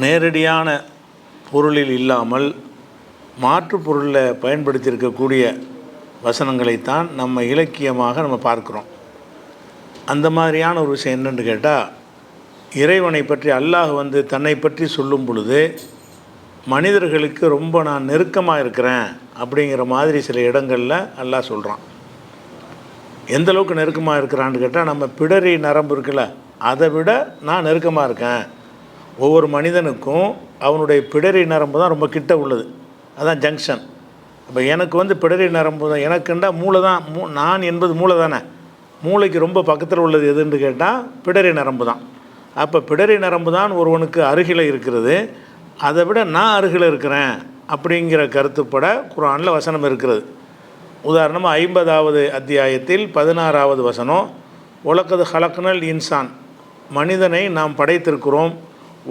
நேரடியான பொருளில் இல்லாமல் மாற்று பொருளில் பயன்படுத்தியிருக்கக்கூடிய வசனங்களைத்தான் நம்ம இலக்கியமாக நம்ம பார்க்குறோம். அந்த மாதிரியான ஒரு விஷயம் என்னென்னு கேட்டால், இறைவனை பற்றி அல்லாஹ் தன்னை பற்றி சொல்லும் பொழுது மனிதர்களுக்கு ரொம்ப நான் நெருக்கமாக இருக்கிறேன் அப்படிங்கிற மாதிரி சில இடங்களில் அல்லாஹ் சொல்கிறான். எந்த அளவுக்கு நெருக்கமாக இருக்கிறான்னு கேட்டால், நம்ம பிடரி நரம்பு இருக்குல்ல, அதை விட நான் நெருக்கமாக இருக்கேன். ஒவ்வொரு மனிதனுக்கும் அவனுடைய பிடரி நரம்பு தான் ரொம்ப கிட்ட உள்ளது, அதான் ஜங்ஷன். அப்போ எனக்கு பிடரி நரம்பு தான், எனக்குண்டா மூளை தான், நான் என்பது மூளை தானே. மூளைக்கு ரொம்ப பக்கத்தில் உள்ளது எதுன்னு கேட்டால் பிடரி நரம்பு தான். அப்போ பிடரி நரம்பு தான் ஒருவனுக்கு அருகில் இருக்கிறது, அதை விட நான் அருகில் இருக்கிறேன் அப்படிங்கிற கருத்துப்பட குர்ஆனில் வசனம் இருக்கிறது. உதாரணமாக 50வது அத்தியாயத்தில் 16வது வசனம், உலகது ஹலக்னல் இன்சான், மனிதனை நாம் படைத்திருக்கிறோம்,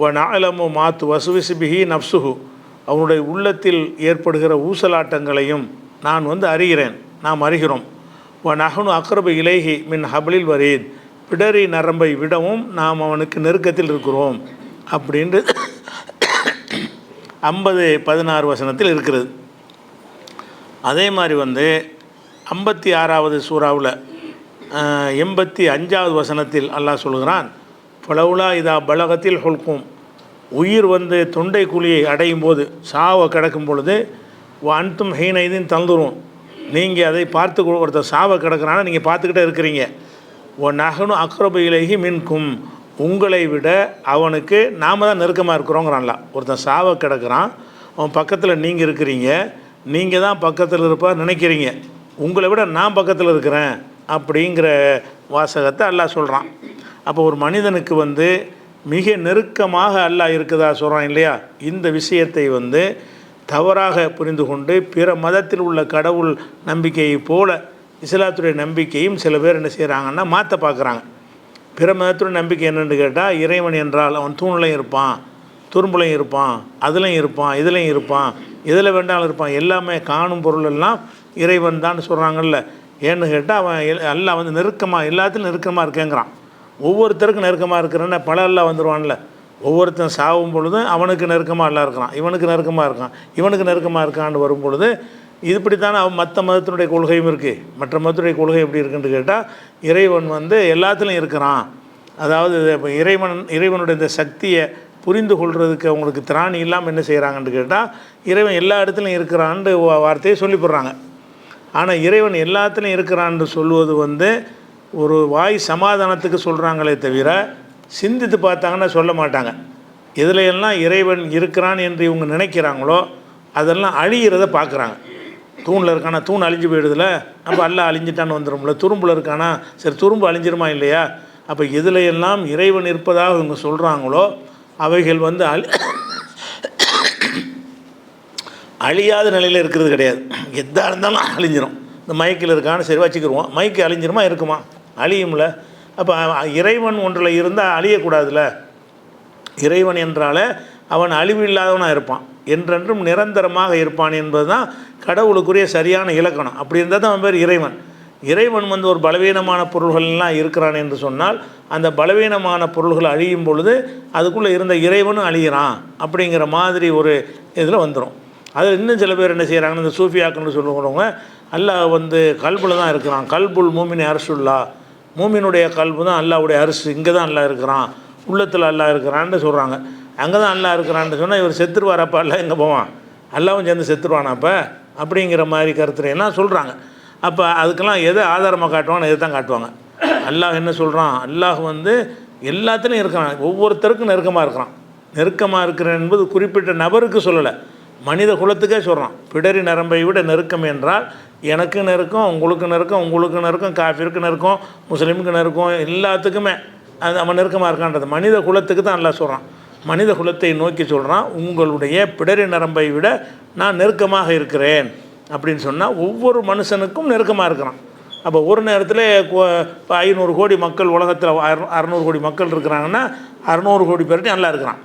வ நஅலமு மா துவஸ்விஸு பிஹி நஃப்ஸுஹு, அவனுடைய உள்ளத்தில் ஏற்படுகிற ஊசலாட்டங்களையும் நான் அறிகிறேன், நாம் அறிகிறோம். வ நஹ்னு அக்ரபு இலைஹி மின் ஹப்லில் வரீத், பிடரி நரம்பை விடவும் நாம் அவனுக்கு நெருக்கத்தில் இருக்கிறோம் அப்படின்ட்டு 50-16 வசனத்தில் இருக்கிறது. அதே மாதிரி 56வது சூறாவில் 85வது வசனத்தில் அல்லாஹ் சொல்கிறான், ஃபலவுலா இதா பலகத்தில் ஹுல்கும், உயிர் தொண்டை குழியை அடையும் போது, சாவை கிடக்கும் பொழுது, அன்தும் ஹீனைதின் தந்துரும், நீங்கள் அதை பார்த்து, ஒருத்தர் சாவை கிடக்கிறான்னா நீங்கள் பார்த்துக்கிட்டே இருக்கிறீங்க. ஓ நஹ்னு அக்ரபு இலைஹி மின்கும், உங்களை விட அவனுக்கு நாம் தான் நெருக்கமாக இருக்கிறோங்கிறான்ல. ஒருத்தன் சாவை கிடக்கிறான், அவன் பக்கத்தில் நீங்கள் இருக்கிறீங்க, நீங்கள் தான் பக்கத்தில் இருப்பார் நினைக்கிறீங்க, உங்களை விட நான் பக்கத்தில் இருக்கிறேன் அப்படிங்கிற வாசகத்தை அல்லாஹ் சொல்கிறான். அப்போ ஒரு மனிதனுக்கு மிக நெருக்கமாக அல்லாஹ் இருக்குதா சொல்கிறான் இல்லையா. இந்த விஷயத்தை தவறாக புரிந்து கொண்டு பிற மதத்தில் உள்ள கடவுள் நம்பிக்கையை போல இஸ்லாத்துடைய நம்பிக்கையும் சில பேர் என்ன செய்கிறாங்கன்னா மாற்ற பார்க்குறாங்க. பிற மதத்துடைய நம்பிக்கை என்னென்னு கேட்டால், இறைவன் என்றால் அவன் தூண்லையும் இருப்பான், துரும்புலையும் இருப்பான், அதுலையும் இருப்பான், இதுலையும் இருப்பான், இதில் வேண்டாலும் இருப்பான், எல்லாமே காணும் பொருள் எல்லாம் இறைவன் தான் சொல்கிறாங்கல்ல. ஏன்னு கேட்டால் அவன் அல்லாஹ் நெருக்கமாக எல்லாத்துலையும் நெருக்கமாக இருக்கேங்கிறான். ஒவ்வொருத்தருக்கும் நெருக்கமாக இருக்கிறேன்னு பல அல்லாஹ் வந்துடுவான்ல. ஒவ்வொருத்தன் சாகும் பொழுதும் அவனுக்கு நெருக்கமாக எல்லாம் இருக்கிறான், இவனுக்கு நெருக்கமாக இருக்கான், இவனுக்கு நெருக்கமாக இருக்கான்னு வரும் பொழுது இதுபடித்தானே அவன் மற்ற மதத்தினுடைய கொள்கையும் இருக்குது. மற்ற மதத்துடைய கொள்கை எப்படி இருக்குன்னு கேட்டால், இறைவன் எல்லாத்துலேயும் இருக்கிறான். அதாவது இப்போ இறைவனுடைய இந்த சக்தியை புரிந்து கொள்கிறதுக்கு அவங்களுக்கு திராணி இல்லாமல் என்ன செய்கிறாங்கன்னு கேட்டால், இறைவன் எல்லா இடத்துலையும் இருக்கிறான்னு வார்த்தையை சொல்லிவிடுறாங்க. ஆனால் இறைவன் எல்லாத்துலேயும் இருக்கிறான்னு சொல்லுவது ஒரு வாய் சமாதானத்துக்கு சொல்கிறாங்களே தவிர சிந்தித்து பார்த்தாங்கன்னா சொல்ல மாட்டாங்க. எதுலையெல்லாம் இறைவன் இருக்கிறான் என்று இவங்க நினைக்கிறாங்களோ அதெல்லாம் அழிகிறத பார்க்குறாங்க. தூணில் இருக்கானா, தூண் அழிஞ்சு போயிடுதுல, நம்ம எல்லாம் அழிஞ்சிட்டான்னு வந்துடும்ல. துரும்பில் இருக்கானா, சரி துரும்பு அழிஞ்சிருமா இல்லையா. அப்போ எதுலையெல்லாம் இறைவன் இருப்பதாக இவங்க சொல்கிறாங்களோ அவைகள் அழியாத நிலையில் இருக்கிறது கிடையாது. எதாக இருந்தாலும் அழிஞ்சிரும். இந்த மைக்கில் இருக்கான்னு சரி வச்சுக்கிடுவோம், மைக்கு அழிஞ்சிருமா இருக்குமா, அழியும்ல. அப்போ இறைவன் ஒன்றில் இருந்தால் அழியக்கூடாதுல்ல. இறைவன் என்றாலே அவன் அழிவு இல்லாதவனாக இருப்பான், என்றென்றும் நிரந்தரமாக இருப்பான் என்பது தான் கடவுளுக்குரிய சரியான இலக்கணம். அப்படி இருந்தால் தான் அவன் பேர் இறைவன். இறைவன் ஒரு பலவீனமான பொருள்கள்லாம் இருக்கிறான் என்று சொன்னால், அந்த பலவீனமான பொருள்கள் அழியும் பொழுது அதுக்குள்ளே இருந்த இறைவனும் அழிகிறான் அப்படிங்கிற மாதிரி ஒரு இதில் வந்துடும். அதில் இன்னும் சில பேர் என்ன செய்கிறாங்கன்னு, இந்த சூஃபியாக்குன்னு சொல்லுறவங்க, அல்லாஹ் கல்புல தான் இருக்கிறான், கல்புல் மூமின் அரசுல்லா, மூமினுடைய கல்பு தான் அல்லாஹ்வுடைய அரசு, இங்கே தான் அல்லாஹ் இருக்கிறான், உள்ளத்தில் அல்லாஹ் இருக்கிறான்னு சொல்கிறாங்க. அங்கே தான் அல்லாஹ் இருக்கிறான்னு சொன்னால் இவர் செத்துருவார், அப்போ அல்லாஹ் எங்கே போவான், அல்லாவும் சேர்ந்து செத்துருவானா அப்போ அப்படிங்கிற மாதிரி கருத்துலாம் சொல்கிறாங்க. அப்போ அதுக்கெல்லாம் எதை ஆதாரமாக காட்டுவான்னு எதை தான் காட்டுவாங்க. அல்லாஹ் என்ன சொல்கிறான், அல்லாஹ் எல்லாத்துலேயும் இருக்கிறான், ஒவ்வொருத்தருக்கும் நெருக்கமாக இருக்கிறான். நெருக்கமாக இருக்கிறேன் என்பது குறிப்பிட்ட நபருக்கு சொல்லலை, மனித குலத்துக்கே சொல்கிறான். பிடரி நரம்பை விட நெருக்கம் என்றால் எனக்கு நெருக்கம், உங்களுக்கு நெருக்கம், உங்களுக்கு நெருக்கம், காஃபிருக்கு நெருக்கம், முஸ்லீமுக்கு நெருக்கம், எல்லாத்துக்குமே அது அவன் நெருக்கமாக இருக்கான்றது மனித குலத்துக்கு தான் அல்லாஹ் சொல்கிறான். மனித குலத்தை நோக்கி சொல்கிறான், உங்களுடைய பிடரி நரம்பை விட நான் நெருக்கமாக இருக்கிறேன் அப்படின்னு சொன்னால் ஒவ்வொரு மனுஷனுக்கும் நெருக்கமாக இருக்கிறான். அப்போ ஒரு நேரத்தில் இப்போ 500 கோடி மக்கள் உலகத்தில் 600 கோடி மக்கள் இருக்கிறாங்கன்னா 600 கோடி பேர்கிட்ட நல்லா இருக்கிறான்.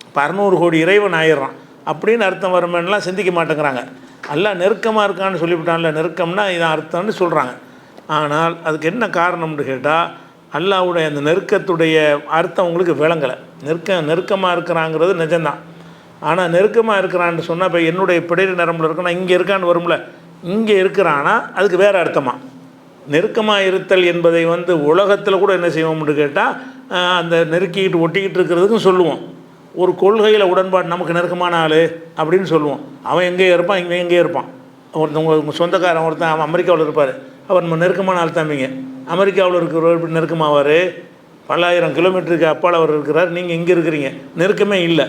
இப்போ 600 கோடி இறைவன் ஆயிடுறான் அப்படின்னு அர்த்தம் வருமெல்லாம் சிந்திக்க மாட்டேங்கிறாங்க. எல்லாம் நெருக்கமாக இருக்கான்னு சொல்லிவிட்டான்ல, நெருக்கம்னா இதான் அர்த்தம்னு சொல்கிறாங்க. ஆனால் அதுக்கு என்ன காரணம்னு கேட்டால், அல்லாஹ்வுடைய அந்த நெருக்கத்துடைய அர்த்தம் உங்களுக்கு விளங்கலை. நெருக்கமாக இருக்கிறாங்கிறது நிஜம்தான். ஆனால் நெருக்கமாக இருக்கிறான்னு சொன்னால் இப்போ என்னுடைய பிடரி நரம்பில் இருக்குன்னா இங்கே இருக்கான்னு வரும்ல, இங்கே இருக்கிறான்னா அதுக்கு வேறு அர்த்தமா. நெருக்கமாக இருத்தல் என்பதை உலகத்தில் கூட என்ன செய்வோம்னு கேட்டால் அந்த நெருக்கிக்கிட்டு ஒட்டிக்கிட்டு இருக்கிறதுக்கும் சொல்லுவோம். ஒரு கொள்கையில் உடன்பாடு, நமக்கு நெருக்கமான ஆள் அப்படின்னு சொல்லுவோம். அவன் எங்கேயே இருப்பான், இவன் எங்கேயே இருப்பான். உங்கள் சொந்தக்காரன் ஒருத்தன் அவன் அமெரிக்காவில் இருப்பார், அவர் நம்ம நெருக்கமான ஆள் தம்பிங்க. அமெரிக்காவில் இருக்கிறவர் இப்படி நெருக்கமாவார், பல்லாயிரம் கிலோமீட்டருக்கு அப்பால் அவர் இருக்கிறார், நீங்கள் இங்கே இருக்கிறீங்க, நெருக்கமே இல்லை.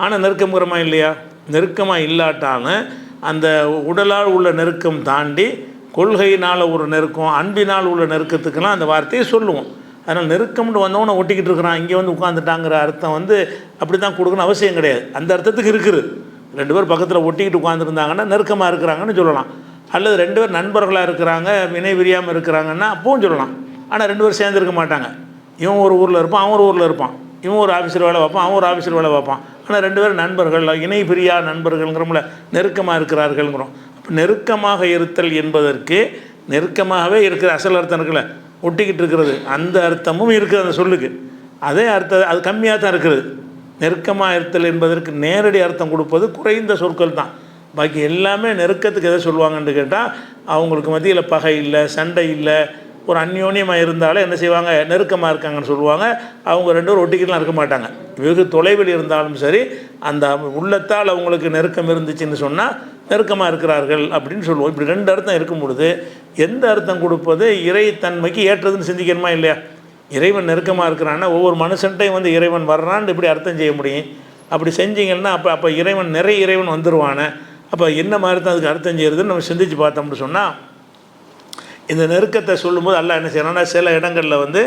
ஆனால் நெருக்கமுறமா இல்லையா? நெருக்கமாக இல்லாட்டாலும் அந்த உடலால் உள்ள நெருக்கம் தாண்டி கொள்கையினால் ஒரு நெருக்கம், அன்பினால் உள்ள நெருக்கத்துக்கெல்லாம் அந்த வார்த்தையை சொல்லுவோம். அதனால் நெருக்கம்னு வந்தவனை ஒட்டிக்கிட்டு இருக்கிறான், இங்கே உட்காந்துட்டாங்கிற அர்த்தம் அப்படி தான் கொடுக்கணும் அவசியம் கிடையாது. அந்த அர்த்தத்துக்கு இருக்குது. 2 பேர் பக்கத்தில் ஒட்டிக்கிட்டு உட்காந்துருந்தாங்கன்னா நெருக்கமாக இருக்கிறாங்கன்னு சொல்லலாம். அல்லது 2 பேர் நண்பர்களாக இருக்கிறாங்க, வினை விரியாமல் இருக்கிறாங்கன்னா அப்பவும் சொல்லலாம். ஆனால் 2 பேர் சேர்ந்துருக்க மாட்டாங்க. இவன் ஒரு ஊரில் இருப்பான், அவன் ஒரு ஊரில் இருப்பான். இவன் ஒரு ஆஃபீஸில் வேலை பார்ப்பான், அவன் ஒரு ஆஃபீஸில் வேலை பார்ப்பான். ஆனால் 2 பேர் நண்பர்கள், இணை பிரியா நண்பர்கள்ங்கிறோம்ல, நெருக்கமாக இருக்கிறார்கள்ங்கிறோம். அப்போ நெருக்கமாக இருத்தல் என்பதற்கு நெருக்கமாகவே இருக்கிற அசல் அர்த்தம் இருக்குல்ல, ஒட்டிக்கிட்டு இருக்கிறது, அந்த அர்த்தமும் இருக்குது அந்த சொல்லுக்கு. அதே அர்த்தம் அது கம்மியாக தான் இருக்குது. நெருக்கமாக இருத்தல் என்பதற்கு நேரடி அர்த்தம் கொடுப்பது குறைந்த சொற்கள் தான். பாக்கி எல்லாமே நெருக்கத்துக்கு எதை சொல்லுவாங்கன்னு கேட்டால், அவங்களுக்கு மத்தியில் பகை இல்லை, சண்டை இல்லை, ஒரு அந்யோன்யமாக இருந்தாலே என்ன செய்வாங்க, நெருக்கமாக இருக்காங்கன்னு சொல்லுவாங்க. அவங்க 2 பேரும் ஒட்டிக்கிட்டுலாம் இருக்க மாட்டாங்க. வெகு தொலைவில் இருந்தாலும் சரி, அந்த உள்ளத்தால் அவங்களுக்கு நெருக்கம் இருந்துச்சுன்னு சொன்னால் நெருக்கமாக இருக்கிறார்கள் அப்படின்னு சொல்லுவோம். இப்படி 2 அர்த்தம் இருக்கும் பொழுது எந்த அர்த்தம் கொடுப்பது இறைத்தன்மைக்கு ஏற்றதுன்னு சிந்திக்கணுமா இல்லையா? இறைவன் நெருக்கமாக இருக்கிறான்னா ஒவ்வொரு மனுஷன்ட்டையும் இறைவன் வர்றான்னு இப்படி அர்த்தம் செய்ய முடியும். அப்படி செஞ்சிங்கன்னா அப்போ இறைவன் நிறைய இறைவன் வந்துடுவானே. அப்போ என்ன மாதிரி தான் அதுக்கு அர்த்தம் செய்கிறதுன்னு நம்ம சிந்திச்சு பார்த்தோம்னு சொன்னால், இந்த நெருக்கத்தை சொல்லும்போது அல்லாஹ் என்ன செய்யறான்னா, சில இடங்களில்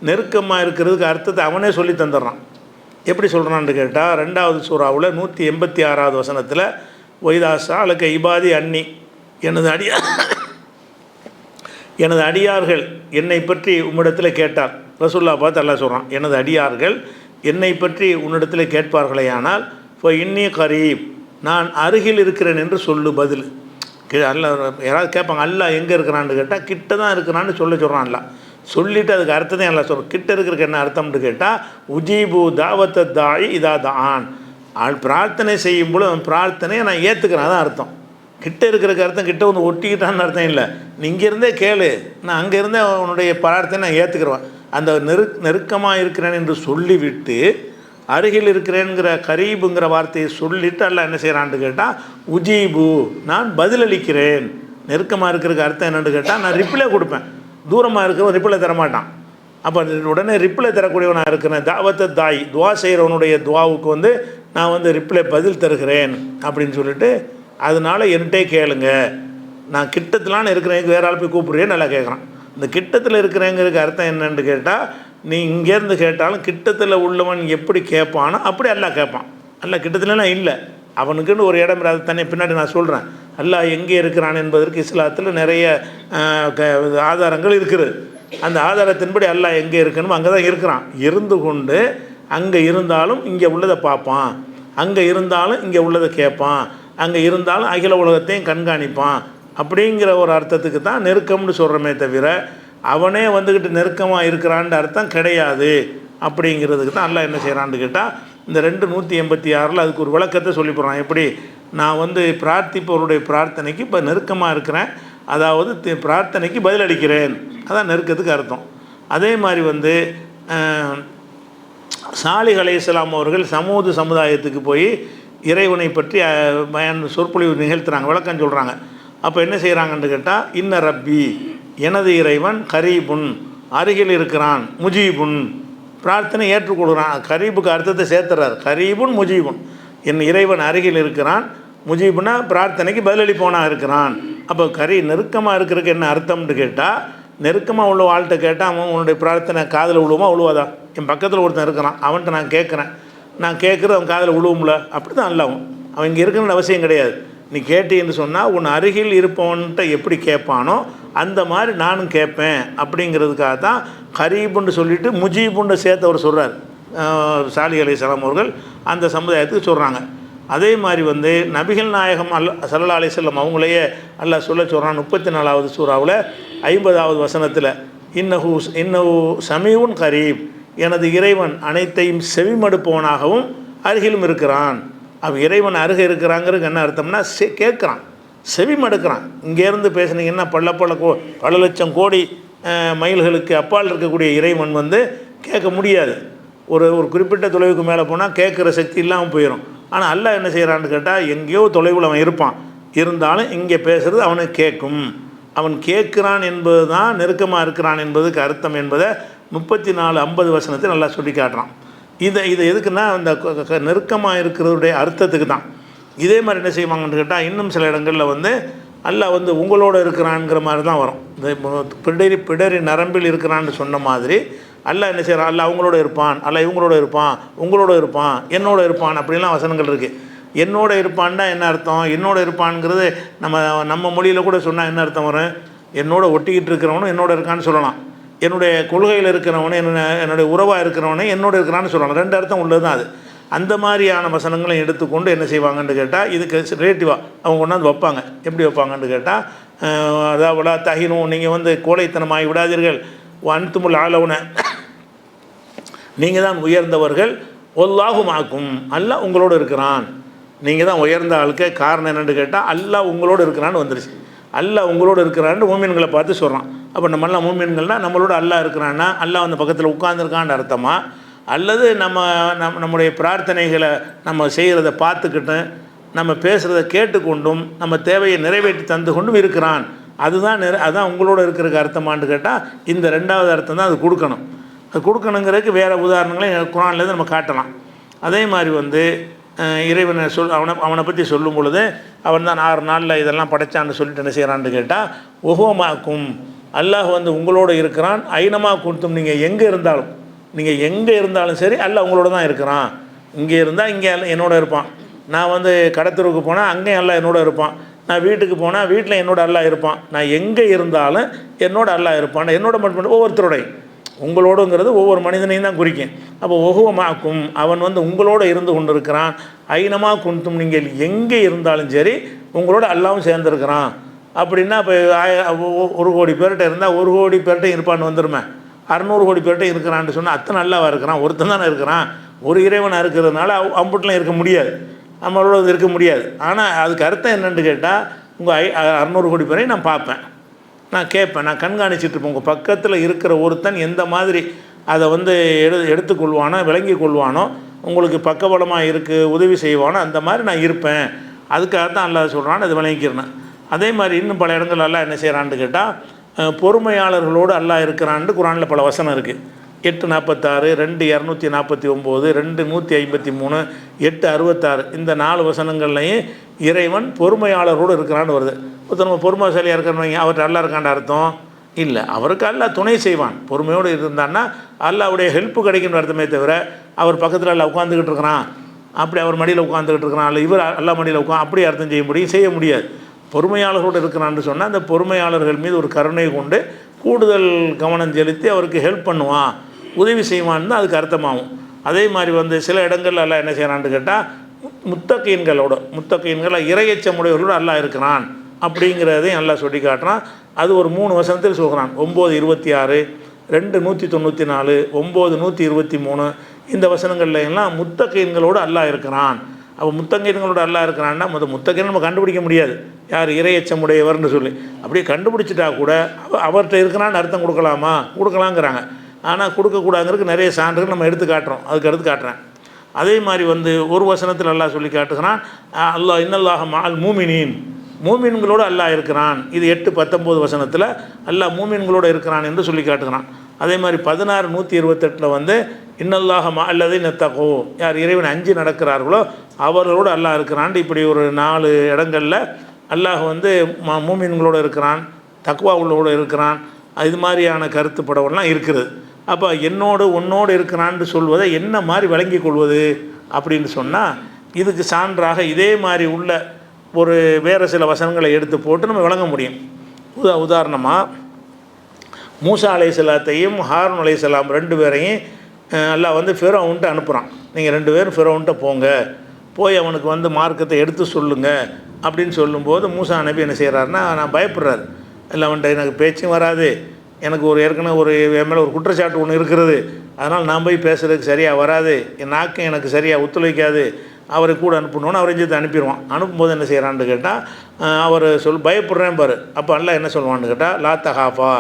நெருக்கமாக இருக்கிறதுக்கு அர்த்தத்தை அவனே சொல்லி தந்துடுறான். எப்படி சொல்கிறான்னு கேட்டால், 2வது சூறாவில் 186வது வசனத்தில், ஒய்தாசா அலக்க இபாதி அன்னி, எனது அடியார்கள் என்னை பற்றி உம்மிடத்தில் கேட்டார். ரசூல்லா பார்த்து அல்லாஹ் சொல்கிறான், எனது அடியார்கள் என்னை பற்றி உன்னிடத்தில் கேட்பார்களேயானால் இப்போ இன்னி கரீப், நான் அருகில் இருக்கிறேன் என்று சொல்லு. பதில் அல்ல, யாராவது கேட்பாங்க அல்லாஹ் எங்கே இருக்கிறான்னு கேட்டால் கிட்ட தான் இருக்கிறான்னு சொல்கிறான். அல்ல சொல்லிவிட்டு அதுக்கு அர்த்தத்தை எல்லாம் சொல்கிறோம். கிட்ட இருக்கிறதுக்கு என்ன அர்த்தம்னு கேட்டால், உஜீபு தாவத்த தாய் இதா தான், பிரார்த்தனை செய்யும்போது அவன் பிரார்த்தனையை நான் ஏற்றுக்கிறேன், அதான் அர்த்தம். கிட்ட இருக்கிறதுக்கு அர்த்தம் கிட்ட ஒட்டிக்கிட்டான்னு அர்த்தம் இல்லை. நீ இங்கேருந்தே கேளு, நான் அங்கேருந்தே உன்னுடைய பிரார்த்தனை நான் ஏற்றுக்கிறேன். அந்த நெருக்கமாக இருக்கிறேன் என்று சொல்லிவிட்டு அருகில் இருக்கிறேங்கிற கரீபுங்கிற வார்த்தையை சொல்லிவிட்டு அல்ல என்ன செய்கிறான்னு கேட்டால், உஜீபு, நான் பதிலளிக்கிறேன். நெருக்கமாக இருக்கிறதுக்கு அர்த்தம் என்னென்னு கேட்டால், நான் ரிப்ளை கொடுப்பேன். தூரமாக இருக்கிறவன் ரிப்ளை தரமாட்டான். அப்போ உடனே ரிப்ளை தரக்கூடியவனாக இருக்கிறேன். தாவத்தை தாய், துவா செய்கிறவனுடைய துவாவுக்கு நான் ரிப்ளை பதில் தருகிறேன் அப்படின்னு சொல்லிட்டு, அதனால் என்கிட்டே கேளுங்க, நான் கிட்டத்திலான இருக்கிறேன், வேறு ஆள் போய் கூப்பிட்றேன் நல்லா கேட்குறான். இந்த கிட்டத்தில் இருக்கிறேங்கிறதுக்கு அர்த்தம் என்னென்னு கேட்டால், நீ இங்கேருந்து கேட்டாலும் கிட்டத்தில் உள்ளவன் எப்படி கேட்பானோ அப்படி அல்லாஹ் கேட்பான். அல்லாஹ் கிட்டத்துலலாம் இல்லை, அவனுக்குன்னு ஒரு இடம் அது தண்ணி பின்னாடி நான் சொல்கிறேன். அல்லாஹ் எங்கே இருக்கிறான் என்பதற்கு இஸ்லாத்தில் நிறைய ஆதாரங்கள் இருக்குது. அந்த ஆதாரத்தின்படி அல்லாஹ் எங்கே இருக்கணுமோ அங்கே தான் இருக்கிறான். இருந்து கொண்டு அங்கே இருந்தாலும் இங்கே உள்ளதை பார்ப்பான், அங்கே இருந்தாலும் இங்கே உள்ளதை கேட்பான், அங்கே இருந்தாலும் அகில உலகத்தையும் கண்காணிப்பான். அப்படிங்கிற ஒரு அர்த்தத்துக்கு தான் நெருக்கம்னு சொல்கிறோமே தவிர, அவனே வந்துக்கிட்டு நெருக்கமாக இருக்கிறான்னு அர்த்தம் கிடையாது. அப்படிங்கிறதுக்கு தான் அல்லாஹ் என்ன செய்கிறான்னு கேட்டால், இந்த 186 அதுக்கு ஒரு விளக்கத்தை சொல்லி போடுறான். எப்படி நான் பிரார்த்திப்பவருடைய பிரார்த்தனைக்கு இப்போ நெருக்கமாக இருக்கிறேன், அதாவது பிரார்த்தனைக்கு பதிலளிக்கிறேன், அதான் நெருக்கத்துக்கு அர்த்தம். அதே மாதிரி சாலிஹ் அலைஹிஸ்ஸலாம் அவர்கள் சமூக சமுதாயத்துக்கு போய் இறைவனை பற்றி சொற்பொழிவு நிகழ்த்துறாங்க, விளக்கம் சொல்கிறாங்க. அப்போ என்ன செய்கிறாங்கன்னு கேட்டால், இன்ன ரப்பி, எனது இறைவன் கரீபுன், அருகில் இருக்கிறான், முஜீபுன், பிரார்த்தனை ஏற்றுக்கொள்கிறான். கரீபுக்கு அர்த்தத்தை சேர்த்துறார். கரீபுன் முஜீபுன், என் இறைவன் அருகில் இருக்கிறான், முஜீபுனா பிரார்த்தனைக்கு பதிலளிப்பவனாக இருக்கிறான். அப்போ நெருக்கமாக இருக்கிறதுக்கு என்ன அர்த்தம்னு கேட்டால், நெருக்கமாக உள்ள ஆள்கிட்ட கேட்டால் அவன் உன்னுடைய பிரார்த்தனை காதில் விழுவுமா விழுவாதா? என் பக்கத்தில் ஒருத்தன் இருக்கிறான், அவன்கிட்ட நான் கேட்குறேன், நான் கேட்குறது அவன் காதில் விழுவும்ல, அப்படி தான் அல்லாவும். அவன் இங்கே இருக்கணும்னு அவசியம் கிடையாது. நீ கேட்டீன்னு சொன்னால் உன் அருகில் இருப்பவன்கிட்ட எப்படி கேட்பானோ அந்த மாதிரி நானும் கேட்பேன். அப்படிங்கிறதுக்காக தான் கரீபுன்னு சொல்லிவிட்டு முஜீபுன்னு சேர்த்து அவர் சொல்கிறார். சாலிஹ் அலைஹிஸ்ஸலாம் அவர்கள் அந்த சமுதாயத்துக்கு சொல்கிறாங்க. அதே மாதிரி நபிகள் நாயகம் ஸல்லல்லாஹு அலைஹி வஸல்லம் அவங்களையே அல்லாஹ் சொல்ல சொல்கிறான். 34வது சூறாவில் 50வது வசனத்தில், இன்னஹு இன்னஹு சமீஉன் கரீப், எனது இறைவன் அனைத்தையும் செவிமடுப்பவனாகவும் அருகிலும் இருக்கிறான். அவன் இறைவன் அருகே இருக்கிறாங்கிறதுக்கு என்ன அர்த்தம்னா கேட்குறான், செவிமடுக்கிறான். இங்கேருந்து பேசுனீங்கன்னா பல லட்சம் கோடி மைல்களுக்கு அப்பால் இருக்கக்கூடிய இறைவன் வந்து கேட்க முடியாது. ஒரு குறிப்பிட்ட தொலைவுக்கு மேலே போனால் கேட்குற சக்தி இல்லாமல் போயிடும். ஆனால் அல்லாஹ் என்ன செய்கிறான்னு கேட்டால், எங்கேயோ தொலைவில் அவன் இருப்பான், இருந்தாலும் இங்கே பேசுகிறது அவனுக்கு கேட்கும். அவன் கேட்குறான் என்பது தான் நெருக்கமாக இருக்கிறான் என்பதுக்கு அர்த்தம் என்பதை 34-50 வசனத்தை நல்லா சொல்லி காட்டுறான். இதை எதுக்குன்னா அந்த நெருக்கமாக இருக்கிறதுடைய அர்த்தத்துக்கு தான். இதே மாதிரி என்ன செய்வாங்கன்னு கேட்டால், இன்னும் சில இடங்களில் வந்து அல்லாஹ் வந்து உங்களோடு இருக்கிறான்ங்கிற மாதிரி தான் வரும். இந்த பிடரி நரம்பில் இருக்கிறான்னு சொன்ன மாதிரி அல்லாஹ் என்ன செய்கிறான், அல்லாஹ் அவங்களோட இருப்பான், அல்லாஹ் இவங்களோட இருப்பான், உங்களோட இருப்பான், என்னோட இருப்பான், அப்படிலாம் வசனங்கள் இருக்குது. என்னோட இருப்பான்னா என்ன அர்த்தம்? என்னோட இருப்பான்ங்கிறது நம்ம மொழியில் கூட சொன்னால் என்ன அர்த்தம் வரும்? என்னோட ஒட்டிக்கிட்டு இருக்கிறவனும் என்னோட இருக்கான்னு சொல்லலாம். என்னுடைய கொள்கையில் இருக்கிறவனே, என்னுடைய உறவாக இருக்கிறவனே என்னோட இருக்கிறான்னு சொல்லலாம். ரெண்டு அர்த்தம் உள்ளது தான் அது. அந்த மாதிரியான வசனங்களை எடுத்துக்கொண்டு என்ன செய்வாங்கன்னு கேட்டால், இதுக்கு ரிலேட்டிவாக அவங்க கொண்டாந்து வைப்பாங்க. எப்படி வைப்பாங்கன்னு கேட்டால், அதாவது தகினும், நீங்கள் வந்து கோழைத்தனமாகி விடாதீர்கள், அன்துமுல் ஆலவுன, நீங்கள் தான் உயர்ந்தவர்கள், ஒல்லாஹு மாக்கும், அல்லாஹ் உங்களோடு இருக்கிறான். நீங்கள் தான் உயர்ந்த ஆளுக்கு. காரணம் என்னென்னு கேட்டால், அல்லாஹ் உங்களோடு இருக்கிறான்னு வந்துருச்சு. அல்லாஹ் உங்களோடு இருக்கிறான்னு மூமின்களை பார்த்து சொல்கிறான். அப்போ நம்மளாம் மூமின்கள்னால் நம்மளோட அல்லாஹ் இருக்கிறான்னா அல்லாஹ் அந்த பக்கத்தில் உட்கார்ந்துருக்கான்னு அர்த்தமா, அல்லது நம்முடைய பிரார்த்தனைகளை நம்ம செய்கிறத பார்த்துக்கிட்டு நம்ம பேசுகிறத கேட்டுக்கொண்டும் நம்ம தேவையை நிறைவேற்றி தந்து கொண்டும் இருக்கிறான், அதுதான் உங்களோட இருக்கிறதுக்கு அர்த்தமானு கேட்டால், இந்த ரெண்டாவது அர்த்தம் தான் அது கொடுக்கணும். அது கொடுக்கணுங்கிறதுக்கு வேறு உதாரணங்களையும் குர்ஆன்லேருந்து நம்ம காட்டலாம். அதே மாதிரி வந்து இறைவனை அவனை பற்றி சொல்லும் பொழுது, அவன் தான் 6 நாளில் இதெல்லாம் படைச்சான்னு சொல்லிட்டு என்ன செய்கிறான்னு கேட்டால், ஒஹோமாக்கும், அல்லாஹ் வந்து உங்களோட இருக்கிறான். ஐனமா கொடுத்தும், நீங்கள் எங்கே இருந்தாலும் சரி அல்லாஹ் உங்களோட தான் இருக்கிறான். இங்கே இருந்தால் இங்கே என்னோட இருப்பான். நான் வந்து கடத்தூருக்கு போனால் அங்கேயும் அல்லாஹ் என்னோட இருப்பான். நான் வீட்டுக்கு போனால் வீட்டில் என்னோட அல்லாஹ் இருப்பான். நான் எங்கே இருந்தாலும் என்னோட அல்லாஹ் இருப்பான். என்னோட மட்டும் ஒவ்வொருத்தருடைய, உங்களோடுங்கிறது ஒவ்வொரு மனிதனையும் தான் குறிக்கும். அப்போ ஒஹுவமாக்கும், அவன் வந்து உங்களோடு இருந்து கொண்டு இருக்கிறான். ஐனமா குன்தும், நீங்கள் எங்கே இருந்தாலும் சரி உங்களோட அல்லாவும் சேர்ந்துருக்கிறான். அப்படின்னா இப்போ 1 கோடி பேர்கிட்ட இருந்தால் 1 கோடி பேர்கிட்ட இருப்பான்னு வந்துருமே. 600 கோடி பேர்கிட்ட இருக்கிறான்னு சொன்னால் அத்தனை அல்லாவாக இருக்கிறான், ஒருத்தன் தானே இருக்கிறான். ஒரு இறைவனாக இருக்கிறதுனால அம்புட்டெலாம் இருக்க முடியாது, நம்மளோட இருக்க முடியாது. ஆனால் அதுக்கு அர்த்தம் என்னென்னு கேட்டால், உங்கள் 600 கோடி பேரையும் நான் பார்ப்பேன், நான் கேட்பேன், நான் கண்காணிச்சிட்ருப்பேன். உங்கள் பக்கத்தில் இருக்கிற ஒருத்தன் எந்த மாதிரி அதை வந்து எடுத்துக்கொள்வானோ, விளங்கி கொள்வானோ, உங்களுக்கு பக்கபலமாக இருக்குது, உதவி செய்வானோ, அந்த மாதிரி நான் இருப்பேன். அதுக்காகத்தான் அல்லாஹ் சொல்கிறான்னு அது விளங்கிக்கிறேன். அதே மாதிரி இன்னும் பல இடங்கள் அல்லாஹ் என்ன செய்கிறான்னு கேட்டால், பொறுமையாளர்களோடு அல்லாஹ் இருக்கிறான்னு குர்ஆனில் பல வசனம் இருக்குது. 8:46, 2:249, 2:153, 8:66, இந்த 4 வசனங்கள்லையும் இறைவன் பொறுமையாளரோடு இருக்கிறான்னு வருது. நம்ம பொறுமைசாலியாக இருக்கிறவங்க அவர்கிட்ட அல்லாஹ் இருக்காண்ட அர்த்தம் இல்லை. அவருக்கு அல்லாஹ் துணை செய்வான். பொறுமையோடு இருந்தான்னா அல்லாஹ்வுடைய ஹெல்ப்பு கிடைக்கும்னு அர்த்தமே தவிர, அவர் பக்கத்தில் அல்லாஹ் உட்காந்துக்கிட்டு இருக்கிறான், அப்படி அவர் மடியில் உட்காந்துக்கிட்டு இருக்கிறான், இல்லை இவர் அல்லாஹ் மடியில் அப்படி அர்த்தம் செய்ய முடியாது. பொறுமையாளர்களோடு இருக்கிறான்னு சொன்னால், அந்த பொறுமையாளர்கள் மீது ஒரு கருணை கொண்டு கூடுதல் கவனம் செலுத்தி அவருக்கு ஹெல்ப் பண்ணுவான், உதவி செய்வான்னு தான் அதுக்கு அர்த்தமாகும். அதே மாதிரி வந்து சில இடங்கள்ல அல்லாஹ் என்ன செய்கிறான்னு கேட்டால், முத்தகீன்கள் இறையச்சமுடையவர்களோடு அல்லாஹ் இருக்கிறான் அப்படிங்கிறதையும் அல்லாஹ் சொல்லி காட்டுறான். அது ஒரு 3 வசனத்தில் சொல்கிறான். 9:26, 2:194, 9:123, இந்த வசனங்கள்ல எல்லாம் முத்தகீன்களோடு அல்லாஹ் இருக்கிறான். அப்போ முத்தகீன்களோடு அல்லாஹ் இருக்கிறான்னா, முத்தகீன் நம்ம கண்டுபிடிக்க முடியாது யார் இறையச்சமுடையவர்னு சொல்லி. அப்படியே கண்டுபிடிச்சிட்டா கூட அவர்கிட்ட இருக்கிறான்னு அர்த்தம் கொடுக்கலாங்கிறாங்க. ஆனால் கொடுக்கக்கூடாதுங்கிறதுக்கு நிறைய சான்றுகள் நம்ம எடுத்து காட்டுறோம். அதுக்கு எடுத்து காட்டுறேன். அதே மாதிரி வந்து ஒரு வசனத்தில் அல்லாஹ் சொல்லி காட்டுகிறான், அல்லாஹ் இன்னல்லாஹ மஅல் மூமினீன், மூமின்களோடு அல்லாஹ் இருக்கிறான். இது 8:19 வசனத்தில் அல்லாஹ் மூமின்களோடு இருக்கிறான் என்று சொல்லி காட்டுகிறான். அதே மாதிரி 16:128 வந்து இன்னல்லாஹ மஅல்லதீன தகோ, யார் இறைவன் அஞ்சு நடக்கிறார்களோ அவர்களோடு அல்லாஹ் இருக்கிறான். இப்படி ஒரு 4 இடங்களில் அல்லாஹ் வந்து மூமின்களோடு இருக்கிறான், தக்வாவுள்ளோடு இருக்கிறான். இது மாதிரியான கருத்து படவெல்லாம் இருக்கிறது. அப்போ உன்னோடு இருக்கிறான்னு சொல்வதை என்ன மாதிரி விளங்கி கொள்வது அப்படின்னு சொன்னால், இதுக்கு சான்றாக இதே மாதிரி உள்ள ஒரு வேறு சில வசனங்களை எடுத்து போட்டு நம்ம விளங்க முடியும். உதாரணமாக மூசா அலைஹிஸ்ஸலாத்தையும் ஹாரூன் அலைஹிஸ்ஸலாம் 2 பேரையும் அல்லாஹ் வந்து ஃபிரௌன்ட்டு அனுப்புகிறான். நீங்கள் 2 பேரும் ஃபிரௌன்ட்ட போய் அவனுக்கு வந்து மார்க்கத்தை எடுத்து சொல்லுங்கள் அப்படின்னு சொல்லும்போது மூசா நபி என்ன செய்கிறாருன்னா, நான் பயப்படுறாரு, இல்லை அவன்கிட்ட எனக்கு பேச்சும் வராது, எனக்கு ஏற்கனவே என் மேலே ஒரு குற்றச்சாட்டு ஒன்று இருக்கிறது, அதனால் நான் போய் பேசுகிறதுக்கு சரியாக வராது, என் நாக்கம் எனக்கு சரியாக ஒத்துழைக்காது, அவரை கூட அனுப்பணுன்னு அவரை சேர்த்து அனுப்பிடுவான். அனுப்பும்போது என்ன செய்கிறான்னு கேட்டால் அவர் பயப்படுறேன் பாரு. அப்போ அல்லாஹ் என்ன சொல்லுவான்னு கேட்டால் லா தஹாஃபா,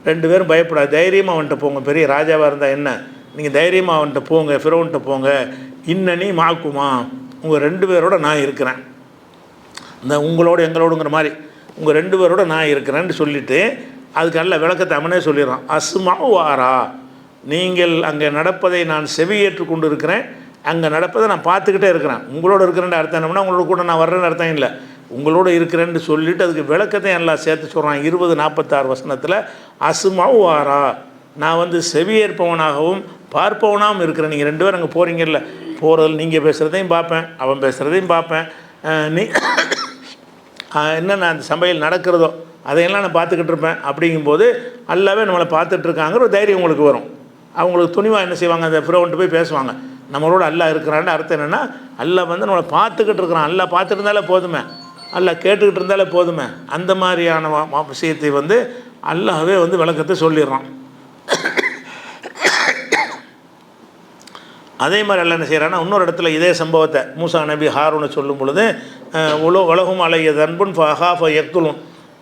2 பேரும் பயப்படாது, தைரியமாக அவன்கிட்ட போங்க, பெரிய ராஜாவாக இருந்தால் என்ன, நீங்கள் தைரியமாக அவன்கிட்ட போங்க, ஃபிரௌன்கிட்ட போங்க, இன்னனி மாக்குமா, உங்கள் 2 பேரோட நான் இருக்கிறேன், இந்த உங்களோட எங்களோடுங்கிற மாதிரி உங்கள் 2 பேரோட நான் இருக்கிறேன்னு சொல்லிவிட்டு அதுக்கு அல்ல விளக்கத்தை அவனே சொல்லிடுறான். அஸ்மா வாரா, நீங்கள் அங்கே நடப்பதை நான் செவியேற்று கொண்டு இருக்கிறேன், அங்கே நடப்பதை நான் பார்த்துக்கிட்டே இருக்கிறேன். உங்களோட இருக்கிறேன்னு அர்த்தம் என்னன்னா உங்களோட கூட நான் வர்றேன்னு அர்த்தம் இல்லை, உங்களோட இருக்கிறேன்னு சொல்லிவிட்டு அதுக்கு விளக்கத்தை எல்லாம் சேர்த்து சொல்கிறான். 20-46 வசனத்தில் அஸ்மா வாரா, நான் செவியேற்பவனாகவும் பார்ப்பவனாகவும் இருக்கிறேன். நீங்கள் 2 பேரும் அங்கே போகிறீங்கல்ல, போகிறதில் நீங்கள் பேசுகிறதையும் பார்ப்பேன், அவன் பேசுகிறதையும் பார்ப்பேன், நீ என்னென்ன அந்த சபையில் நடக்கிறதோ அதையெல்லாம் நான் பார்த்துக்கிட்டு இருப்பேன். அப்படிங்கும்போது அல்லாவே நம்மளை பார்த்துட்ருக்காங்கிற ஒரு தைரியம் உங்களுக்கு வரும். அவங்களுக்கு துணிவாக என்ன செய்வாங்க, அந்த ஃபிரௌன்ட்டு போய் பேசுவாங்க, நம்மளோட அல்லாஹ் இருக்கிறான்னு அர்த்தம் என்னென்னா அல்லாஹ் நம்மளை பார்த்துக்கிட்டு இருக்கிறான், அல்லாஹ் பார்த்துட்டு இருந்தாலே போதுமே, அல்லாஹ் கேட்டுக்கிட்டு இருந்தாலே போதுமே, அந்த மாதிரியான விஷயத்தை அல்லாஹ்வே விளக்கத்தை சொல்லிடுறான். அதே மாதிரி எல்லாம் என்ன செய்கிறான்னா இன்னொரு இடத்துல இதே சம்பவத்தை மூசா நபி ஹாரூனை சொல்லும் பொழுது உலகும் அலைய தன்புன் ஃபஹாஃப யக்துலுன்,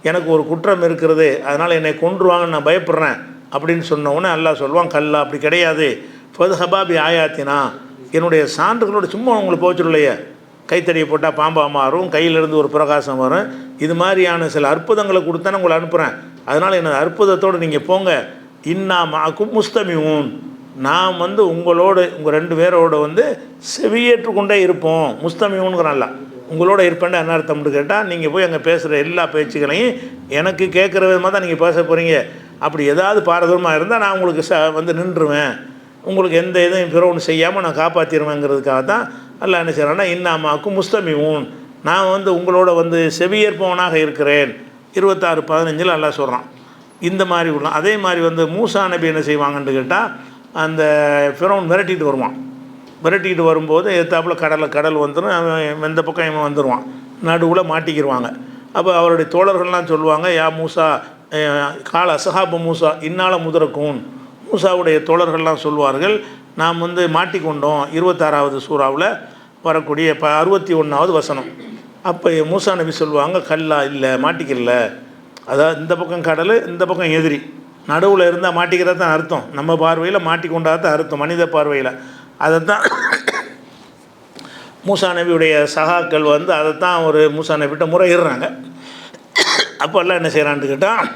எனக்கு ஒரு குற்றம் இருக்கிறது, அதனால் என்னை கொன்றுவாங்கன்னு நான் பயப்படுறேன் அப்படின்னு சொன்னவுடனே அல்லாஹ் சொல்லுவான், கல்லா அப்படி கிடையாது, ஃபத்ஹபாபி ஆயாத்தினா, என்னுடைய சான்றுகளோட சும்மா உங்களுக்கு போச்சுல்லையே, கைத்தடியை போட்டால் பாம்பாக மாறும், கையிலிருந்து ஒரு பிரகாசம் வரும், இது மாதிரியான சில அற்புதங்களை கொடுத்தானே உங்களை அனுப்புகிறேன், அதனால் எனது அற்புதத்தோடு நீங்கள் போங்க, இன்னா மாக்கும் முஸ்தமியூன், நான் உங்களோடு உங்கள் 2 பேரோடு செவியேற்று கொண்டே இருப்போம். முஸ்தமியூன்கிறான்ல, உங்களோட இருப்பேன் என்ன அர்த்தம்னு கேட்டால் நீங்கள் போய் அங்கே பேசுகிற எல்லா பேச்சுக்களையும் எனக்கு கேட்குற விதமாக தான் நீங்கள் பேச போகிறீங்க, அப்படி ஏதாவது பாரதூரமாக இருந்தால் நான் உங்களுக்கு நின்றுவேன், உங்களுக்கு எந்த இதுவும் பிறவுன்னு செய்யாமல் நான் காப்பாற்றிடுவேங்கிறதுக்காக தான் அல்லாஹ் என்ன செய்கிறான்னா இன்னாமாக்கும் முஸ்தமியூன், நான் உங்களோட செவியேற்பவனாக இருக்கிறேன். 26:15 அல்லாஹ் சொல்கிறான். இந்த மாதிரி உள்ள அதே மாதிரி மூசா நபி என்ன செய்வாங்கன்னு கேட்டால் அந்த ஃபிரௌன் விரட்டிட்டு வருவான். விரட்டிட்டு வரும்போது எத்தாப்பில் கடல் வந்துடும், அவன் எந்த பக்கம் இவன் வந்துடுவான், நடுவில் மாட்டிக்கிடுவாங்க. அப்போ அவருடைய தோழர்கள்லாம் சொல்லுவாங்க, யா மூசா கால அசஹாபு மூசா இன்னால முதரக்கூன், மூசாவுடைய தோழர்கள்லாம் சொல்வார்கள், நாம் மாட்டிக்கொண்டோம். 26வது சூறாவில் வரக்கூடிய 61வது வசனம். அப்போ மூசா நபி சொல்லுவாங்க, கல்லா இல்லை மாட்டிக்கல, அதாவது இந்த பக்கம் கடல் இந்த பக்கம் எதிரி, நடுவில் இருந்தால் மாட்டிக்கிறது தான் அர்த்தம், நம்ம பார்வையில் மாட்டிக்கொண்டாத தான் அர்த்தம், மனித பார்வையில். அதை தான் மூசா நபியுடைய சகாக்கள் அதைத்தான் ஒரு மூசா நபிகிட்ட முறையிடுறாங்க. அப்போ எல்லாம் என்ன செய்கிறான்னு கேட்டால்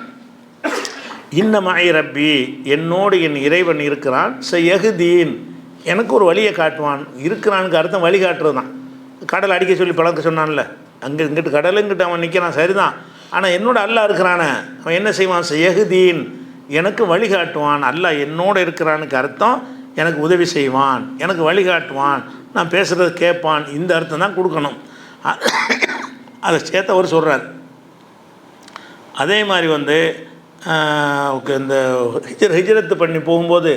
இன்னமாய் ரப்பி, என்னோடு என் இறைவன் இருக்கிறான், சயஹ்தீன், எனக்கு ஒரு வழியை காட்டுவான். இருக்கிறானுக்கு அர்த்தம் வழி காட்டுறது தான். கடல் அடிக்க சொல்லி பழக்க சொன்னான்ல, அங்கே இங்கிட்டு கடலுங்கிட்ட அவன் நிற்கிறான் சரிதான், ஆனால் என்னோட அல்லாஹ் இருக்கிறானே அவன் என்ன செய்வான், சயஹ்தீன், எனக்கு வழிகாட்டுவான். அல்லாஹ் என்னோடு இருக்கிறானுக்கு அர்த்தம் எனக்கு உதவி செய்வான், எனக்கு வழிகாட்டுவான், நான் பேசுகிறது கேட்பான், இந்த அர்த்தம் தான் கொடுக்கணும். அதை சேர்த்து அவர் சொல்கிறார். அதே மாதிரி இந்த ஹிஜ்ரத்து பண்ணி போகும்போது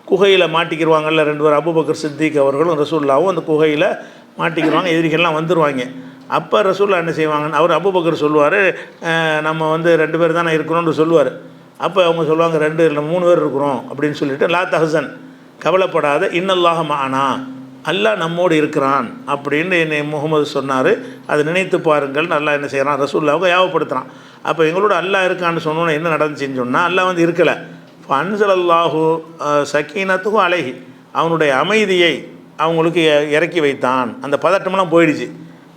குகையில் மாட்டிக்கிடுவாங்கல்ல 2 பேர், அபூபக்கர் சித்திக் அவர்களும் ரசூலுல்லாவும் அந்த குகையில் மாட்டிக்கிடுவாங்க, எதிரிகள்லாம் வந்துடுவாங்க. அப்போ ரசூலுல்லாஹ் என்ன செய்வாங்கன்னு அவர் அபூபக்கர் சொல்லுவார், நம்ம 2 பேர் தானே இருக்கிறோன்னு சொல்லுவார். அப்போ அவங்க சொல்லுவாங்க 2 இல்லை 3 பேர் இருக்கிறோம் அப்படின்னு சொல்லிவிட்டு, லா தஹசன், கவலைப்படாத, இன்னல்லாஹ மஅனா, அல்லாஹ் நம்மோடு இருக்கிறான் அப்படின்னு என்னை முகமது சொன்னார், அதை நினைத்து பாருங்கள், அல்லாஹ் என்ன செய்கிறான், ரசூலுல்லாஹ்வை யாவப்படுத்துகிறான். அப்போ எங்களோட அல்லாஹ் இருக்கான்னு சொன்னோன்னே என்ன நடந்துச்சுன்னு சொன்னால், அல்லாஹ் இருக்கலை, ஃபன்ஸலல்லாஹு சக்கீனத்துஹு அலைஹி, அவனுடைய அமைதியை அவங்களுக்கு இறக்கி வைத்தான், அந்த பதட்டமெல்லாம் போயிடுச்சு.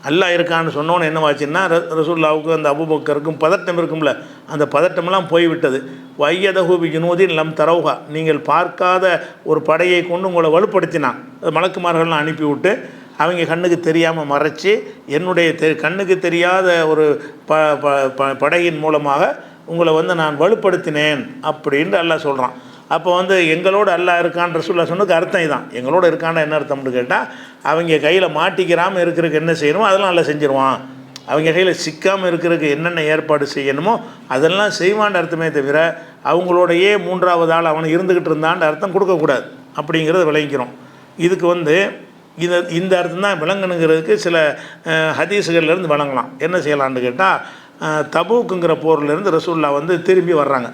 அல்லாஹ் இருக்கான்னு சொன்னோன்னு என்னவாச்சுன்னா ரசூலுல்லாஹ்வுக்கு அந்த அபூபக்கருக்கும் பதட்டம் இருக்கும்ல, அந்த பதட்டமெல்லாம் போய்விட்டது. வையதஹு பி ஜுனூதின் லம் தரவுஹா, நீங்கள் பார்க்காத ஒரு படையை கொண்டு உங்களை வலுப்படுத்தினான். மலக்குமார்கள்லாம் அனுப்பிவிட்டு அவங்க கண்ணுக்கு தெரியாமல் மறைச்சி என்னுடைய கண்ணுக்கு தெரியாத ஒரு படையின் மூலமாக உங்களை நான் வலுப்படுத்தினேன் அப்படின்ட்டு அல்லாஹ் சொல்கிறான். அப்போ எங்களோட அல்லாஹ் இருக்கான் ரசூலுல்லாஹ் சொன்னதுக்கு அர்த்தம் இதுதான். எங்களோட இருக்கான்னா என்ன அர்த்தம்னு கேட்டால் அவங்க கையில் மாட்டிக்கிறாமல் இருக்கிறதுக்கு என்ன செய்யணுமோ அதெல்லாம் நல்லா செஞ்சிருவான், அவங்க கையில் சிக்காமல் இருக்கிறதுக்கு என்னென்ன ஏற்பாடு செய்யணுமோ அதெல்லாம் செய்வான்னு அர்த்தமே தவிர அவங்களோடையே 3வது ஆள் அவனை இருந்துக்கிட்டு இருந்தான்னு அர்த்தம் கொடுக்கக்கூடாது அப்படிங்கிறத விளங்கிக்கிறோம். இதுக்கு இந்த அர்த்தம் தான் விளங்கணுங்கிறதுக்கு சில ஹதீஸுகள்லேருந்து விளங்கலாம். என்ன செய்யலான்னு கேட்டால் தபூக்குங்கிற போர்லேருந்து ரசூலுல்லாஹ் திரும்பி வர்றாங்க.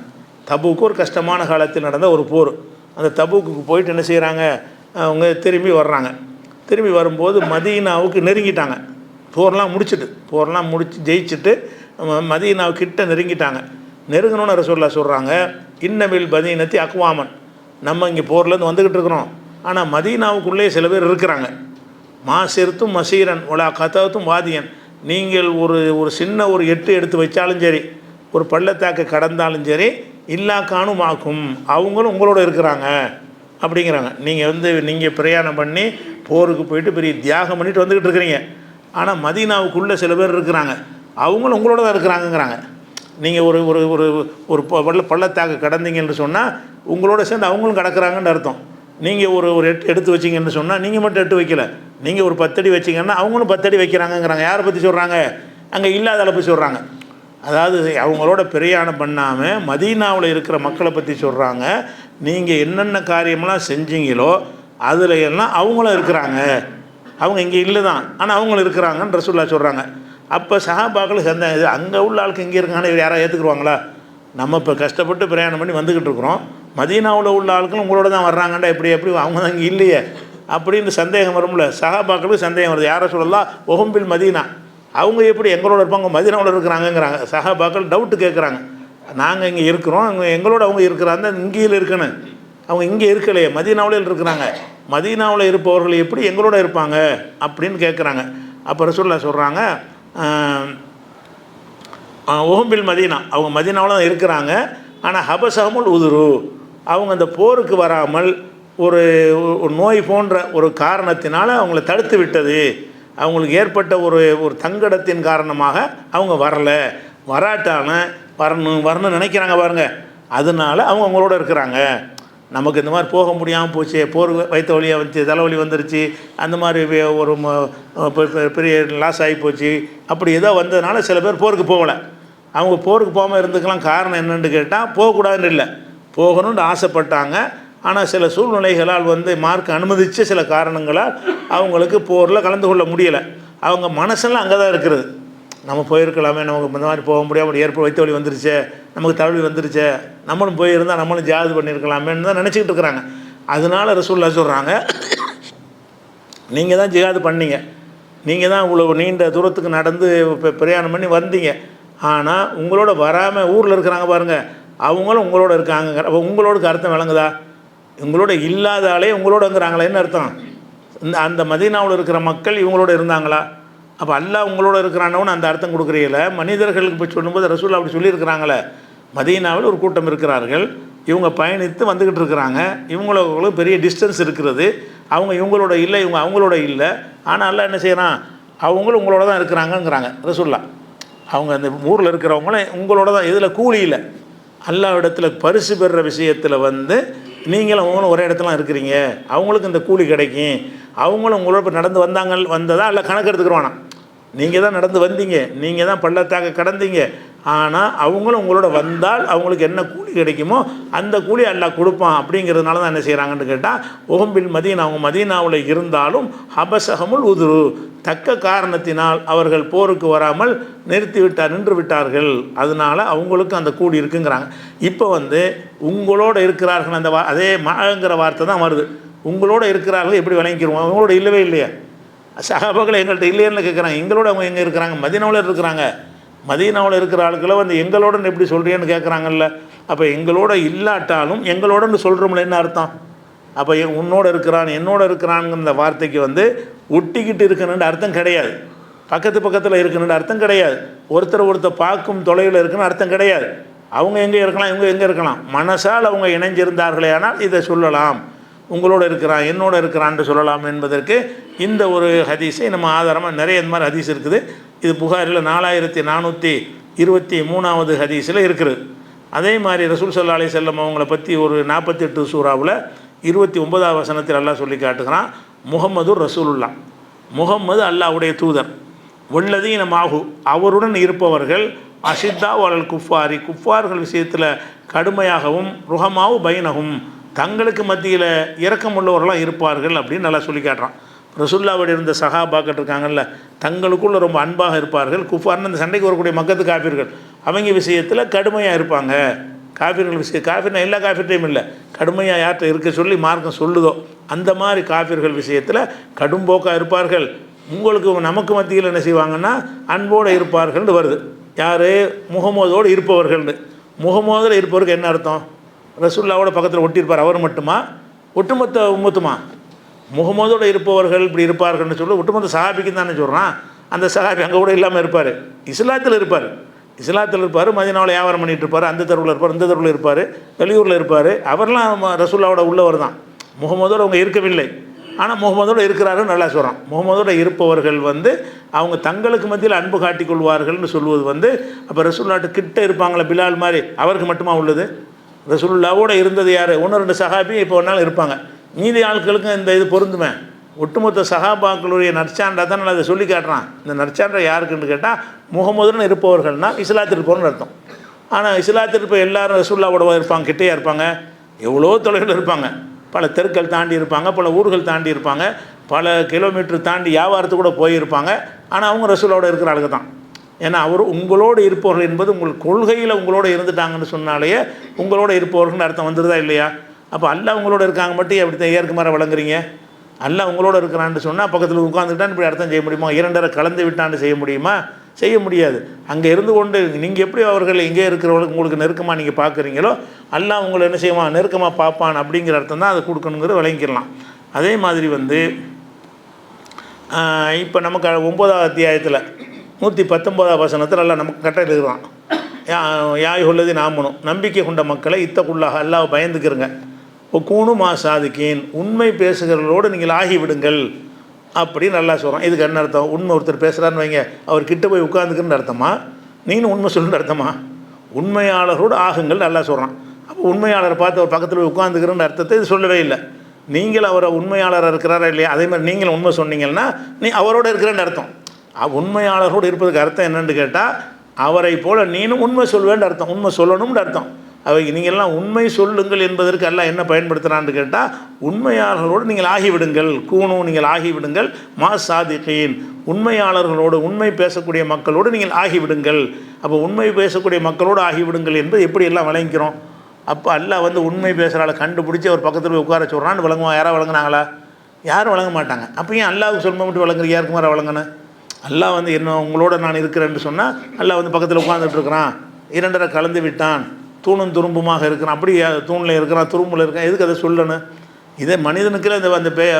தபூக்கு ஒரு கஷ்டமான காலத்தில் நடந்த ஒரு போர். அந்த தபூக்கு போயிட்டு என்ன செய்கிறாங்க, அவங்க திரும்பி வர்றாங்க. திரும்பி வரும்போது மதீனாவுக்கு நெருங்கிட்டாங்க. போர்லாம் முடிச்சு ஜெயிச்சுட்டு மதீனாவுக்கிட்ட நெருங்கிட்டாங்க. நெருங்கணும்னு ரசூலுல்லாஹ் சொல்கிறாங்க, இன்னபில் மதீனத்தி அக்வாமன், நம்ம இங்கே போர்லேருந்து வந்துக்கிட்டு இருக்கிறோம், ஆனால் மதீனாவுக்குள்ளே சில பேர் இருக்கிறாங்க. மாசிர்த்தும் மசீரன் ஒலா கதத்தும் வாதியன், நீங்கள் ஒரு சின்ன ஒரு எட்டு எடுத்து வச்சாலும் சரி, ஒரு பள்ளத்தாக்கு கடந்தாலும் சரி, இல்லா காணும் ஆக்கும், அவங்களும் உங்களோட இருக்கிறாங்க அப்படிங்கிறாங்க. நீங்கள் பிரயாணம் பண்ணி போருக்கு போயிட்டு பெரிய தியாகம் பண்ணிட்டு வந்துக்கிட்டு இருக்கிறீங்க, ஆனால் மதீனாவுக்குள்ளே சில பேர் இருக்கிறாங்க, அவங்களும் உங்களோட தான் இருக்கிறாங்கங்கிறாங்க. நீங்கள் ஒரு பள்ளத்தாக்கு கடந்தீங்கன்னு சொன்னால் உங்களோட சேர்ந்து அவங்களும் கடக்கிறாங்கன்னு அர்த்தம். நீங்கள் ஒரு எடுத்து வச்சிங்கன்னு சொன்னால் நீங்கள் மட்டும் 8 வைக்கல, நீங்கள் ஒரு 10 அடி வச்சிங்கன்னா அவங்களும் 10 அடி வைக்கிறாங்கங்கிறாங்க. யாரை பற்றி சொல்கிறாங்க? அங்கே இல்லாத அளப்பு சொல்கிறாங்க. அதாவது அவங்களோட பிரயாணம் பண்ணாமல் மதீனாவில் இருக்கிற மக்களை பற்றி சொல்கிறாங்க. நீங்கள் என்னென்ன காரியமெல்லாம் செஞ்சீங்களோ அதில் எல்லாம் அவங்களும் இருக்கிறாங்க, அவங்க இங்கே இல்லை தான், ஆனால் அவங்களும் இருக்கிறாங்கன்னு ரசூலுல்லாஹ் சொல்கிறாங்க. அப்போ சஹாபாக்கள் சந்தேகம், அங்கே உள்ள ஆளுக்கு இங்கே இருக்காங்கன்னு இவர் யாராவது ஏற்றுக்குருவாங்களா? நம்ம இப்போ கஷ்டப்பட்டு பிரயாணம் பண்ணி வந்துக்கிட்டு இருக்கிறோம், மதீனாவில் உள்ள ஆட்களும் உங்களோட தான் வர்றாங்கண்டா, எப்படி அவங்க தான் இங்கே இல்லையே அப்படின்னு சந்தேகம் வரும்ல. சஹாபாக்களுக்கு சந்தேகம் வருது. யாரை சொல்லலாம்? ஒஹம்பில் மதீனா, அவங்க எப்படி எங்களோட இருப்பாங்க, மதீனாவில் இருக்கிறாங்கங்கிறாங்க. சஹாபாக்கள் டவுட்டு கேட்குறாங்க, நாங்கள் இங்கே இருக்கிறோம், எங்களோட அவங்க இருக்கிறாங்க, இங்கேயில் இருக்கணும், அவங்க இங்கே இருக்கலையே, மதீனாவில் இருக்கிறாங்க, மதீனாவில் இருப்பவர்கள் எப்படி எங்களோட இருப்பாங்க அப்படின்னு கேட்குறாங்க. அப்போ ரசூலுல்லாஹ் சொல்கிறாங்க, ஒஹம்பில் மதீனா, அவங்க மதீனாவில் தான் இருக்கிறாங்க, ஆனால் ஹபசஹமுல் உதுரு, அவங்க அந்த போருக்கு வராமல் ஒரு நோய் போன்ற ஒரு காரணத்தினால் அவங்கள தடுத்து விட்டது, அவங்களுக்கு ஏற்பட்ட ஒரு தங்கடத்தின் காரணமாக அவங்க வராட்டான வரணும்னு நினைக்கிறாங்க பாருங்கள், அதனால அவங்க அவங்களோட இருக்கிறாங்க. நமக்கு இந்த மாதிரி போக முடியாமல் போச்சு, போர் வயிற்று வலியாக வந்துச்சு, தலைவலி வந்துருச்சு, அந்த மாதிரி ஒரு பெரிய லாஸ் ஆகி போச்சு, அப்படி ஏதோ வந்ததுனால சில பேர் போருக்கு போகலை. அவங்க போருக்கு போகாமல் இருந்துக்கலாம். காரணம் என்னென்னு கேட்டால் போகக்கூடாதுன்னு இல்லை, போகணும்னு ஆசைப்பட்டாங்க, ஆனால் சில சூழ்நிலைகளால் மார்க் அனுமதித்த சில காரணங்களால் அவங்களுக்கு போரில் கலந்து கொள்ள முடியலை. அவங்க மனசெல்லாம் அங்கே தான் இருக்கிறது, நம்ம போயிருக்கலாமே, நமக்கு இந்த மாதிரி போக முடியாமல் வயிற்று வலி வந்துருச்சே, நமக்கு தலைவலி வந்துருச்சே, நம்மளும் போயிருந்தால் நம்மளும் ஜாது பண்ணியிருக்கலாமேன்னு தான் நினச்சிக்கிட்டு இருக்கிறாங்க. அதனால ரசூலுல்லாஹ் சொல்கிறாங்க, நீங்கள் தான் ஜிஹாது பண்ணீங்க, நீங்கள் தான் இவ்வளோ நீண்ட தூரத்துக்கு நடந்து பிரயாணம் பண்ணி வந்தீங்க, ஆனால் உங்களோட வராமல் ஊரில் இருக்கிறாங்க பாருங்கள், அவங்களும் உங்களோட இருக்காங்க. அப்போ உங்களோட அர்த்தம் விளங்குதா? உங்களோட இல்லாதாலே உங்களோடங்கிறாங்களா? என்ன அர்த்தம்? அந்த மதீனாவில் இருக்கிற மக்கள் இவங்களோட இருந்தாங்களா? அப்போ அல்லாஹ் உங்களோட இருக்கிறானவன்னு அந்த அர்த்தம் கொடுக்குறீங்கள. மனிதர்களுக்கு போய் சொல்லும்போது ரசூல் அப்படி சொல்லியிருக்கிறாங்களே, மதீனாவில் ஒரு கூட்டம் இருக்கிறார்கள், இவங்க பயணித்து வந்துக்கிட்டு இருக்கிறாங்க, இவங்களுக்கு பெரிய டிஸ்டன்ஸ் இருக்கிறது, அவங்க இவங்களோட இல்லை, இவங்க அவங்களோட இல்லை, ஆனால் அல்லாஹ் என்ன செய்கிறான், அவங்களும் உங்களோட தான் இருக்கிறாங்கங்கிறாங்க ரசூலுல்லாஹ். அவங்க அந்த ஊரில் இருக்கிறவங்களும் உங்களோட தான், இதில் கூலி இல்லை, அல்லாஹ் இடத்துல பரிசு பெறுற விஷயத்தில் நீங்களும் அவங்களும் ஒரே இடத்துல இருக்கிறீங்க, அவங்களுக்கு இந்த கூலி கிடைக்கும், அவங்களும் உங்களோட இப்போ நடந்து வந்ததா இல்லை கணக்கு எடுத்துக்கிறோன்னா, நீங்கள் தான் நடந்து வந்தீங்க, நீங்கள் தான் பள்ளத்தாக்க கடந்தீங்க, ஆனால் அவங்களும் உங்களோட வந்தால் அவங்களுக்கு என்ன கூலி கிடைக்குமோ அந்த கூலி அல்லாஹ் கொடுப்பான். அப்படிங்கிறதுனால தான் என்ன செய்கிறாங்கன்னு கேட்டால், ஒஹம்பில் மதீனா, அவங்க மதீனாவில் இருந்தாலும் ஹபசஹமுல் உதுரு, தக்க காரணத்தினால் அவர்கள் போருக்கு வராமல் நின்று விட்டார்கள், அதனால் அவங்களுக்கு அந்த கூலி இருக்குங்கிறாங்க. இப்போ உங்களோட இருக்கிறார்கள், அந்த அதே மாங்கிற வார்த்தை தான் வருது. உங்களோட இருக்கிறார்கள் எப்படி விளங்கிக்கிறோம்? அவங்களோட இல்லவே இல்லையா? சஹாபாக்கள் எங்கள்கிட்ட இல்லைன்னு கேட்குறாங்க, எங்களோட அவங்க எங்கே இருக்கிறாங்க? மதீனாவில் இருக்கிறாங்க. மதீனாவில் இருக்கிற ஆட்களை எங்களோடன்னு எப்படி சொல்கிறேன்னு கேட்குறாங்கல்ல. அப்போ எங்களோட இல்லாட்டாலும் எங்களோடன்னு சொல்கிறோம்ல, என்ன அர்த்தம்? அப்போ உன்னோட இருக்கிறான் என்னோட இருக்கிறான்ங்கிற வார்த்தைக்கு ஒட்டிக்கிட்டு இருக்கணுன்ற அர்த்தம் கிடையாது, பக்கத்தில் இருக்கணுன்ற அர்த்தம் கிடையாது, ஒருத்தர் பார்க்கும் தொலைவில் இருக்குன்னு அர்த்தம் கிடையாது. அவங்க எங்கே இருக்கலாம், இவங்க எங்கே இருக்கலாம், மனசால் அவங்க இணைஞ்சிருந்தார்களே ஆனால் இதை சொல்லலாம், உங்களோட இருக்கிறான் என்னோட இருக்கிறான்னு சொல்லலாம் என்பதற்கு இந்த ஒரு ஹதீஸை நம்ம ஆதாரமாக நிறைய இந்த மாதிரி ஹதீஸ் இருக்குது. இது புகாரில் 4423வது ஹதீஸில் இருக்குது. அதே மாதிரி ரசூல் ஸல்லல்லாஹு அலைஹி வஸல்லம் அவங்கள பற்றி ஒரு 48 சூறாவில் 29வது வசனத்தில் அல்லாஹ் சொல்லி காட்டுகிறான், முஹம்மது ரசூலுல்லா, முஹம்மது அல்லாஹ்வுடைய தூதர், வல்லதீன மாஹு, அவருடன் இருப்பவர்கள், அஷித்தா வலல் குஃபாரி, குஃபார்கள் விஷயத்தில் கடுமையாகவும், ருஹமாவு பைனகும், தங்களுக்கு மத்தியில் இரக்கமுள்ளவர்களாக இருப்பார்கள் அப்படின்னு நல்லா சொல்லி காட்டுறான். ரசூலுல்லாஹ்வோடு இருந்த சஹாபாக்கள் இருக்காங்கல்ல, தங்களுக்குள்ள ரொம்ப அன்பாக இருப்பார்கள். குஃபார்னு அந்த சண்டைக்கு வரக்கூடிய மக்கத்து காப்பீர்கள், அவங்க விஷயத்தில் கடுமையாக இருப்பாங்க, காஃபிர்கள் விஷயம் காஃபிர்னா எல்லா காஃபிர்டையும் இல்லை, கடுமையாக யார்கிட்ட இருக்க சொல்லி மார்க்கம் சொல்லுதோ அந்த மாதிரி காஃபிர்கள் விஷயத்தில் கடும்போக்காக இருப்பார்கள். உங்களுக்கு நமக்கு மத்தியில் என்ன செய்வாங்கன்னா அன்போடு இருப்பார்கள்னு வருது. யார்? முகமதோடு இருப்பவர்கள்னு. முகமதில் இருப்பவருக்கு என்ன அர்த்தம்? ரசூல்லாவோட பக்கத்தில் ஒட்டியிருப்பார் அவர் மட்டுமா, ஒட்டுமொத்த உம்மத்துமா? முகமதோடு இருப்பவர்கள் இப்படி இருப்பார்கள்னு சொல்லி ஒட்டுமொத்த சஹாபிக்கு தானே சொல்கிறான். அந்த சஹாபி அங்கே கூட இல்லாமல் இருப்பார், இஸ்லாத்தில் இருப்பார். இஸ்லாத்தில் இருப்பார், மதீனாவில் வியாபாரம் பண்ணிகிட்டு இருப்பார், அந்த தெருவில் இருப்பார், இந்த தெருவில் இருப்பார், வெளியூரில் இருப்பார். அவர்லாம் ரசூல்லாவோட உள்ளவர் தான். முகமதோடு அவங்க இருக்கவில்லை, ஆனால் முகமதோடு இருக்கிறாருன்னு நல்லா சொல்கிறான். முகமதோடு இருப்பவர்கள் அவங்க தங்களுக்கு மத்தியில் அன்பு காட்டிக்கொள்வார்கள்னு சொல்லுவது அப்போ ரசூல்லாட்டு கிட்ட இருப்பாங்களே பிலால் மாதிரி, அவருக்கு மட்டுமா உள்ளது? ரசூலுல்லாவோட இருந்தது யார்? 1-2 சஹாபி இப்போ ஒரு நாள் இருப்பாங்க, மீதி ஆட்களுக்கும் இந்த இது பொருந்துமே. ஒட்டுமொத்த சஹாபாக்களுடைய நற்சான்றா தான் அதை சொல்லி காட்டுறான். இந்த நற்சான்றை யாருக்குன்னு கேட்டால் முகமதுன்னு இருப்பவர்கள்னால் இஸ்லாத்தில் இருப்பவர்னு அர்த்தம். ஆனால் இஸ்லாத்தில் இருப்ப எல்லாரும் ரசூலுல்லாவோட இருப்பாங்க, கிட்டேயா இருப்பாங்க, எவ்வளோ தொலைவில் இருப்பாங்க, பல தெருக்கள் தாண்டி இருப்பாங்க, பல ஊர்கள் தாண்டி இருப்பாங்க, பல கிலோமீட்டர் தாண்டி வியாபாரத்துக்கு கூட போயிருப்பாங்க. ஆனால் அவங்க ரசூலோடு இருக்கிற ஆளுங்க தான். ஏன்னா அவர் உங்களோடு இருப்பவர்கள் என்பது உங்கள் கொள்கையில் உங்களோட இருந்துட்டாங்கன்னு சொன்னாலேயே உங்களோட இருப்பவர்கள்னு அர்த்தம் வந்துடுதா இல்லையா? அப்போ அல்லாஹ் உங்களோட இருக்காங்க மட்டும் எப்படி ஏற்க மாதிரி வழங்குறீங்க? அல்லாஹ் உங்களோட இருக்கிறான்னு சொன்னால் பக்கத்தில் உட்காந்துக்கிட்டான்னு இப்படி அர்த்தம் செய்ய முடியுமா? 2 கலந்து விட்டான்னு செய்ய முடியுமா? செய்ய முடியாது. அங்கே இருந்து கொண்டு நீங்கள் எப்படி அவர்கள் இங்கே இருக்கிறவங்களுக்கு உங்களுக்கு நெருக்கமாக நீங்கள் பார்க்குறீங்களோ அல்லாஹ் உங்களை என்ன செய்வான், நெருக்கமாக பார்ப்பான். அப்படிங்கிற அர்த்தம் தான் அதை கொடுக்கணுங்கிற விளங்கிக்கலாம். அதே மாதிரி இப்போ நமக்கு 9ஆம் அத்தியாயத்தில் 119ஆம் வசனத்தில் எல்லாம் நமக்கு கட்டளை இருக்கிறான். யாய் உள்ளது நாமனும் நம்பிக்கை கொண்ட மக்களை இத்தக்குள்ளாக அல்லாஹ் பயந்துக்கிறங்க. கூணு மா சாதிக்கேன், உண்மை பேசுகிறவர்களோடு நீங்கள் ஆகிவிடுங்கள் அப்படின்னு நல்லா சொல்கிறோம். இதுக்கு என்ன அர்த்தம்? உண்மை ஒருத்தர் பேசுகிறான்னு வைங்க, அவர் கிட்ட போய் உட்காந்துக்குன்னு அர்த்தமா? நீனும் உண்மை சொல்லுன்னு அர்த்தமா? உண்மையாளரோடு ஆகுங்கள் நல்லா சொல்கிறான். அப்போ உண்மையாளரை பார்த்து அவர் பக்கத்தில் போய் உட்காந்துக்கிறன்னு அர்த்தத்தை இது சொல்லவே இல்லை. நீங்கள் அவரை உண்மையாளராக இருக்கிறாரா இல்லையா, அதே மாதிரி நீங்களும் உண்மை சொன்னீங்கன்னா நீ அவரோடு இருக்கிறேன்னு அர்த்தம். உண்மையாளரோடு இருப்பதுக்கு அர்த்தம் என்னென்னு கேட்டால் அவரை போல் நீனும் உண்மை சொல்வேன்னு அர்த்தம், உண்மை சொல்லணும்னு அர்த்தம். அவை நீங்கள்லாம் உண்மை சொல்லுங்கள் என்பதற்கு எல்லாம் என்ன பயன்படுத்துகிறான்னு கேட்டால் உண்மையாளர்களோடு நீங்கள் ஆகிவிடுங்கள், கூணும் நீங்கள் ஆகிவிடுங்கள், மா சாதிகீன் உண்மையாளர்களோடு உண்மை பேசக்கூடிய மக்களோடு நீங்கள் ஆகிவிடுங்கள். அப்போ உண்மை பேசக்கூடிய மக்களோடு ஆகிவிடுங்கள் என்பது எப்படி எல்லாம் விளங்கிக்கிறோம்? அப்போ அல்லாஹ் உண்மை பேசுகிறால கண்டுபிடிச்சி அவர் பக்கத்தில் போய் உட்கார சொல்கிறான்னு விளங்குவான். யாராவது விளங்குனாங்களா? யாரும் வழங்க மாட்டாங்க. அப்போ ஏன் அல்லாஹ்வுக்கு சொல்ல மட்டும் விளங்குற, யாருக்கு மாதிரி விளங்கணும்? அல்லாஹ் என்ன உங்களோட நான் இருக்கிறேன்னு சொன்னால் அல்லாஹ் பக்கத்தில் உட்காந்துட்டு இருக்கிறான், 2 கலந்து விட்டான், தூணும் துரும்புமாக இருக்கிறான், அப்படி தூணில் இருக்கிறான், துரும்பில் இருக்கான், எதுக்கு அதை சொல்லணும்? இதே மனிதனுக்குள்ள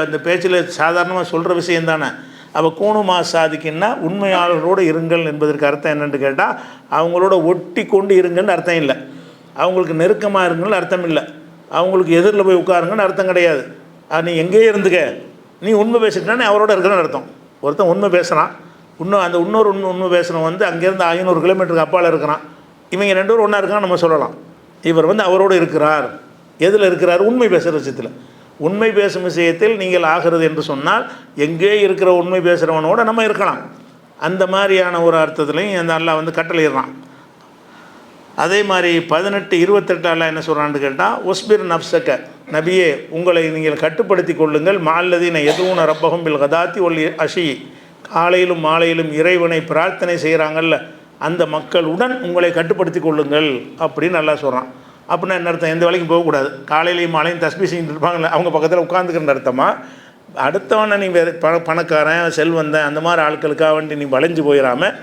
அந்த பேச்சில் சாதாரணமாக சொல்கிற விஷயம் தானே. அப்போ கூணுமா சாதிக்குன்னா உண்மையாளர்களோடு இருங்கள் என்பதற்கு அர்த்தம் என்னென்னு கேட்டால் அவங்களோட ஒட்டி கொண்டு இருங்கன்னு அர்த்தம் இல்லை, அவங்களுக்கு நெருக்கமாக இருங்கன்னு அர்த்தம் இல்லை, அவங்களுக்கு எதிரில் போய் உட்காருங்கன்னு அர்த்தம் கிடையாது. நீ எங்கேயே இருந்துக்க, நீ உண்மை பேசிக்கிட்டானே அவரோட இருக்கிறன்னு அர்த்தம். ஒருத்தன் உண்மை பேசுகிறான், இன்னொரு உண்மை பேசுகிறவன் அங்கேருந்து 500 கிலோமீட்டருக்கு அப்பால் இருக்கிறான், இவங்க 2 பேரும் ஒன்றா இருக்கான்னு நம்ம சொல்லலாம். இவர் அவரோடு இருக்கிறார். எதில் இருக்கிறார்? உண்மை பேசுகிற விஷயத்தில். உண்மை பேசும் விஷயத்தில் நீங்கள் ஆகிறது என்று சொன்னால் எங்கே இருக்கிற உண்மை பேசுகிறவனோட நம்ம இருக்கலாம். அந்த மாதிரியான ஒரு அர்த்தத்துலையும் அந்த அல்லாஹ் கட்டளையிடுறான். அதே மாதிரி 18-28 அல்லாஹ் என்ன சொல்கிறான்னு கேட்டால் ஒஸ்பிர் நப்சக்க, நபியே உங்களை நீங்கள் கட்டுப்படுத்தி கொள்ளுங்கள், மால்லதீன எதுவும் ரப்பகம் பில் கதாத்தி ஒல் அஷி, காலையிலும் மாலையிலும் இறைவனை பிரார்த்தனை செய்கிறாங்கல்ல அந்த மக்களுடன் உங்களை கட்டுப்படுத்தி கொள்ளுங்கள் அப்படின்னு நல்லா சொல்கிறான். அப்படின்னா என்ன அர்த்தம்? எந்த வேலைக்கும் போகக்கூடாது, காலையிலையும் மாலையும் தஸ்பீ செஞ்சுட்டு இருப்பாங்கல்ல அவங்க பக்கத்தில் உட்காந்துக்கிற அர்த்தமா? அடுத்தவனை நீ வேறு பணக்காரன் செல்வந்தன் அந்த மாதிரி ஆட்களுக்காக வேண்டி நீ வளைஞ்சு போயிடாமல்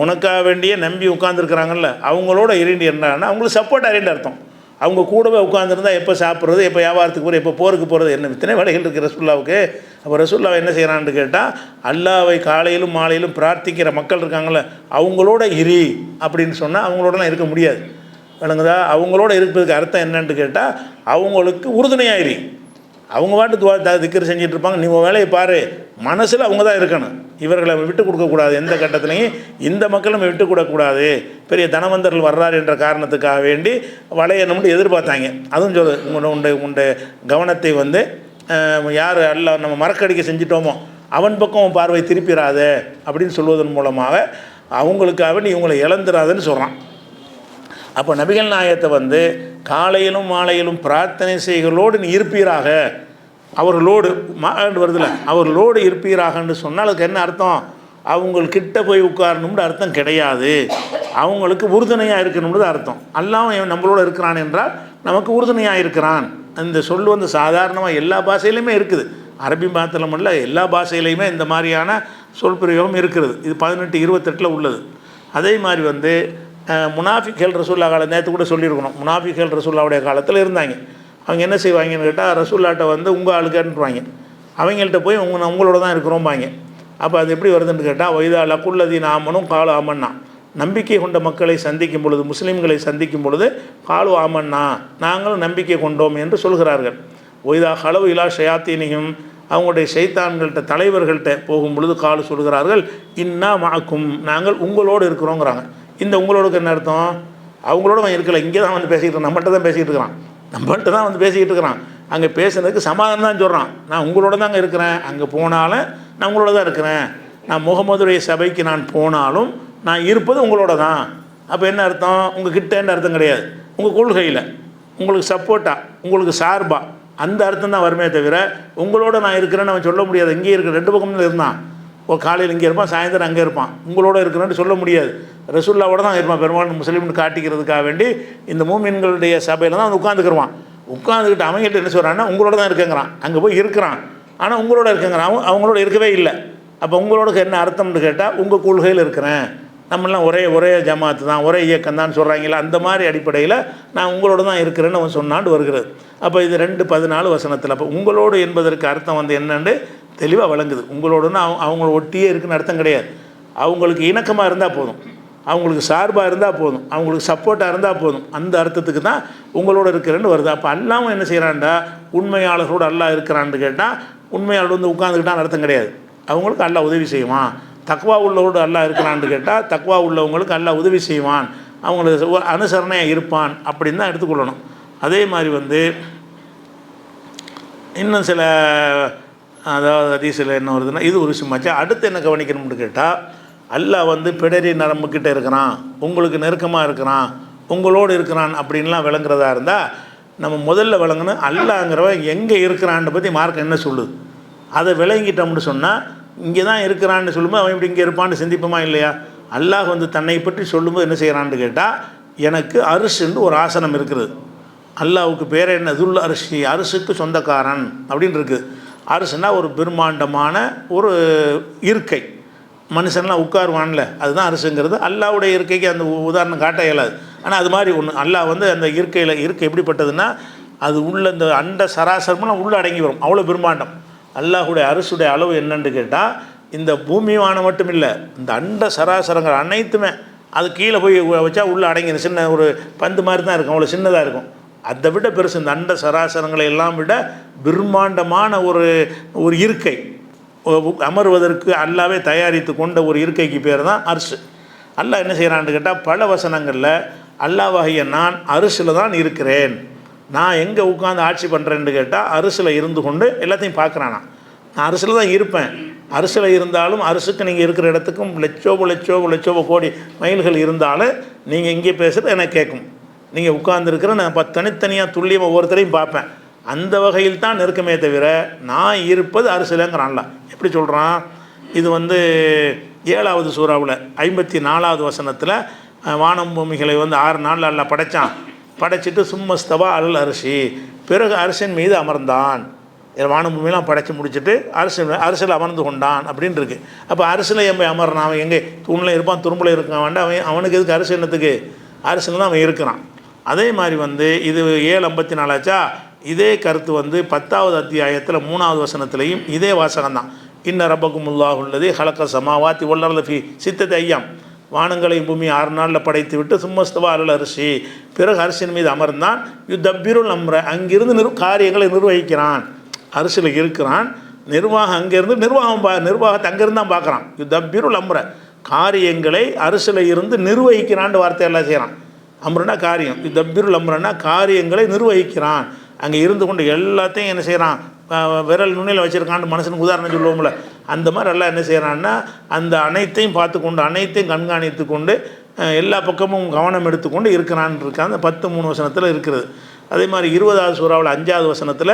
உனக்காக வேண்டியே நம்பி உட்காந்துருக்குறாங்கல்ல அவங்களோட இரண்டு என்னன்னா அவங்களுக்கு சப்போர்ட் அறிந்த அர்த்தம். அவங்க கூடவே உட்காந்துருந்தா எப்போ சாப்பிட்றது, எப்போ வியாபாரத்துக்கு போகிறது, எப்போ போருக்கு போகிறது, என்ன இத்தனை வேலைகள் இருக்குது ரசூல்லாவுக்கு. அப்போ ரசூல்லாவை என்ன செய்கிறான்னு கேட்டால் அல்லாவை காலையிலும் மாலையிலும் பிரார்த்திக்கிற மக்கள் இருக்காங்களே அவங்களோட இரு அப்படின்னு சொன்னால் அவங்களோடலாம் இருக்க முடியாது. விளங்குதா? அவங்களோட இருப்பதுக்கு அர்த்தம் என்னன்னு கேட்டால் அவங்களுக்கு உறுதுணையாயிரி. அவங்க பாட்டு திக்கர் செஞ்சுட்டு இருப்பாங்க, நீ உன் வேலையை பாரு, மனசில் அவங்க தான் இருக்கணும். இவர்களை விட்டு கொடுக்கக்கூடாது, எந்த கட்டத்துலையும் இந்த மக்களும் விட்டு கொடுக்கக்கூடாது. பெரிய தனவந்தர்கள் வர்றாரு என்ற காரணத்துக்காக வேண்டி வளையணும்னு எதிர்பார்த்தாங்க. அதுவும் உண்ட கவனத்தை யார் அல்ல நம்ம மறக்கடிக்க செஞ்சிட்டோமோ அவன் பக்கம் பார்வை திருப்பிடாத அப்படின்னு சொல்வதன் மூலமாக அவங்களுக்காக நீ இவங்களை இழந்துடாதுன்னு சொல்கிறான். அப்போ நபிகள் நாயகத்தை காலையிலும் மாலையிலும் பிரார்த்தனை செய்களோடு நீ இருப்பீராக, அவர்களோடு வருதில்ல அவர்களோடு இருப்பீராகன்னு சொன்னால் அதுக்கு என்ன அர்த்தம்? அவங்கக்கிட்ட போய் உட்காரணும்னு அர்த்தம் கிடையாது. அவங்களுக்கு உறுதுணையாக இருக்கணும்னு அர்த்தம். அல்லாஹ் நம்மளோட இருக்கிறான் என்றால் நமக்கு உறுதுணையாக இருக்கிறான். அந்த சொல் வந்து சாதாரணமாக எல்லா பாஷையிலையுமே இருக்குது. அரபி மாத்திரம் இல்லை, எல்லா பாஷையிலையுமே இந்த மாதிரியான சொல் பிரயோகம் இருக்கிறது. இது 18-28 உள்ளது. அதே மாதிரி வந்து முனாஃபிக்கள் ரசூல்லா காலம் நேற்று கூட சொல்லியிருக்கணும். முனாஃபிக்கள் ரசூல்லாவுடைய காலத்தில் இருந்தாங்க. அவங்க என்ன செய்வாங்கன்னு கேட்டால் ரசூல்லாட்ட வந்து உங்கள் ஆளுக்கான்ட்டுருவாங்க. அவங்கள்ட்ட போய் உங்களோட தான் இருக்கிறோம்பாங்க. அப்போ அது எப்படி வருதுன்னு கேட்டால் வைதா லக்குல்லதீன் ஆமனும் காலு ஆமன்னா, நம்பிக்கை கொண்ட மக்களை சந்திக்கும் பொழுது, முஸ்லீம்களை சந்திக்கும் பொழுது காலு ஆமன்னா, நாங்களும் நம்பிக்கை கொண்டோம் என்று சொல்கிறார்கள். ஒய்தா ஹலவு இலா ஷயாத்தீனையும், அவங்களுடைய ஷைத்தான்கள்கிட்ட தலைவர்கள்ட்ட போகும் பொழுது காலு சொல்கிறார்கள் இன்னா மாக்கும், நாங்கள் உங்களோடு இருக்கிறோங்கிறாங்க. இந்த உங்களோடுக்கு என்ன அர்த்தம்? அவங்களோட அவன் இருக்கலை, இங்கே தான் வந்து பேசிக்கிட்டு இருக்கான், நம்மள்கிட்ட தான் பேசிக்கிட்டு இருக்கிறான், நம்மள்கிட்ட தான் வந்து பேசிக்கிட்டு இருக்கிறான். அங்கே பேசுனதுக்கு சமாதானம் தான் சொல்கிறான். நான் உங்களோட தாங்க இருக்கிறேன், அங்கே போனாலும் நான் உங்களோட தான் இருக்கிறேன், நான் முகமதுடைய சபைக்கு நான் போனாலும் நான் இருப்பது உங்களோட தான். அப்போ என்ன அர்த்தம்? உங்கள் கிட்டேன்னு அர்த்தம் கிடையாது, உங்கள் கொள்கையில் உங்களுக்கு சப்போர்ட்டாக, உங்களுக்கு சார்பாக, அந்த அர்த்தம் தான் வருமே தவிர உங்களோட நான் இருக்கிறேன்னு அவன் சொல்ல முடியாது. இங்கேயே இருக்கிற ரெண்டு பக்கமும் இருந்தான். ஒரு காலையில் இங்கே இருப்பான், சாயந்தரம் அங்கே இருப்பான். உங்களோட இருக்கிறேன்னு சொல்ல முடியாது. ரசூல்லாவோட தான் இருப்பான். பெரும்பாலும் முஸ்லீம்னு காட்டிக்கிறதுக்காக வேண்டி இந்த மூமின்களுடைய சபையில் தான் வந்து உட்காந்துக்கிடுவான். உட்காந்துக்கிட்டு அவங்ககிட்ட என்ன சொல்கிறான்னா உங்களோட தான் இருக்குங்கிறான். அங்கே போய் இருக்கிறான், ஆனால் உங்களோட இருக்குங்கிறான். அவங்களோட இருக்கவே இல்லை. அப்போ உங்களோட என்ன அர்த்தம்னு கேட்டால் உங்கள் கொள்கையில் இருக்கிறேன், நம்மளாம் ஒரே ஜமாத்து தான், ஒரே இயக்கம் தான் சொல்கிறாங்களா, அந்த மாதிரி அடிப்படையில் நான் உங்களோட தான் இருக்கிறேன்னு அவன் சொன்னாண்டு வருகிறது. அப்போ இது 2:14 வசனத்தில். அப்போ உங்களோடு என்பதற்கு அர்த்தம் வந்து என்னென்னு தெளிவாக விளங்குது. உங்களோடனா அவங்கள ஒட்டியே இருக்குன்னு அர்த்தம் கிடையாது. அவங்களுக்கு இணக்கமாக இருந்தால் போதும், அவங்களுக்கு சார்பாக இருந்தால் போதும், அவங்களுக்கு சப்போர்ட்டாக இருந்தால் போதும், அந்த அர்த்தத்துக்கு தான் உங்களோட இருக்கிறேன்னு வருது. அப்போ அல்லாமல் என்ன செய்கிறான்டா, உண்மையாளர்களோடு அல்லாஹ் இருக்கிறான்னு கேட்டால் உண்மையாளர் வந்து உட்காந்துக்கிட்டான்னு அர்த்தம் கிடையாது. அவங்களுக்கு அல்லாஹ் உதவி செய்வான். தக்வா உள்ளவரோடு அல்லாஹ் இருக்கிறான்னு கேட்டால் தக்வா உள்ளவங்களுக்கு அல்லாஹ் உதவி செய்வான், அவங்களுக்கு அனுசரணையாக இருப்பான் அப்படின்னு தான் எடுத்துக்கொள்ளணும். அதே மாதிரி வந்து இன்னும் சில, அதாவது ஹதீஸில் என்ன வருதுன்னா, இது ஒரு விஷயமாச்சு. அடுத்து என்ன கவனிக்கணும்னு கேட்டால் அல்லாஹ் வந்து பிடரி நரம்புக்கிட்ட இருக்கிறான், உங்களுக்கு நெருக்கமாக இருக்கிறான், உங்களோடு இருக்கிறான் அப்படின்லாம் விளங்குறதா இருந்தால் நம்ம முதல்ல விளங்கணும் அல்லாஹ்ங்கிறவன் எங்கே இருக்கிறான்னு பற்றி மார்க்கம் என்ன சொல்லுது. அதை விளங்கிட்டோம்னு சொன்னால் இங்கே தான் இருக்கிறான்னு சொல்லும்போது அவன் இப்படி இங்கே இருப்பான்னு சிந்திப்போமா இல்லையா? அல்லாஹ் வந்து தன்னை பற்றி சொல்லும்போது என்ன செய்கிறான்னு கேட்டால் எனக்கு அரிசுன்னு ஒரு ஆசனம் இருக்கிறது. அல்லாஹ்வுக்கு பேர் என்ன? துல் அரிசி, அரிசுக்கு சொந்தக்காரன் அப்படின்னு இருக்குது. அரிசுனா ஒரு பிரம்மாண்டமான ஒரு இருக்கை, மனுஷன்லாம் உட்காருவான்ல, அதுதான் அரிசுங்கிறது. அல்லாஹ்வுடைய இருக்கைக்கு அந்த உதாரணம் காட்ட இயலாது. ஆனால் அது மாதிரி ஒன்று அல்லாஹ் வந்து அந்த இருக்கை எப்படிப்பட்டதுன்னா அது உள்ள இந்த அண்ட சராசரமெல்லாம் உள்ளே அடங்கி வரும், அவ்வளோ பிரம்மாண்டம். அல்லாஹுடைய அரிசுடைய அளவு என்னன்னு கேட்டால் இந்த பூமி வானம் மட்டும் இல்லை, இந்த அண்ட சராசரங்கள் அனைத்துமே அது கீழே போய் வச்சா உள்ளே அடங்கி சின்ன ஒரு பந்து மாதிரி தான் இருக்கும், அவ்வளோ சின்னதாக இருக்கும். அதை விட பெருசு இந்த அண்ட சராசரங்களை எல்லாம் விட பிரம்மாண்டமான ஒரு இருக்கை, அமர்வதற்கு அல்லாவே தயாரித்து கொண்ட ஒரு இருக்கைக்கு பேர் தான் அரிசு. அல்லாஹ் என்ன செய்கிறான்னு கேட்டால் பல வசனங்களில் அல்லாஹ்வாகிய நான் அரிசில் தான் இருக்கிறேன், நான் எங்கே உட்காந்து ஆட்சி பண்ணுறேன்னு கேட்டால் அரிசில் இருந்து கொண்டு எல்லாத்தையும் பார்க்குறானா. நான் அரிசில் தான் இருப்பேன். அரிசில் இருந்தாலும் அரிசுக்கு நீங்கள் இருக்கிற இடத்துக்கும் லட்சோப கோடி மைல்கள் இருந்தாலும் நீங்கள் இங்கே பேசுகிறது எனக்கு கேட்கும். நீங்கள் உட்கார்ந்துருக்கிற நான் தனித்தனியாக துல்லியமாக ஒவ்வொருத்தரையும் பார்ப்பேன். அந்த வகையில் தான் நெருக்கமே தவிர நான் இருப்பது அரிசிலங்கிறான்ல. எப்படி சொல்கிறான்? இது வந்து 7வது சூறாவில் 54வது வசனத்தில் வானம் பூமிகளை வந்து 6 நாளில் அல்லாஹ் படைத்தான். படைச்சிட்டு சும்மஸ்தவா அல் அரிசி, பிறகு அரிசின் மீது அமர்ந்தான். வானம் பூமியெல்லாம் படைச்சி முடிச்சுட்டு அரிசில் அமர்ந்து கொண்டான் அப்படின்னு இருக்குது. அப்போ அரிசில் எம்பை அமர்றான், அவன் எங்கே தூணில் இருப்பான், துரும்பில் இருக்கான் வேண்டாம், அவனுக்கு எதுக்கு அரிசி என்னத்துக்கு? அரிசில் தான் அவன் இருக்கிறான். அதே மாதிரி வந்து இது 7:54 ஆச்சா. இதே கருத்து வந்து 10வது அத்தியாயத்தில் 3வது வசனத்துலேயும் இதே வாசகம்தான். இன்ன ரப்பக்குமுல்லாஹு அல்லதி ஹலக்க சமாவாத்தி வல் ஃபீ 6 ஐயாம், வானங்களை பூமி 6 நாளில் படைத்து விட்டு சும்மஸ்தவா அல் அரிசி, பிறகு அரிசின் மீது அமர்ந்தான். யுத்தப்பிருள் அம்ர, அங்கிருந்து காரியங்களை நிர்வகிக்கிறான். அரிசியில் இருக்கிறான், நிர்வாகம் அங்கேருந்து நிர்வாகத்தை அங்கேருந்து தான் பார்க்குறான். யுத்தப்பிருள் அம்ர, காரியங்களை அரிசியில் இருந்து நிர்வகிக்கிறான்னு வார்த்தை எல்லாம் செய்கிறான். அம்ரனா காரியம், யுத்தப்பிருள் அம்ரனா காரியங்களை நிர்வகிக்கிறான். அங்கே இருந்து கொண்டு எல்லாத்தையும் என்ன செய்கிறான், விரல் நுண்ணில் வச்சுருக்கான்னு மனுஷனுக்கு உதாரணம் சொல்லுவோம்ல, அந்த மாதிரி எல்லாம் என்ன செய்கிறான்னா அந்த அனைத்தையும் பார்த்து கொண்டு அனைத்தையும் கண்காணித்து கொண்டு எல்லா பக்கமும் கவனம் எடுத்துக்கொண்டு இருக்கிறான் இருக்கான். அந்த 10:3 வசனத்தில் இருக்கிறது. அதே மாதிரி 20வது சூறாவில் 5வது வசனத்தில்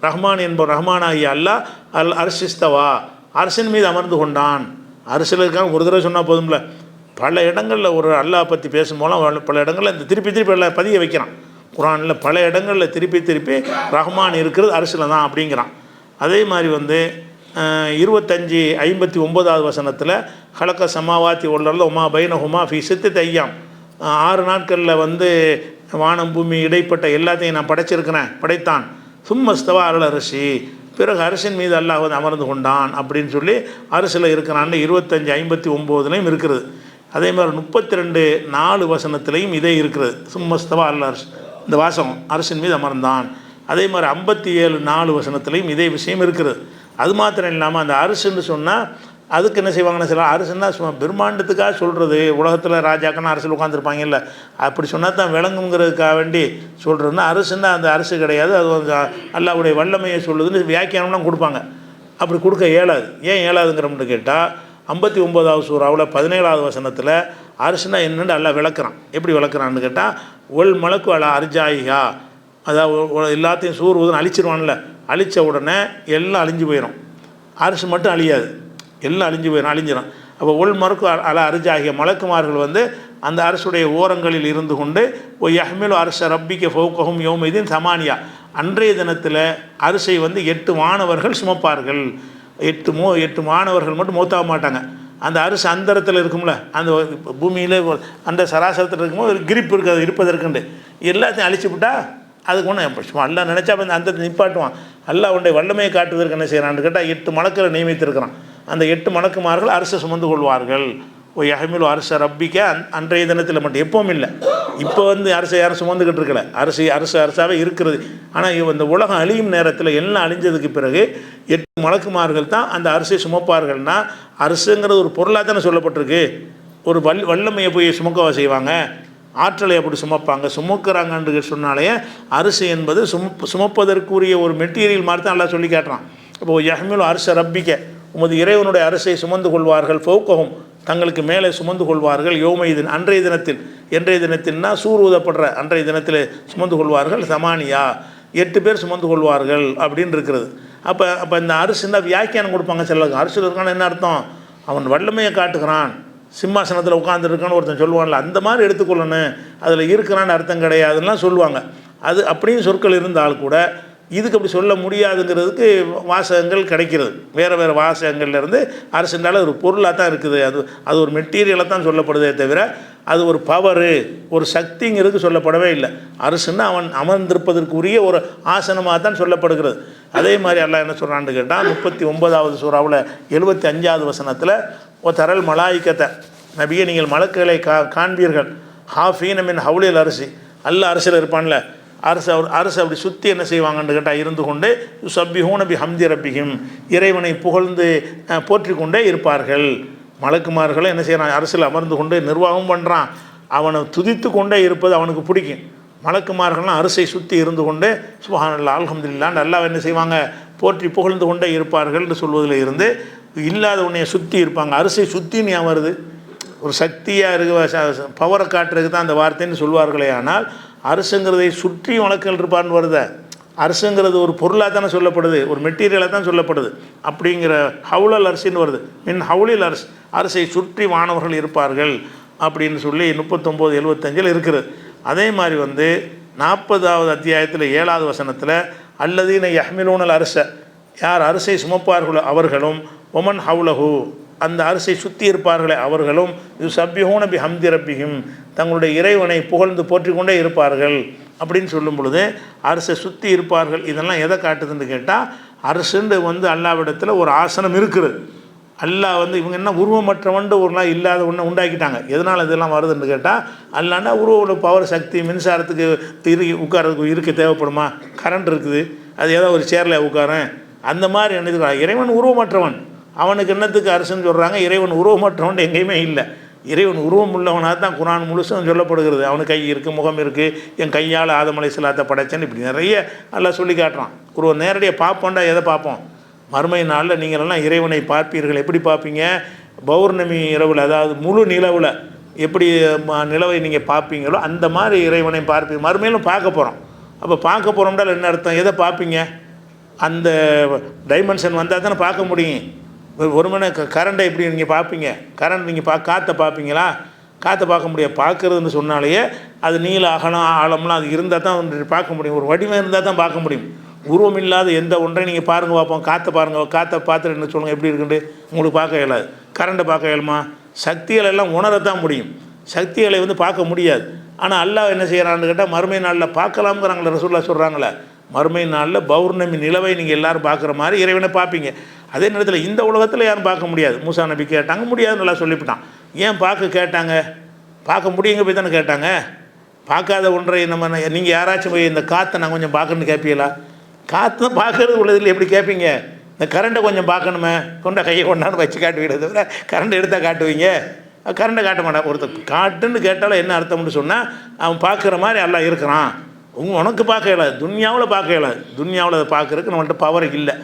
ரஹ்மான் என்பவர் ரஹ்மானாகிய அல்லாஹ் அல் அர்ஷிஸ்தவா, அரசின் மீது அமர்ந்து கொண்டான். அரசில் இருக்கான் ஒரு தடவை சொன்னால் போதும்ல, பல இடங்களில் ஒரு அல்லாஹ் பற்றி பேசும்போது பல இடங்களில் இந்த திருப்பி எல்லாம் பதிய வைக்கிறான். குர்ஆனில் பல இடங்களில் திருப்பி ரஹ்மான் இருக்கிறது அரிசில் தான் அப்படிங்கிறான். அதே மாதிரி 25:59 வசனத்தில் ஹலக்க சமாவாத்தி உள்ளரில் உமா பைனஹுமா ஃபி சித்தத்தி ஐயாம், 6 நாட்களில் வானம் பூமி இடைப்பட்ட எல்லாத்தையும் நான் படைத்தான். சும்மஸ்தவா அருள் அரிசி, பிறகு அரசின் மீது அல்லாஹ் அமர்ந்து கொண்டான் அப்படின்னு சொல்லி அரசில் இருக்கிறான்னு 25:59 இருக்கிறது. அதே மாதிரி 32:4 வசனத்திலையும் இதே இருக்கிறது. சும்மஸ்தவா அருள் அரிசி, இந்த வாசகம் அரசின் மீது அமர்ந்தான். அதே மாதிரி 57:4 வசனத்திலையும் இதே விஷயம் இருக்கிறது. அது மாத்திரம் இல்லாமல் அந்த அரசுன்னு சொன்னால் அதுக்கு என்ன செய்வாங்கன்னு சொல்லலாம், அரசுன்னா சும்மா பிரம்மாண்டத்துக்காக சொல்கிறது. உலகத்தில் ராஜாக்கன்னா அரசில் உட்காந்துருப்பாங்கல்ல, அப்படி சொன்னால் தான் விளங்குங்கிறதுக்காக வேண்டி சொல்கிறதுன்னா அரசுன்னா அந்த அரசு கிடையாது, அது அல்லாஹ்வுடைய வல்லமையை சொல்லுதுன்னு வியாக்கியானம்லாம் கொடுப்பாங்க. அப்படி கொடுக்க இயலாது. ஏன் இயலாதுங்கிறோம்னு கேட்டால் 59வது சூறாவில் 17வது வசனத்தில் அரசுனா என்னென்னு அல்லாஹ் விளக்குறான். எப்படி விளக்குறான்னு கேட்டால், ஒல் மலக்கு அலா அர்ஜாயிஹா, அதாவது எல்லாத்தையும் சூர் ஊதுன்னு அழிச்சிருவான்ல, அழித்த உடனே எல்லாம் அழிஞ்சு போயிடும். அரசு மட்டும் அழியாது, எல்லாம் அழிஞ்சிடும். அப்போ ஒல் மறுக்கு அல அரிஜாகிய மலக்குமார்கள் அந்த அரசுடைய ஓரங்களில் இருந்து கொண்டு யஹ்மிலு அரச ரப்பிக்க ஃபௌகஹும் யௌமைதீன் சமானியா, அன்றைய தினத்தில் அரசை 8 மாணவர்கள் சுமப்பார்கள். 8 மாணவர்கள் மட்டும் மூத்தாக மாட்டாங்க. அந்த அரசு அந்தரத்தில் இருக்கும்ல, அந்த பூமியில் அந்த சராசரத்தில் இருக்கும்போது ஒரு கிரிப் இருப்பதற்குண்டு எல்லாத்தையும் அழிச்சு விட்டா அதுக்கு ஒன்று சும்மா அல்லா நினச்சா அந்த நிப்பாட்டுவான். அல்லாஹ் உன்னுடைய வல்லமையை காட்டுவதற்கு என்ன செய்கிறான்னு கேட்டால் 8 மலக்களை நியமித்திருக்கிறான். அந்த 8 மலக்குமார்கள் அரசை சுமந்து கொள்வார்கள். யஹ்மிலு அரச ரப்பிக்க, அன்றைய தினத்தில் மட்டும், எப்பவும் இல்லை. இப்போ அரசை யாரும் சுமந்துக்கிட்டு இருக்கல, அரசாகவே இருக்கிறது. ஆனால் இந்த உலகம் அழியும் நேரத்தில் எல்லாம் அழிஞ்சதுக்கு பிறகு 8 மலக்குமார்கள் தான் அந்த அரசை சுமப்பார்கள்னா, அரசுங்கிறது ஒரு பொருளாக தானே சொல்லப்பட்டிருக்கு. ஒரு வல்லமையை போய் சுமக்கவா செய்வாங்க? ஆற்றலை அப்படி சுமக்கிறாங்கன்னு சொன்னாலே அரசு என்பது சுமப்பதற்குரிய ஒரு மெட்டீரியல் மாதிரி தான் எல்லாம் சொல்லி காட்டுறான். இப்போது யஹ்மிலு அரச ரப்பிக்க, உமது இறைவனுடைய அரசை சுமந்து கொள்வார்கள். ஃபௌகஹும், தங்களுக்கு மேலே சுமந்து கொள்வார்கள். யௌமைதீன், அன்றைய தினத்தில். என்றைய தினத்தின்னா சூர் ஊதப்படுற அன்றைய தினத்தில் சுமந்து கொள்வார்கள். சமானியா, 8 பேர் சுமந்து கொள்வார்கள் அப்படின்னு இருக்கிறது. அப்போ இந்த அரசுன்னா வியாக்கியானம் கொடுப்பாங்க சிலருக்கு. அரசில் இருக்கான்னு என்ன அர்த்தம்? அவன் வல்லமையை காட்டுகிறான், சிம்மாசனத்தில் உட்காந்துருக்கான்னு ஒருத்தன் சொல்லுவான்ல, அந்த மாதிரி எடுத்துக்கொள்ளணும், அதில் இருக்கிறான்னு அர்த்தம் கிடையாதுலாம் சொல்லுவாங்க. அது அப்படின்னு சொற்கள் இருந்தால் கூட இதுக்கு அப்படி சொல்ல முடியாதுங்கிறதுக்கு வாசகங்கள் கிடைக்கிறது. வேறு வாசகங்கள்லேருந்து அரசுனால ஒரு பொருளாக தான் இருக்குது. அது ஒரு மெட்டீரியலாக தான் சொல்லப்படுதே தவிர அது ஒரு பவரு, ஒரு சக்திங்கிறதுக்கு சொல்லப்படவே இல்லை. அரசுன்னா அவன் அமர்ந்திருப்பதற்குரிய ஒரு ஆசனமாக தான் சொல்லப்படுகிறது. அதே மாதிரி அல்லாஹ் என்ன சொல்கிறான்னு கேட்டால் 39வது சூறாவில் 75வது வசனத்தில் தரல் மலாய்க்கத்தை, நபியை நீங்கள் மலக்குகளை காண்பீர்கள். ஹாஃபீன மின் ஹவுலில் அரசி, அல்லாஹ் அரசில் இருப்பான்ல, அரசு அப்படி சுற்றி என்ன செய்வாங்கன்னு கேட்டால் இருந்து கொண்டு யுஸப்பிஹூன பிஹம்தி ரப்பிஹிம், இறைவனை புகழ்ந்து போற்றி கொண்டே இருப்பார்கள். மலக்குமார்களை என்ன செய்கிறான்? அரசில் அமர்ந்து கொண்டு நிர்வாகம் பண்ணுறான். அவனை துதித்து கொண்டே இருப்பது அவனுக்கு பிடிக்கும். மலக்குமார்கள்லாம் அரசை சுற்றி இருந்து கொண்டு சுப்ஹானல்லாஹ் அல்ஹம்துலில்லாஹ் அல்லாஹ் என்ன செய்வாங்க? போற்றி புகழ்ந்து கொண்டே இருப்பார்கள் என்று சொல்வதில் இருந்து இல்லாத உன்னையை சுற்றி இருப்பாங்க. அரசை சுற்றின்னு ஏன் வருது? ஒரு சக்தியாக இருக்க பவரை காட்டுறதுக்கு தான் அந்த வார்த்தைன்னு சொல்வார்களே. ஆனால் அரசுங்கிறதை சுற்றி வழக்கல் இருப்பான்னு வருத. அரசுங்கிறது ஒரு பொருளாக தானே சொல்லப்படுது, ஒரு மெட்டீரியலாக தான் சொல்லப்படுது. அப்படிங்கிற ஹவுலல் அரசின்னு வருது. மின் ஹவுலில் அரசை சுற்றி வானவர்கள் இருப்பார்கள் அப்படின்னு சொல்லி 39:75 இருக்கிறது. அதே மாதிரி 40வது அத்தியாயத்தில் 7வது வசனத்தில் அல்லதீன யஹ்மிலூனல் அரச, யார் அரசை சுமப்பார்களோ அவர்களும், ஒமன் ஹவுலஹு, அந்த அரசை சுற்றி இருப்பார்களே அவர்களும், யுஸப்பிஹூன பிஹம்தி ரப்பிஹிம், தங்களுடைய இறைவனை புகழ்ந்து போற்றி கொண்டே இருப்பார்கள் அப்படின்னு சொல்லும் பொழுது அரசை சுற்றி இருப்பார்கள். இதெல்லாம் எதை காட்டுதுன்னு கேட்டால், அரசுண்டு அல்லாவிடத்தில் ஒரு ஆசனம் இருக்குது. அல்லாஹ் இவங்க என்ன உருவமற்றவன்ட்டு ஒரு நாள் இல்லாத ஒன்று உண்டாக்கிட்டாங்க. எதனால் இதெல்லாம் வருதுன்னு கேட்டால், அல்லான்னா உருவோட பவர் சக்தி, மின்சாரத்துக்கு உட்காரதுக்கு இருக்க தேவைப்படுமா? கரண்ட் இருக்குது, அது ஏதோ ஒரு சேரில் உட்காரன், அந்த மாதிரி என்ன. இறைவன் உருவமற்றவன், அவனுக்கு என்னத்துக்கு அரசுன்னு சொல்கிறாங்க? இறைவன் உருவமற்றவன் எங்கேயுமே இல்லை. இறைவன் உருவம் உள்ளவனாக தான் குர்ஆன் முழுசும் சொல்லப்படுகிறது. அவனுக்கு கை இருக்குது, முகம் இருக்குது, என் கையால் ஆதம் அலைஹிஸ்ஸலாத்தை படைச்சேன்னு இப்படி நிறைய எல்லாம் சொல்லி காட்டுறான். ஒரு நேரடியாக பார்ப்போண்டா, எதை பார்ப்போம்? மறுமை நாளில் நீங்களெல்லாம் இறைவனை பார்ப்பீர்கள். எப்படி பார்ப்பீங்க? பௌர்ணமி இரவில், அதாவது முழு நிலவில் எப்படி நிலவை நீங்கள் பார்ப்பீங்களோ அந்த மாதிரி இறைவனை பார்ப்பீங்க. மறுமையிலும் பார்க்க போகிறோம். அப்போ பார்க்க போகிறோம்டால் என்ன அர்த்தம்? எதை பார்ப்பீங்க? அந்த டைமென்ஷன் வந்தால் தானே பார்க்க முடியும். ஒரு மணி கரண்டை எப்படி நீங்கள் பார்ப்பீங்க? கரண்ட் நீங்கள் காற்றை பார்ப்பீங்களா? காற்றை பார்க்க முடியாது. பார்க்குறதுன்னு சொன்னாலேயே அது நீல அகலம் ஆழம்லாம் அது இருந்தால் தான் பார்க்க முடியும். ஒரு வடிவம் இருந்தால் தான் பார்க்க முடியும். உருவம் இல்லாத எந்த ஒன்றை நீங்கள் பாருங்கள் பார்ப்போம். காற்றை பாருங்கள், காற்றை பார்த்துட்டு என்ன சொல்லுங்கள் எப்படி இருக்குண்டு உங்களுக்கு பார்க்க இயலாது. கரண்ட்டை பார்க்க இயலுமா? சக்திகளை எல்லாம் உணரத்தான் முடியும், சக்திகளை பார்க்க முடியாது. ஆனால் அல்லாஹ் என்ன செய்கிறான்னு கேட்டால் மறுமை நாளில் பார்க்கலாம்ங்கிறாங்களே, ரசூலுல்லாஹ் சொல்கிறாங்களே, மறுமை நாளில் பௌர்ணமி நிலவை நீங்கள் எல்லோரும் பார்க்குற மாதிரி இறைவனை பார்ப்பீங்க. அதே நேரத்தில் இந்த உலகத்தில் யாரும் பார்க்க முடியாது. மூசா நபி கேட்டாங்க, முடியாதுன்னு நல்லா சொல்லிவிட்டான். ஏன் பார்க்க கேட்டாங்க? பார்க்க முடியுங்க போய் தானே கேட்டாங்க. பார்க்காத ஒன்றை நீங்கள் யாராச்சும் போய் இந்த காற்றை நான் கொஞ்சம் பார்க்கணுன்னு கேட்பீங்களா? காற்று பார்க்கறது உள்ளதில் எப்படி கேட்பீங்க? இந்த கரண்ட்டை கொஞ்சம் பார்க்கணுமே, கொண்ட கையை கொண்டாந்து வச்சு காட்டுவீங்க தவிர கரண்ட் எடுத்தால் காட்டுவீங்க? கரண்ட்டை காட்ட மாட்டான். ஒருத்தர் காட்டுன்னு கேட்டாலும் என்ன அர்த்தம்னு சொன்னால் அவன் பார்க்குற மாதிரி எல்லாம் இருக்கிறான். உனக்கு பார்க்க இயலாது, துன்யாவில் பார்க்க இயலாது. துன்யாவில் அதை பார்க்குறதுக்கு நம்மள்ட்ட பவர் இல்லை.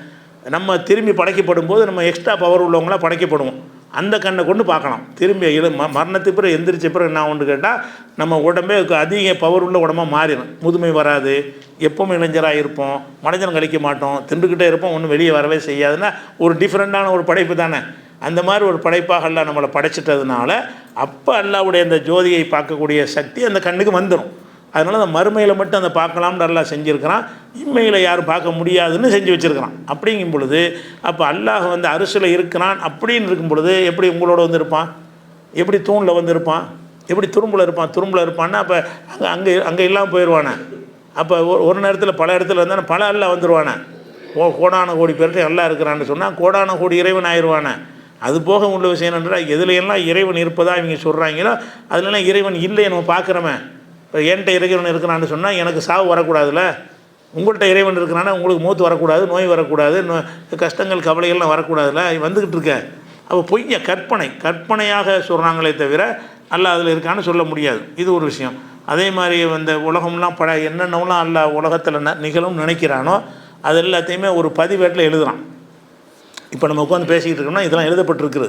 நம்ம திரும்பி படைக்கப்படும் போது நம்ம எக்ஸ்ட்ரா பவர் உள்ளவங்களாக படைக்கப்படுவோம். அந்த கண்ணை கொண்டு பார்க்கலாம். திரும்பி மரணத்துக்கு பிறகு எந்திரிச்ச பிறகு என்ன ஒன்று கேட்டால் நம்ம உடம்பே அதிக பவர் உள்ள உடம்பாக மாறிடும். முதுமை வராது, எப்பவும் இளைஞராக இருப்போம், மனிதன் கழிக்க மாட்டோம், திண்டுக்கிட்டே இருப்போம், ஒன்றும் வெளியே வரவே செய்யாதுன்னா ஒரு டிஃப்ரெண்ட்டான ஒரு படைப்பு தானே. அந்த மாதிரி ஒரு படைப்பாக எல்லாம் நம்மளை படைச்சிட்டதுனால அப்போ அல்லாவுடைய அந்த ஜோதியை பார்க்கக்கூடிய சக்தி அந்த கண்ணுக்கு வந்துடும். அதனால் அந்த மறுமையில் மட்டும் அந்த பார்க்கலாம்னு அல்லாஹ் செஞ்சுருக்கிறான். இம்மையில் யாரும் பார்க்க முடியாதுன்னு செஞ்சு வச்சுருக்கிறான். அப்படிங்கும் பொழுது அப்போ அல்லாஹ் அரிசில் இருக்கிறான் அப்படின்னு இருக்கும் பொழுது எப்படி உங்களோட இருப்பான்? எப்படி தூணில் இருப்பான்? எப்படி துரும்பில் இருப்பான்? துரும்பில் இருப்பான்னா அப்போ அங்கே இல்லாமல் போயிடுவானே. அப்போ ஒரு நேரத்தில் பல இடத்துல இருந்தால் பல அல்லாஹ் வந்துடுவானே. கோடான கோடி பேர்கிட்ட எல்லாம் இருக்கிறான்னு சொன்னால் கோடான கோடி இறைவன் ஆயிடுவானே. அது போக உள்ள விஷயம் என்றால் எதுலையெல்லாம் இறைவன் இருப்பதா இவங்க சொல்கிறாங்களோ அதுலலாம் இறைவன் இல்லை நம்ம பார்க்குறோமே. இப்போ என்கிட்ட இறைவன் இருக்கிறான்னு சொன்னால் எனக்கு சாவு வரக்கூடாதுல்ல. உங்கள்கிட்ட இறைவன் இருக்கிறான்னா உங்களுக்கு மூத்து வரக்கூடாது, நோய் வரக்கூடாது, கஷ்டங்கள் கவலைகள்லாம் வரக்கூடாதுல்ல. வந்துக்கிட்டு இருக்க அப்போ பொய்ய கற்பனையாக சொல்கிறாங்களே தவிர அல்லாஹ் அதில் இருக்கான்னு சொல்ல முடியாது. இது ஒரு விஷயம். அதே மாதிரி உலகம்லாம் என்னென்னலாம் அல்லாஹ் உலகத்தில் நிகழும் நினைக்கிறானோ அது எல்லாத்தையுமே ஒரு பதிவேட்டில் எழுதுகிறான். இப்போ நம்ம உட்காந்து பேசிக்கிட்டு இருக்கோம்னா இதெல்லாம் எழுதப்பட்டிருக்குது.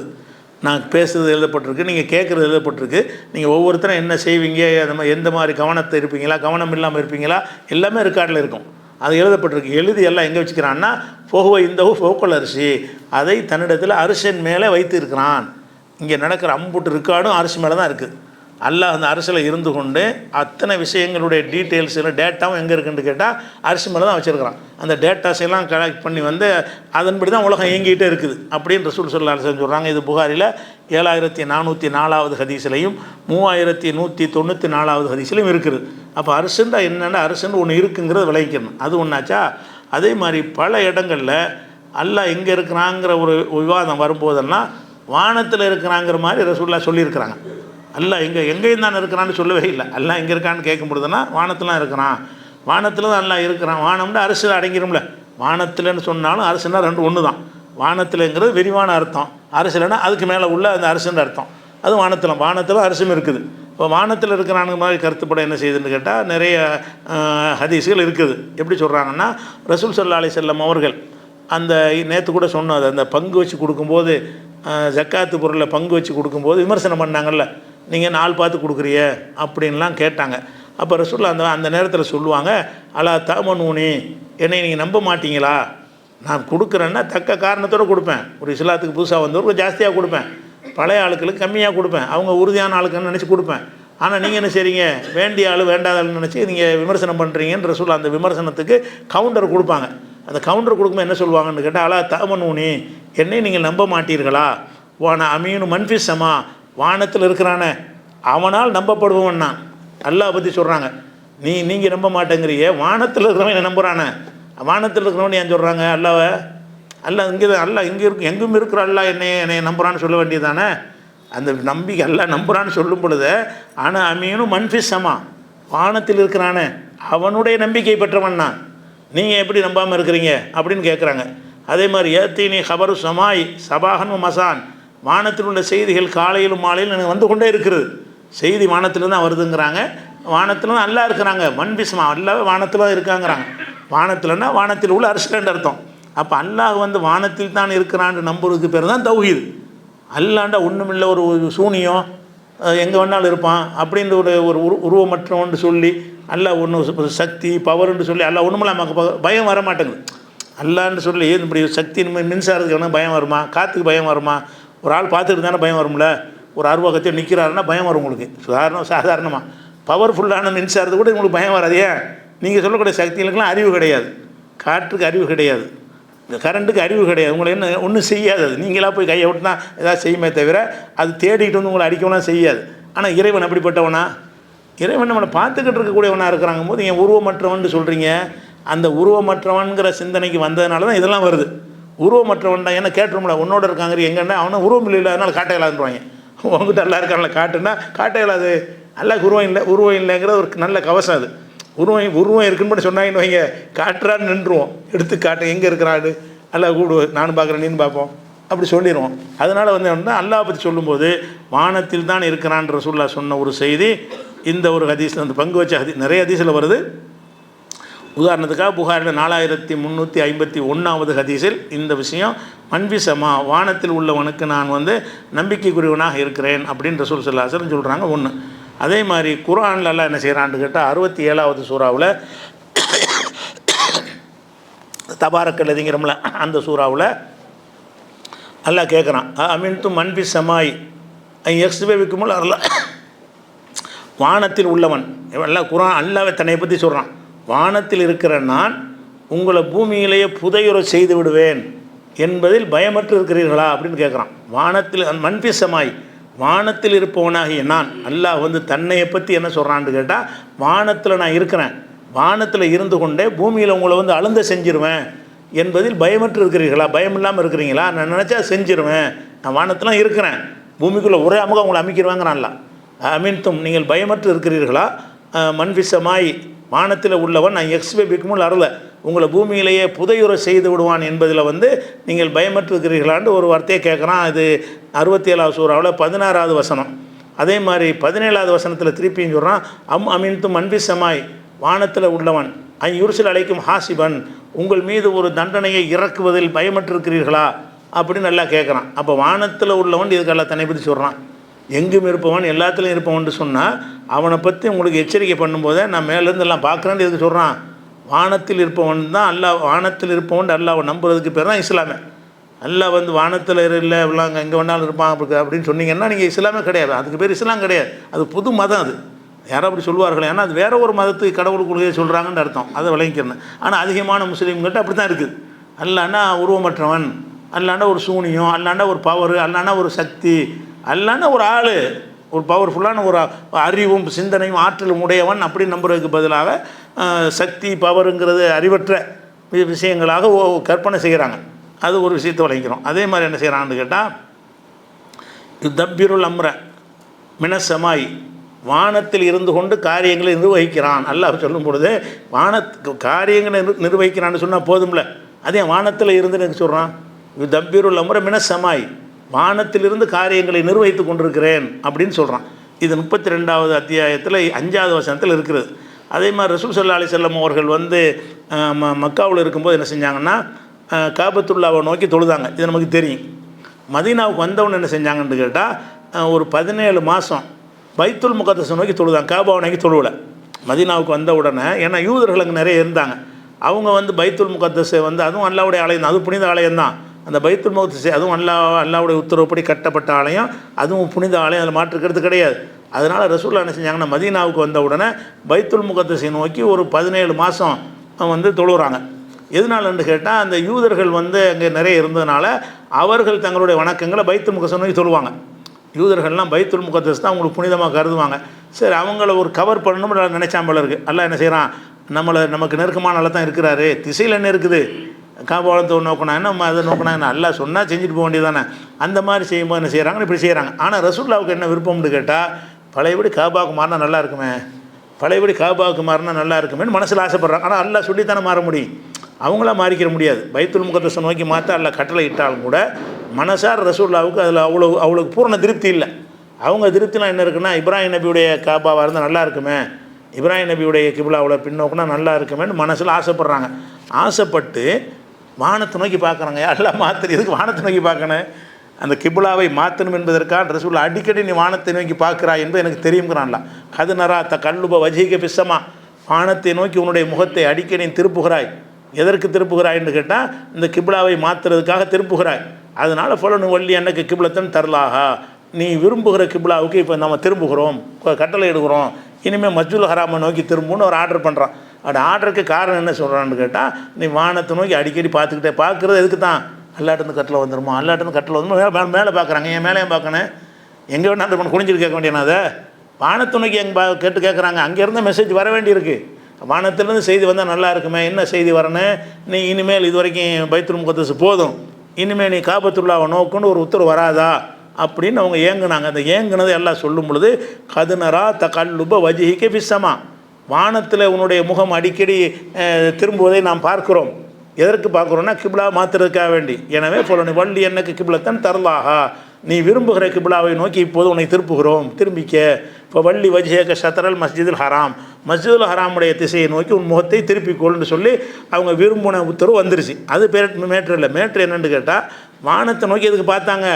நான் பேசுகிறது எழுதப்பட்டிருக்கு, நீங்கள் கேட்குறது எழுதப்பட்டிருக்கு. நீங்கள் ஒவ்வொருத்தரும் என்ன செய்வீங்க, அந்த மாதிரி எந்த மாதிரி கவனத்தை இருப்பீங்களா, கவனம் இல்லாமல் இருப்பீங்களா, எல்லாமே ரெக்கார்டில் இருக்கும். அது எழுதப்பட்டிருக்கு. எழுதி எல்லாம் எங்கே வச்சுக்கிறான்னா போகுவ இந்த போக்கல் அரிசி அதை தன்னிடத்தில் அரிசன் மேலே வைத்து இருக்கிறான். இங்கே நடக்கிற அம்புட்டு ரெக்கார்டும் அரிசி மேலே தான் இருக்குது. அல்லாஹ் அந்த அரசில் இருந்து கொண்டு அத்தனை விஷயங்களுடைய டீட்டெயில்ஸ் எல்லாம் டேட்டாவும் எங்கே இருக்குன்னு கேட்டால் அரிசி மேலே தான் வச்சுருக்கிறான். அந்த டேட்டாஸ் எல்லாம் கலெக்ட் பண்ணி அதன்படி தான் உலகம் இயங்கிகிட்டே இருக்குது அப்படின்னு ரசூல் ஸல்லல்லாஹு அலைஹி வஸல்லம் சொல்கிறாங்க. இது புகாரில் 7404 ஹதீஸ்லையும் 3194 ஹதீஸ்லையும் இருக்குது. அப்போ அரிசுண்டா என்னென்னா அரிசுன்னு ஒன்று இருக்குங்கிறத விளைவிக்கணும். அது ஒன்றாச்சா. அதே மாதிரி பல இடங்களில் அல்லாஹ் எங்கே இருக்கிறாங்கிற ஒரு விவாதம் வரும்போதெல்லாம் வானத்தில் இருக்கிறாங்கிற மாதிரி ரசூலுல்லாஹ் சொல்லியிருக்கிறாங்க. அல்லாஹ் எங்கேயும் தான் இருக்கிறான்னு சொல்லவே இல்லை. அல்லாஹ் எங்கே இருக்கான்னு கேட்கும் பொழுதுனா வானத்தில் இருக்கிறான். வானத்தில் தான் அல்லாஹ் இருக்கிறான். வானம்னா அரசில் அடங்கிடும்ல. வானத்தில்னு சொன்னாலும் அரசுனா ரெண்டு ஒன்று தான். வானத்தில்ங்கிறது விரிவான அர்த்தம், அரசுலன்னா அதுக்கு மேலே உள்ள அந்த அரசுன்ற அர்த்தம். அது வானத்தில் அரசும் இருக்குது. இப்போ வானத்தில் இருக்கிறானுங்க மாதிரி கருத்துப்பட என்ன செய்யுதுன்னு கேட்டால் நிறைய ஹதீஸுகள் இருக்குது. எப்படி சொல்கிறாங்கன்னா ரசூல் ஸல்லல்லாஹு அலைஹி வஸல்லம் அவர்கள் அந்த நேற்று கூட சொன்னது அந்த பங்கு வச்சு கொடுக்கும்போது ஜக்காத்து பொருளை பங்கு வச்சு கொடுக்கும்போது விமர்சனம் பண்ணாங்கல்ல, நீங்கள் நாள் பார்த்து கொடுக்குறிய அப்படின்லாம் கேட்டாங்க. அப்போ ரசூலுல்லாஹ் அந்த நேரத்தில் சொல்லுவாங்க, அலா தமனூனி, என்னை நீங்கள் நம்ப மாட்டீங்களா? நான் கொடுக்குறேன்னா தக்க காரணத்தோடு கொடுப்பேன். ஒரு இஸ்லாத்துக்கு புதுசாக வந்தவருக்கு ஜாஸ்தியாக கொடுப்பேன், பழைய ஆளுக்களுக்கு கம்மியாக கொடுப்பேன், அவங்க உறுதியான ஆளுக்குன்னு நினச்சி கொடுப்பேன். ஆனால் நீங்கள் என்ன செய்றீங்க, வேண்டிய ஆள் வேண்டாத ஆளுன்னு நினச்சி நீங்கள் விமர்சனம் பண்ணுறீங்கன்னு ரசூலுல்லாஹ் அந்த விமர்சனத்துக்கு கவுண்டர் கொடுப்பாங்க. அந்த கவுண்டர் கொடுக்கும்போது என்ன சொல்லுவாங்கன்னு கேட்டால், அலா தமனூனி, என்னை நீங்கள் நம்ப மாட்டீர்களா? வான அமீனு மன்ஃபிஸ்ஸமா, வானத்தில் இருக்கிறானே அவனால் நம்பப்படுபவன்னா அல்லாஹ் பற்றி சொல்கிறாங்க. நீங்கள் நம்ப மாட்டேங்கிறிய, வானத்தில் இருக்கிறவன் என்ன நம்புகிறானே, வானத்தில் இருக்கிறவன் ஏன் சொல்கிறாங்க அல்லாவை? அல்லாஹ் இங்கே தான், அல்லாஹ் இங்கே இருக்கு, எங்கும் இருக்கிற அல்லாஹ் என்னை நம்புறான்னு சொல்ல வேண்டியதானே. அந்த நம்பிக்கை அல்லாஹ் நம்புறான்னு சொல்லும் பொழுது ஆனால் அமீனும் மன்ஃபிஸ்ஸமா, வானத்தில் இருக்கிறானே அவனுடைய நம்பிக்கை பெற்றவன்னா நீங்கள் எப்படி நம்பாமல் இருக்கிறீங்க அப்படின்னு கேட்குறாங்க. அதே மாதிரி ஏத்தீனி ஹபரு சமாய் சபாகன் மசான், வானத்தில் உள்ள செய்திகள் காலையிலும் மாலையிலும் எனக்கு வந்து கொண்டே இருக்கிறது. செய்தி வானத்தில் தான் வருதுங்கிறாங்க. வானத்தில் தான் அல்லாஹ் இருக்கிறாங்க. மன்பிஸ்மா, அல்லாஹ் வானத்தில் தான் இருக்காங்கிறாங்க. வானத்தில்னா வானத்தில் உள்ள அரசுலன்னு அர்த்தம். அப்போ அல்லாஹ் வானத்தில் தான் இருக்கிறான்னு நம்புறதுக்கு பேர் தான் தௌஹீத். அல்லாண்டா ஒன்றுமில்லை, ஒரு சூனியம், எங்கே வேணாலும் இருப்பான் அப்படின்ற ஒரு உருவமற்றவன்னு சொல்லி அல்லாஹ் ஒன்று சக்தி பவர்ன்னு சொல்லி அல்லாஹ் ஒன்றுமில்ல நமக்கு பயம் வர மாட்டேங்குது. அல்லான்னு சொல்லி இப்படி சக்தி மின்சாரத்துக்கு வேணால் பயம் வருமா? காற்றுக்கு பயம் வருமா? ஒரு ஆள் பார்த்துட்டு தானே பயம் வரும்ல. ஒரு அருவகத்தையும் நிற்கிறாருன்னா பயம் வரும் உங்களுக்கு. சாதாரணமாக பவர்ஃபுல்லான மின்சாரத்துக்கு கூட உங்களுக்கு பயம் வராது. ஏன்? நீங்கள் சொல்லக்கூடிய சக்திகளுக்கெல்லாம் அறிவு கிடையாது. காற்றுக்கு அறிவு கிடையாது, இந்த கரண்ட்டுக்கு அறிவு கிடையாது. உங்களை என்ன ஒன்றும் செய்யாது. அது நீங்களாக போய் கையை விட்டுனா ஏதாவது செய்யுமே தவிர அது தேடிக்கிட்டு வந்து உங்களை அடிக்கவனா செய்யாது. ஆனால் இறைவன் அப்படிப்பட்டவனா? இறைவன் நம்மளை பார்த்துக்கிட்டு இருக்கக்கூடியவனாக இருக்கிறாங்க போது நீங்கள் உருவமற்றவன் சொல்கிறீங்க. அந்த உருவமற்றவன்கிற சிந்தனைக்கு வந்ததுனால தான் இதெல்லாம் வருது. உருவமற்றவன் தான். ஏன்னா கேட்டுருமில்ல, உன்னோட இருக்காங்க எங்கன்னா அவனை உருவம் இல்லை, அதனால் காட்ட இயலாதுன்றாங்க. உங்ககிட்ட எல்லாம் இருக்காங்கள காட்டுன்னா காட்ட இயலாது. அல்லாஹ் உருவம் இல்லைங்கிற ஒரு நல்ல கவசம். அது உருவம் இருக்குன்னு மட்டும் சொன்னாங்கன்னு வைங்க, காட்டுறான்னு நின்றுவோம். எடுத்து காட்ட எங்கே இருக்கிறாரு அல்லாஹ் கூடு, நானும் பார்க்குறேன் நீனு பார்ப்போம், அப்படி சொல்லிடுவோம். அதனால் வந்து அல்லாஹ் பற்றி சொல்லும்போது வானத்தில் தான் இருக்கிறான் ரசூலுல்லாஹ் சொன்ன ஒரு செய்தி இந்த ஒரு ஹதீஸில் வந்து பங்கு வச்ச நிறைய ஹதீஸில் வருது. உதாரணத்துக்காக புகாரில் 4351வது ஹதீஸில் இந்த விஷயம் மன்பிசமா, வானத்தில் உள்ளவனுக்கு நான் வந்து நம்பிக்கைக்குரியவனாக இருக்கிறேன் அப்படின்னு ரசூல் ஸல்லல்லாஹு அலைஹி வஸல்லம் சொல்கிறாங்க. ஒன்று. அதே மாதிரி குர்ஆனில் எல்லாம் என்ன செய்கிறான்னு கேட்டால் 67வது சூறாவில் தபாரக்கல்லதிங்கிறோம்ல, அந்த சூறாவில் அல்லாஹ் கேட்குறான், அமின்து மன்பி சமாய் எக்ஸ்பேவிக்குமுல் அல்ல, வானத்தில் உள்ளவன் எல்லாம் குர்ஆன் அல்லாஹ் தன்னை பற்றி சொல்கிறான். வானத்தில் இருக்கிற நான் உங்களை பூமியிலேயே புதையுற செய்து விடுவேன் என்பதில் பயமற்று இருக்கிறீர்களா அப்படின்னு கேட்குறான். வானத்தில் மன்பி சமாய், வானத்தில் இருப்பவனாகிய நான், அல்லாஹ் வந்து தன்னையை பற்றி என்ன சொல்கிறான்னு கேட்டால், வானத்தில் நான் இருக்கிறேன், வானத்தில் இருந்து கொண்டே பூமியில் உங்களை வந்து அழுந்த செஞ்சிருவேன் என்பதில் பயமற்று இருக்கிறீர்களா? பயம் இல்லாமல் இருக்கிறீங்களா? நான் நினச்சா செஞ்சிருவேன், நான் வானத்தில் இருக்கிறேன், பூமிக்குள்ளே ஒரே அமுக உங்களை அமைக்கிறவாங்கிறான்ல. அமீன்தும், நீங்கள் பயமற்று இருக்கிறீர்களா? மன்பிசமாய், வானத்தில் உள்ளவன் நான் எக்ஸ்பேபிக்குமுள் அருள உங்களை பூமியிலேயே புதையுற செய்து விடுவான் என்பதில் வந்து நீங்கள் பயமற்று இருக்கிறீர்களான்னு ஒரு வார்த்தையை கேட்குறான். இது 67வது சூறாவில் 16வது வசனம். அதே மாதிரி 17வது வசனத்தில் திருப்பியும் சொல்கிறான், அமீன்தும் மன்பிசமாய், வானத்தில் உள்ளவன் யுர்சில் அலைக்கும் ஹாசிபன், உங்கள் மீது ஒரு தண்டனையை இறக்குவதில் பயமற்று இருக்கிறீர்களா அப்படின்னு நல்லா கேட்குறான். அப்போ வானத்தில் உள்ளவன் இதுக்கெல்லாம் தன்னை பற்றி சொல்கிறான். எங்கும் இருப்பவன் எல்லாத்துலேயும் இருப்பவன் சொன்னால் அவனை பற்றி உங்களுக்கு எச்சரிக்கை பண்ணும்போதே நான் மேலேருந்து எல்லாம் பார்க்குறேன்னு எதுக்கு சொல்கிறான்? வானத்தில் இருப்பவன் தான் அல்லாஹ், வானத்தில் இருப்பவன் அல்லாஹ் நம்புறதுக்கு பேர் தான் இஸ்லாமே. அல்லாஹ் வந்து வானத்தில் இல்லை இவ்வளோங்க எங்கே வேணாலும் இருப்பான் அப்படின்னு சொன்னீங்கன்னா நீங்கள் இஸ்லாமே கிடையாது. அதுக்கு பேர் இஸ்லாம் கிடையாது, அது புது மதம். அது யாரும் அப்படி சொல்லுவார்கள், ஏன்னா அது வேறு ஒரு மதத்துக்கு கடவுள் கொள்கையை சொல்கிறாங்கன்னு அர்த்தம், அதை விளங்கிக்கிறேன். ஆனால் அதிகமான முஸ்லீம்கிட்ட அப்படி தான் இருக்குது. அல்லான்னா உருவமற்றவன், அல்லாண்டா ஒரு சூனியம், அல்லாண்டா ஒரு பவர், அல்லாண்டா ஒரு சக்தி, அல்லாண்டா ஒரு ஆள், ஒரு பவர்ஃபுல்லான ஒரு அறிவும் சிந்தனையும் ஆற்றலும் உடையவன் அப்படி நம்புறதுக்கு பதிலாக சக்தி பவருங்கிறது அறிவற்ற விஷயங்களாக கற்பனை செய்கிறாங்க. அது ஒரு விஷயத்தை விளங்கிக்கிறோம். அதே மாதிரி என்ன செய்கிறான்னு கேட்டால், தப்பிருள் அம்ர மினசமாய், வானத்தில் இருந்து கொண்டு காரியங்களை நிர்வகிக்கிறான். அல்லாஹ் சொல்லும் பொழுது காரியங்களை நிர்வகிக்கிறான்னு சொன்னால் போதும்ல, அதே வானத்தில் இருந்து எனக்கு சொல்கிறான். தப்பிருள் அம்ர மினசமாய், வானத்திலிருந்து காரியங்களை நிர்வகித்து கொண்டிருக்கிறேன் அப்படின்னு சொல்கிறான். இது 32வது அத்தியாயத்தில் 5வது வசனத்தில் இருக்கிறது. அதே மாதிரி ரசூல் ஸல்லல்லாஹு அலைஹி வஸல்லம் அவர்கள் வந்து மக்காவில் இருக்கும்போது என்ன செஞ்சாங்கன்னா, காபத்துல்லாவை நோக்கி தொழுதாங்க. இது நமக்கு தெரியும். மதீனாவுக்கு வந்தவொன்னு என்ன செஞ்சாங்கன்னு கேட்டால், ஒரு 17 மாதம் பைத்துல் முகத்தஸை நோக்கி தொழுதாங்க, காபாவை நோக்கி தொழுவலை. மதீனாவுக்கு வந்த உடனே, ஏன்னா யூதர்கள் அங்கே நிறைய இருந்தாங்க, அவங்க வந்து பைத்துல் முகத்தஸை வந்து, அதுவும் அல்லாஹ்வுடைய ஆலயம் தான், அது புனித ஆலயம் தான். அந்த பைத்துல் முகத்தஸை அதுவும் அல்லாஹ்வுடைய உத்தரவுப்படி கட்டப்பட்ட ஆலயம், அதுவும் புனித ஆலயம், அதில் மாற்றுக்கிறது கிடையாது. அதனால் ரசூலுல்லாஹ் என்ன செஞ்சாங்கன்னா, மதீனாவுக்கு வந்த உடனே பைத்துல் முகத்தஸை நோக்கி ஒரு 17 மாதம் வந்து தொழுகிறாங்க. எதனாலன்னு கேட்டால், அந்த யூதர்கள் வந்து அங்கே நிறைய இருந்ததுனால அவர்கள் தங்களுடைய வணக்கங்களை பைத்துல் முகத்தஸை நோக்கி தொழுவாங்க. யூதர்கள்லாம் பைத்துல் முகத்தஸ் தான் அவங்களுக்கு புனிதமாக கருதுவாங்க. சரி, அவங்கள ஒரு கவர் பண்ணணும்னு நினைச்சாம்பல இருக்குது. அல்லாஹ் என்ன செய்கிறான், நமக்கு நெருக்கமான நல்லா தான் இருக்கிறாரு, திசையில் என்ன இருக்குது, காபாலத்தை நோக்கினா என்ன, அதை நோக்கினா என்ன, அல்லாஹ் சொன்னால் செஞ்சுட்டு போக வேண்டியதானே. அந்த மாதிரி செய்யும்போது என்ன செய்கிறாங்க, இப்படி செய்கிறாங்க. ஆனால் ரசூலுல்லாவுக்கு என்ன விருப்பம்னு கேட்டால், பழையபடி காபாவுக்கு மாறினா நல்லா இருக்குமே, பழையபடி காபாவுக்கு மாறினா நல்லா இருக்குமேன்னு மனசில் ஆசைப்பட்றாங்க. ஆனால் அல்லாஹ் சொல்லித்தானே மாற முடியும், அவங்களாம் மாறிக்கிற முடியாது. பைத்துல் முகத்தஸை நோக்கி மாற்ற அல்லாஹ் கட்டளை இட்டாலும் கூட மனசார் ரசூலுல்லாவுக்கு அதில் அவளுக்கு பூர்ண திருப்தி இல்லை. அவங்க திருப்திலாம் என்ன இருக்குன்னா, இப்ராஹிம் நபியுடைய காபாவாக இருந்தால் நல்லா இருக்குமே, இப்ராஹிம் நபியுடைய கிப்லாவில் பின்னோக்குனா நல்லா இருக்குமேன்னு மனசில் ஆசைப்பட்றாங்க. ஆசைப்பட்டு வானத்தை நோக்கி பார்க்குறாங்க. எல்லாம் மாற்று, எதுக்கு வானத்தை நோக்கி பார்க்கணும், அந்த கிப்லாவை மாற்றணும் என்பதற்காக ரசூலுல்லாஹ் அடிக்கடி நீ வானத்தை நோக்கி பார்க்குறாய் என்பது எனக்கு தெரியுங்கிறான்ல. கது நரா த கல்லுப வஜீக பிஸ்ஸமா, வானத்தை நோக்கி உன்னுடைய முகத்தை அடிக்கடி திருப்புகிறாய், எதற்கு திருப்புகிறாய்ன்னு கேட்டால் இந்த கிப்லாவை மாற்றுறதுக்காக திருப்புகிறாய். அதனால் ஃபலனு வள்ளி அன்னைக்கு கிப்லத்தன் தரலாகா, நீ விரும்புகிற கிப்லாவுக்கு இப்போ நம்ம திரும்புகிறோம், கட்டளை எடுக்கிறோம், இனிமேல் மஸ்ஜிதுல் ஹராமை நோக்கி திரும்புன்னு ஒரு ஆர்டர் பண்ணுறான். அப்படி ஆர்டருக்கு காரணம் என்ன சொல்கிறான்னு கேட்டால், நீ வானத்தை நோக்கி அடிக்கடி பார்த்துக்கிட்டே, பார்க்குறது எதுக்கு தான், அல்லாட்டேருந்து கட்டளை வந்துடுமா, அல்லாட்டேருந்து கட்டளை வந்துடும், மேலே பார்க்குறாங்க, என் மேலே ஏன் பார்க்கணும், எங்கே வேணா அந்த குனிஞ்சிட்டு கேட்க வேண்டியனா அதை வானத்தை நோக்கி எங்கே கேட்டு கேட்குறாங்க. அங்கேருந்து மெசேஜ் வர வேண்டியிருக்கு, வானத்திலேருந்து செய்தி வந்தால் நல்லா இருக்குமே, என்ன செய்தி வரணும், நீ இனிமேல் இது வரைக்கும் பைத்துல் முகத்தஸ் போதும், இனிமேல் நீ காபத்துல்லாவை நோக்குன்னு ஒரு உத்தரவு வராதா அப்படின்னு அவங்க ஏங்குனாங்க. அந்த ஏங்குனது எல்லாம் சொல்லும் பொழுது கதுனரா தகல்லுப வஜிஹிக ஃபிஸ்ஸமா, வானத்தில் உன்னுடைய முகம் அடிக்கடி திரும்புவதை நாம் பார்க்குறோம். எதற்கு பார்க்குறோன்னா கிப்லா மாற்றுறதுக்காக வேண்டி. எனவே ஃபலனு வள்ளி அன்னக்கு கிப்லத்தன் தரலாகா, நீ விரும்புகிற கிப்லாவை நோக்கி இப்போது உன்னை திருப்புகிறோம், திரும்பிக்க. இப்போ வள்ளி வஜ்ஹக ஷத்ரல் மஸ்ஜிதுல் ஹராம், மஸ்ஜிதுல் ஹராமுடைய திசையை நோக்கி உன் முகத்தை திருப்பிக்கொள்னு சொல்லி அவங்க விரும்பின உத்தரவு வந்துருச்சு. அது மேட்ரு இல்லை. மேட்ரு என்னென்னு கேட்டால், வானத்தை நோக்கி எதுக்கு பார்த்தாங்க,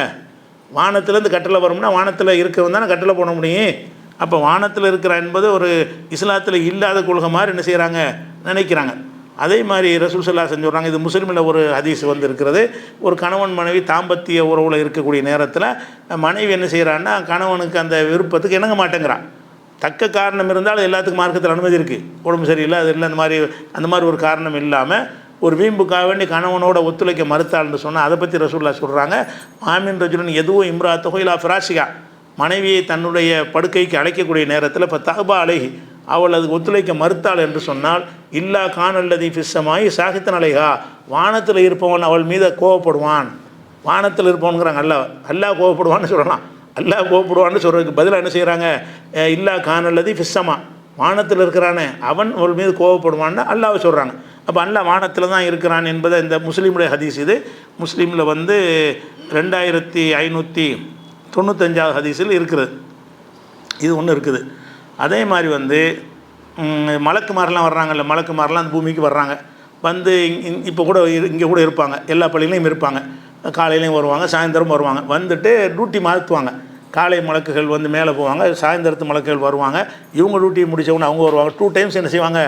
வானத்திலேருந்து கட்டளை வரும்னா வானத்தில் இருக்கிறவன் தானே கட்டளை போட முடியும். அப்போ வானத்தில் இருக்கிற என்பது ஒரு இஸ்லாத்தில் இல்லாத கொள்கை மாதிரி என்ன செய்கிறாங்க, நினைக்கிறாங்க. அதே மாதிரி ரசூல் ஸல்லல்லாஹு அலைஹி வஸல்லம் சொல்கிறாங்க, இது முஸ்லிமில் ஒரு ஹதீஸ் வந்து இருக்கிறது, ஒரு கணவன் மனைவி தாம்பத்திய உறவில் இருக்கக்கூடிய நேரத்தில் மனைவி என்ன செய்கிறான்னா, கணவனுக்கு அந்த விருப்பத்துக்கு இணங்க மாட்டேங்கிறான். தக்க காரணம் இருந்தால் எல்லாத்துக்கும் மார்க்கத்தில் அனுமதி இருக்குது, உடம்பு சரியில்லை அது இல்லை, அந்த மாதிரி ஒரு காரணம் இல்லாமல் ஒரு வீம்புக்காக வேண்டி கணவனோட ஒத்துழைக்க மறுத்தாள்னு சொன்னால் அதை பற்றி ரசூலுல்லாஹ் சொல்கிறாங்க, மாமின் ரஜுலன் எதுவும் இம்ராத்தஹு இலா ஃபிராஷிகா, மனைவியை தன்னுடைய படுக்கைக்கு அழைக்கக்கூடிய நேரத்தில் இப்போ தஹபா அலைஹி, அவள் அதுக்கு ஒத்துழைக்க மறுத்தாள் என்று சொன்னால், இல்லா கானல்லதி ஃபிஸ்ஸமாயி சாகித்தன் அலைஹா, வானத்தில் இருப்பவன் அவள் மீது கோவப்படுவான். வானத்தில் இருப்பவனுங்கிறாங்க அல்லாஹ் கோவப்படுவான்னு சொல்லலாம். அல்லாஹ் கோவப்படுவான்னு சொல்கிறதுக்கு பதிலாக என்ன செய்கிறாங்க, இல்லா கானல்லதி ஃபிஸ்ஸமா, வானத்தில் இருக்கிறானே அவன் அவள் மீது கோவப்படுவான்னு அல்லாஹ் சொல்கிறாங்க. அப்போ அல்லாஹ் வானத்தில் தான் இருக்கிறான் என்பதை இந்த முஸ்லீமுடைய ஹதீஸ், இது முஸ்லீமில் வந்து 2595 ஹதீஸில் இருக்கிறது. இது ஒன்று இருக்குது. அதே மாதிரி வந்து மலக்குமாரெலாம் வர்றாங்கல்ல, மலக்குமாரெலாம் அந்த பூமிக்கு வர்றாங்க, வந்து இப்போ கூட இங்கே கூட இருப்பாங்க, எல்லா பள்ளியிலையும் இருப்பாங்க, காலையிலையும் வருவாங்க, சாயந்தரம் வருவாங்க, வந்துட்டு டியூட்டி மாற்றுவாங்க. காலை மலக்குகள் வந்து மேலே போவாங்க, சாயந்தரத்து மலக்குகள் வருவாங்க, இவங்க டியூட்டியை முடித்தவொன்னே அவங்க வருவாங்க. 2 டைம்ஸ் என்ன செய்வாங்க,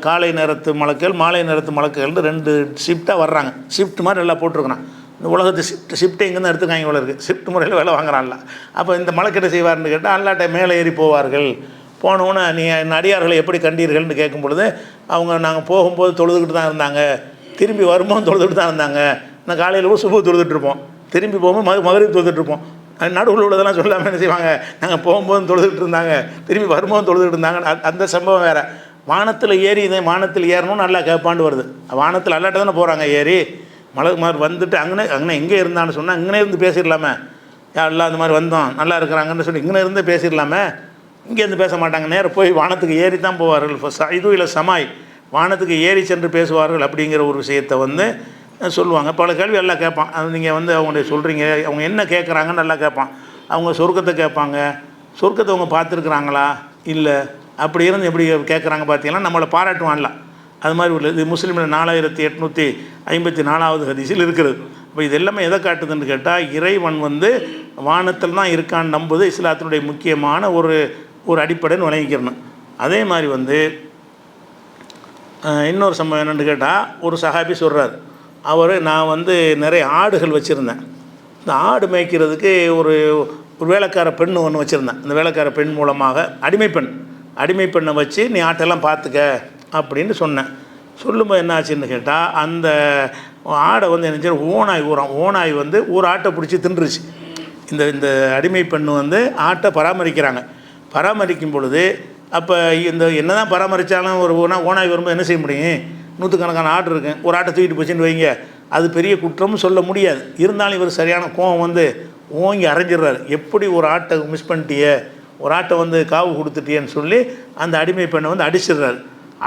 காலை நேரத்து மலக்குகள் மாலை நேரத்து மலக்குகள்னு 2 ஷிஃப்ட்டாக வர்றாங்க. ஷிஃப்ட் மாதிரி எல்லாம் போட்டிருக்கிறான். இந்த உலகத்து ஷிஃப்ட்டை இங்கேருந்து எடுத்துக்காங்க, இவ்வளோ இருக்குது, ஷிஃப்ட் முறையில் வேலை வாங்குறான்ல. அப்போ இந்த மலக்கிட்ட செய்வார்னு கேட்டால், அல்லாட்ட மேலே ஏறி போவார்கள். போனவுடனே நீ அடியார்களை எப்படி கண்டீர்கள்னு கேட்கும் பொழுது, அவங்க நாங்கள் போகும்போது தொழுதுகிட்டு தான் இருந்தாங்க, திரும்பி வரும்போது தொழுதுகிட்டு தான் இருந்தாங்க, நான் காலையில் கூட சுபு தொழுதுட்டுருப்போம், திரும்பி போகும்போது மகரிப் தொழுதுட்டுருப்போம், நடுவில் உள்ளதெல்லாம் சொல்லாமல் என்ன செய்வாங்க, நாங்கள் போகும்போதும் தொழுதுகிட்டு இருந்தாங்க, திரும்பி வரும்போதும் தொழுதுகிட்டு இருந்தாங்க. அந்த சம்பவம் வேறு. வானத்தில் ஏறி இதே வானத்தில் ஏறணும்னு நல்லா கேட்பாண்டு வருது. வானத்தில் அல்லாட்ட தானே போகிறாங்க ஏறி, மலக்குமார் வந்துட்டு அங்கே எங்கே இருந்தான்னு சொன்னால் இங்கே இருந்து பேசிடலாமே, எல்லாம் அந்த மாதிரி வந்தோம் நல்லா இருக்கிறாங்கன்னு சொல்லி இங்கே இருந்து பேசிடலாமே, இங்கேருந்து பேச மாட்டாங்க, நேராக போய் வானத்துக்கு ஏறி தான் போவார்கள். இது இல்லை சமாய், வானத்துக்கு ஏறி சென்று பேசுவார்கள் அப்படிங்கிற ஒரு விஷயத்தை வந்து சொல்லுவாங்க. பல கேள்வி எல்லாம் கேட்பான். அது நீங்கள் வந்து அவங்களுடைய சொல்கிறீங்க, அவங்க என்ன கேட்குறாங்கன்னு நல்லா கேட்பான். அவங்க சொர்க்கத்தை கேட்பாங்க, சொர்க்கத்தை அவங்க பார்த்துருக்குறாங்களா இல்லை, அப்படி இருந்து எப்படி கேட்குறாங்க பார்த்தீங்கன்னா நம்மளை பாராட்டுவான்ல, அது மாதிரி உள்ளது. இது முஸ்லீமில் 4854 ஹதீஸில் இருக்கிறது. இப்போ இது எல்லாமே எதை காட்டுதுன்னு கேட்டால், இறைவன் வந்து வானத்தில் தான் இருக்கான்னு நம்புது இஸ்லாத்தினுடைய முக்கியமான ஒரு அடிப்படைன்னு வழங்கிக்கிறணும். அதே மாதிரி வந்து இன்னொரு சம்பவம் என்னென்னு கேட்டால், ஒரு சஹாபி சொல்கிறார், நான் வந்து நிறைய ஆடுகள் வச்சுருந்தேன், இந்த ஆடு மேய்க்கிறதுக்கு ஒரு வேலைக்கார பெண் ஒன்று வச்சுருந்தேன், அந்த வேலைக்கார பெண் மூலமாக அடிமை பெண்ணை வச்சு நீ ஆட்டெல்லாம் பார்த்துக்க அப்படின்னு சொன்னேன். சொல்லும்போது என்ன ஆச்சுன்னு கேட்டால், அந்த ஆடை வந்து என்ன ஓனாய் வந்து ஒரு ஆட்டை பிடிச்சி தின்றுச்சு. இந்த அடிமை பெண்ணு வந்து ஆட்டை பராமரிக்கும் பொழுது, அப்போ இந்த என்ன தான் பராமரித்தாலும் ஒரு ஓனாய் வரும்போது என்ன செய்ய முடியும், 100கணக்கான ஆடு இருக்கு, ஒரு ஆட்டை தூக்கிட்டு போச்சுன்னு வைங்க, அது பெரிய குற்றம்னு சொல்ல முடியாது. இருந்தாலும் இவர் சரியான கோவம் வந்து ஓங்கி அரைஞ்சிடுறாரு, எப்படி ஒரு ஆட்டை மிஸ் பண்ணிட்டியே, ஒரு ஆட்டை வந்து காவு கொடுத்துட்டியேன்னு சொல்லி அந்த அடிமை பெண்ணை வந்து அடிச்சிடுறாரு.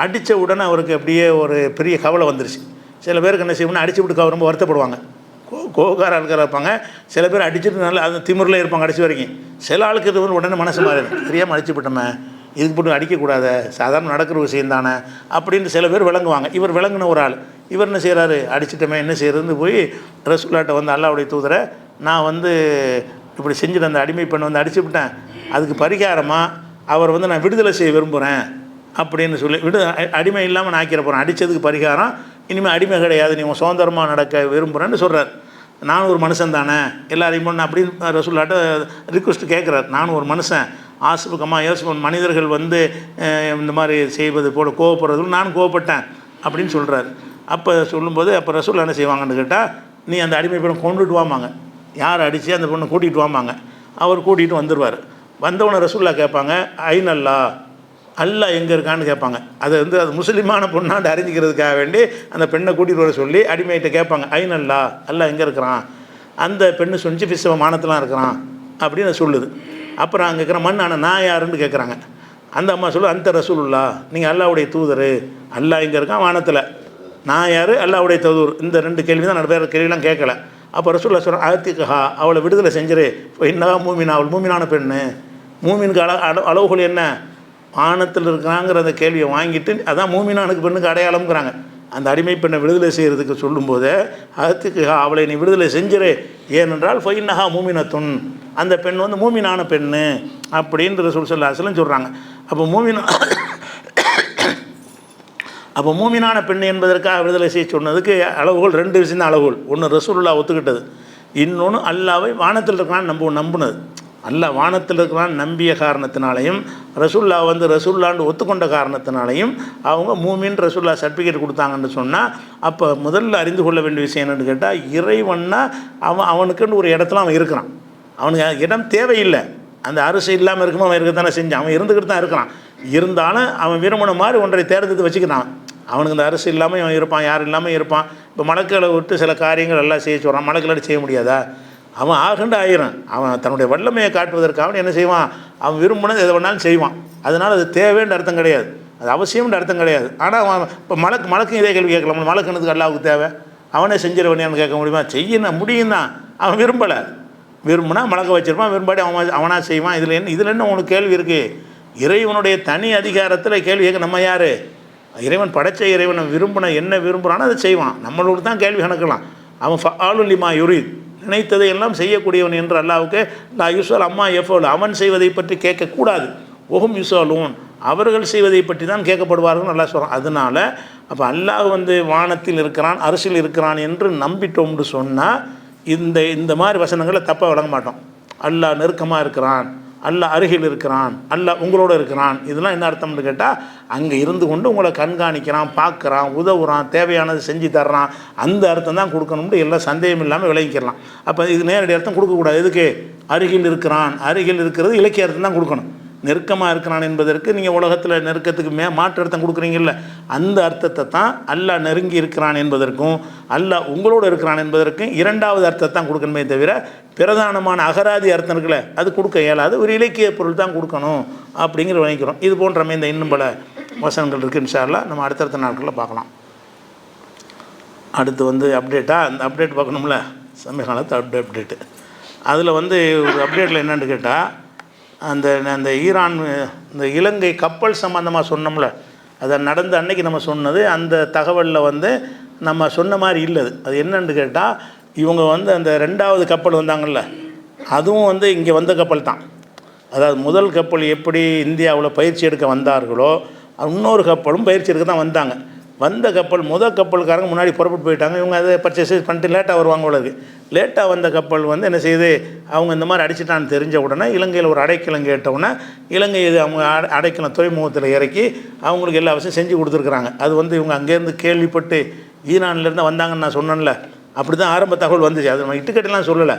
அடித்த உடனே அவருக்கு அப்படியே ஒரு பெரிய கவலை வந்துருச்சு. சில பேருக்கு என்ன செய்யணும்னா அடிச்சு விட்டு ரொம்ப வருத்தப்படுவாங்க, கோகார ஆட்கள் இருப்பாங்க. சில பேர் அடிச்சுட்டு நல்லா அந்த திமிரில் இருப்பாங்க கடைசி வரைக்கும். சில ஆளுக்கு இது வந்து உடனே மனசு மாறிடு, தெரியாமல் அடிச்சு விட்டோமே, இதுக்கு போட்டு அடிக்கக்கூடாது, சாதாரண நடக்கிற விஷயம் தானே அப்படின்னு சில பேர் விளங்குவாங்க. இவர் விளங்குன ஒரு ஆள். இவர் என்ன செய்கிறாரு, அடிச்சிட்டமே என்ன செய்யறதுன்னு போய் ரசூலுல்லாஹ்ட்ட வந்து அல்லாஹ்வுடைய தூதரை, நான் வந்து இப்படி செஞ்சுட்டு அந்த அடிமை பெண்ணை வந்து அடிச்சு விட்டேன், அதுக்கு பரிகாரமாக அவர் வந்து நான் விடுதலை செய்ய விரும்புகிறேன் அப்படின்னு சொல்லி, அடிமை இல்லாமல் நான் ஆக்கிற போகிறேன், அடித்ததுக்கு பரிகாரம் இனிமேல் அடிமை கிடையாது, நீ சுதந்திரமாக நடக்க விரும்புகிறேன்னு சொல்கிறார். நானும் ஒரு மனுஷன் தானே, எல்லாரையும் பண்ண அப்படின்னு ரசூலுல்லாஹ்ட்ட ரிக்வெஸ்ட் கேட்குறார். நானும் ஒரு மனுஷன், ஆசுபுக்கமா யோசிப்பன், மனிதர்கள் வந்து இந்த மாதிரி செய்வது போல் கோவப்படுறதும் நானும் கோவப்பட்டேன் அப்படின்னு சொல்கிறார். அப்போ சொல்லும்போது அப்போ ரசூலுல்லாஹ் என்ன செய்வாங்கன்னு கேட்டால், நீ அந்த அடிமை பெண்ணை கொண்டுட்டு வாமாங்க, யார் அடித்து அந்த பொண்ணை கூட்டிகிட்டு வாமாங்க. அவர் கூட்டிகிட்டு வந்துடுவார். வந்தவனை ரசூலுல்லாஹ் கேட்பாங்க, ஐநல்லா, அல்லாஹ் எங்கே இருக்கான்னு கேட்பாங்க. அதை வந்து அது முஸ்லீமான பொண்ணாண்டு அறிஞ்சிக்கிறதுக்காக வேண்டி அந்த பெண்ணை கூட்டிகிட்டு வர சொல்லி அடிமையிட்ட கேட்பாங்க, ஐநல்லா, அல்லாஹ் எங்கே இருக்கிறான். அந்த பெண்ணு சொன்னிச்சு பிஸ்வ மானத்தெலாம் இருக்கிறான் அப்படின்னு சொல்லுது. அப்புறம் அங்கே இருக்கிற மண் ஆனால் நான் யாருன்னு கேட்குறாங்க. அந்த அம்மா சொல்லு, அந்த ரசூலுல்லாஹ், நீங்கள் அல்லாஹ்வுடைய தூதர், அல்லாஹ் எங்கே இருக்கான் வானத்தில், நான் யார் அல்லாஹ்வுடைய தூதர். இந்த 2 கேள்வி தான், நான் வேறு கேள்விலாம் கேட்கல. அப்போ ரசூலுல்லாஹ் சொல்கிறேன், ஆத்திகா, அவளை விடுதலை செஞ்சிரு, இன்னவா மூமினா, அவள் மூமினான பெண்ணு. மூமினுக்கு அளவுகள் என்ன, வானத்தில் இருக்கிறாங்கிற அந்த கேள்வியை வாங்கிட்டு அதான் மூமினானுக்கு பெண்ணுக்கு அடையாளம்ங்கிறாங்க. அந்த அடிமை பெண்ணை விடுதலை செய்கிறதுக்கு சொல்லும்போது அதுக்கு அவளை நீ விடுதலை செஞ்சிரு, ஏனென்றால் ஃபைன்னஹா மூமினத்துன், அந்த பெண் வந்து மூமினான பெண்ணு அப்படின்ற ரசூல் ஸல்லல்லாஹு அலைஹி வஸல்லம் சொல்கிறாங்க. அப்போ மூமினான பெண் என்பதற்காக விடுதலை செய்ய சொன்னதுக்கு அளவுகள் 2 விஷயம் தான் அளவுகள். ஒன்று ரசூலுல்லாஹ் ஒத்துக்கிட்டது, இன்னொன்று அல்லாவை வானத்தில் இருக்கிறான்னு நம்பினது. அல்லாஹ் வானத்தில் இருக்கிறான்னு நம்பிய காரணத்தினாலையும் ரசூலுல்லாஹ் வந்து ரசூலுல்லாஹ்னு ஒத்துக்கொண்ட காரணத்தினாலையும் அவங்க மூமின் ரசூலுல்லாஹ் சர்டிஃபிகேட் கொடுத்தாங்கன்னு சொன்னால், அப்போ முதல்ல அறிந்து கொள்ள வேண்டிய விஷயம் என்னென்னு கேட்டால், இறைவன்னா அவனுக்குன்னு ஒரு இடத்துல அவன் இருக்கிறான். அவனுக்கு இடம் தேவையில்லை. அந்த அரசு இல்லாமல் இருக்குமோ அவன் இருக்கத்தானே செஞ்சான், அவன் இருந்துக்கிட்டு தான் இருக்கிறான். இருந்தாலும் அவன் விரும்பின மாதிரி ஒன்றை தேர்ந்தெடுத்து வச்சுக்கிறான். அவனுக்கு இந்த அரசு இல்லாமல் அவன் இருப்பான், யாரும் இல்லாமல் இருப்பான். இப்போ மலக்களை விட்டு சில காரியங்கள் எல்லாம் செய்ய சொல்கிறான், மலக்களை செய்ய முடியாதா? அவன் ஆகண்டு ஆயிரம். அவன் தன்னுடைய வல்லமையை காட்டுவதற்காக என்ன செய்வான், அவன் விரும்பினது எதை வேணாலும் செய்வான். அதனால் அது தேவைன்ற அர்த்தம் கிடையாது, அது அவசியம்ன்ற அர்த்தம் கிடையாது. ஆனால் அவன் இப்போ மலக்கும் இதே கேள்வி கேட்கலாம், மலக்குனதுக்கு அல்லாவுக்கு தேவை, அவனே செஞ்சிடவனியான்னு கேட்க முடியுமா? செய்யணும் முடியும் தான். அவன் விரும்பலை, விரும்பினா மலக்க வச்சிருப்பான், விரும்பாடி அவனாக செய்வான். இதில் என்ன உனக்கு கேள்வி இருக்குது? இறைவனுடைய தனி அதிகாரத்தில் கேள்வி கேட்க நம்ம யார்? இறைவன் படைச்ச இறைவனை விரும்பின என்ன விரும்புகிறானோ அதை செய்வான். நம்மளோட தான் கேள்வி கணக்கலாம். அவன் ஃபஆலுலிமா யுரீத், நினைத்ததை எல்லாம் செய்யக்கூடியவன் என்று அல்லாவுக்கு லா யுஸ்அல் அம்மா யஃபஅல், அவன் செய்வதை பற்றி கேட்கக்கூடாது. ஒஹும் யுஸ்அலூன், அவர்கள் செய்வதை பற்றி தான் கேட்கப்படுவார்கள் நல்லா சொல்கிறான். அதனால் அப்போ அல்லாஹ் வந்து வானத்தில் இருக்கிறான், அரசில் இருக்கிறான் என்று நம்பிட்டோம்னு சொன்னால் இந்த மாதிரி வசனங்களை தப்பாக வழங்க மாட்டோம். அல்லாஹ் நெருக்கமாக இருக்கிறான், அல்லாஹ் அருகில் இருக்கிறான், அல்லாஹ் உங்களோட இருக்கிறான். இதெல்லாம் என்ன அர்த்தம்னு கேட்டால், அங்கே இருந்து கொண்டு உங்களை கண்காணிக்கிறான், பார்க்குறான், உதவுறான், தேவையானது செஞ்சு தர்றான். அந்த அர்த்தம் தான் கொடுக்கணும்னு எல்லாம் சந்தேகம் இல்லாமல் விளங்கிக்கலாம். அப்போ இது நேரடி அர்த்தம் கொடுக்கக்கூடாது. எதுக்கு? அருகில் இருக்கிறான், அருகில் இருக்கிறது இலக்கிய அர்த்தம் தான் கொடுக்கணும். நெருக்கமாக இருக்கிறான் என்பதற்கு நீங்கள் உலகத்தில் நெருக்கத்துக்கு மாற்று அர்த்தம் கொடுக்குறீங்கல்ல, அந்த அர்த்தத்தை தான் அல்லாஹ் நெருங்கி இருக்கிறான் என்பதற்கும் அல்லாஹ் உங்களோடு இருக்கிறான் என்பதற்கும் 2வது அர்த்தத்தை தான் கொடுக்கணுமே தவிர பிரதானமான அகராதி அர்த்தம் இருக்குல்ல அது கொடுக்க இயலாது. ஒரு இலக்கிய பொருள் தான் கொடுக்கணும் அப்படிங்கிற நினைக்கிறோம். இது போன்ற இந்த இன்னும் பல வசனங்கள் இருக்குது. இன்ஷா அல்லாஹ் நம்ம அடுத்தடுத்த நாட்களில் பார்க்கலாம். அடுத்து வந்து அப்டேட்டாக அந்த அப்டேட் பார்க்கணும்ல, சமீபகாலத்து அப்டேட்டு. அதில் வந்து ஒரு அப்டேட்டில் என்னென்னு கேட்டால், அந்த ஈரான் இந்த இலங்கை கப்பல் சம்மந்தமாக சொன்னோம்ல, அதை நடந்த அன்னைக்கு நம்ம சொன்னது அந்த தகவலில் வந்து நம்ம சொன்ன மாதிரி இல்லை. அது என்னென்னு கேட்டால், இவங்க வந்து அந்த 2வது கப்பல் வந்தாங்கள்ல, அதுவும் வந்து இங்கே வந்த கப்பல் தான். அதாவது முதல் கப்பல் எப்படி இந்தியாவில் பயிற்சி எடுக்க வந்தார்களோ, இன்னொரு கப்பலும் பயிற்சி எடுக்க தான் வந்தாங்க. வந்த கப்பல் முதல் கப்பலுக்காரங்க முன்னாடி புறப்பட்டு போயிட்டாங்க. இவங்க அதை பர்ச்சேஸ் பண்ணிட்டு லேட்டாக வருவாங்க போல இருக்குது. லேட்டாக வந்த கப்பல் வந்து என்ன செய்யுது, அவங்க இந்த மாதிரி அடிச்சிட்டான்னு தெரிஞ்ச உடனே இலங்கையில் ஒரு அடைக்கலம் கேட்டவுடனே இலங்கை இது அவங்க அடைக்கலம் துறைமுகத்தில் இறக்கி அவங்களுக்கு எல்லா விஷயம் செஞ்சு கொடுத்துருக்குறாங்க. அது வந்து இவங்க அங்கேருந்து கேள்விப்பட்டு ஈரான்லேருந்து வந்தாங்கன்னு நான் சொன்னேன்ல, அப்படி தான் ஆரம்ப தகவல் வந்துச்சு. அது நம்ம இட்டுக்கட்டெல்லாம் சொல்லலை,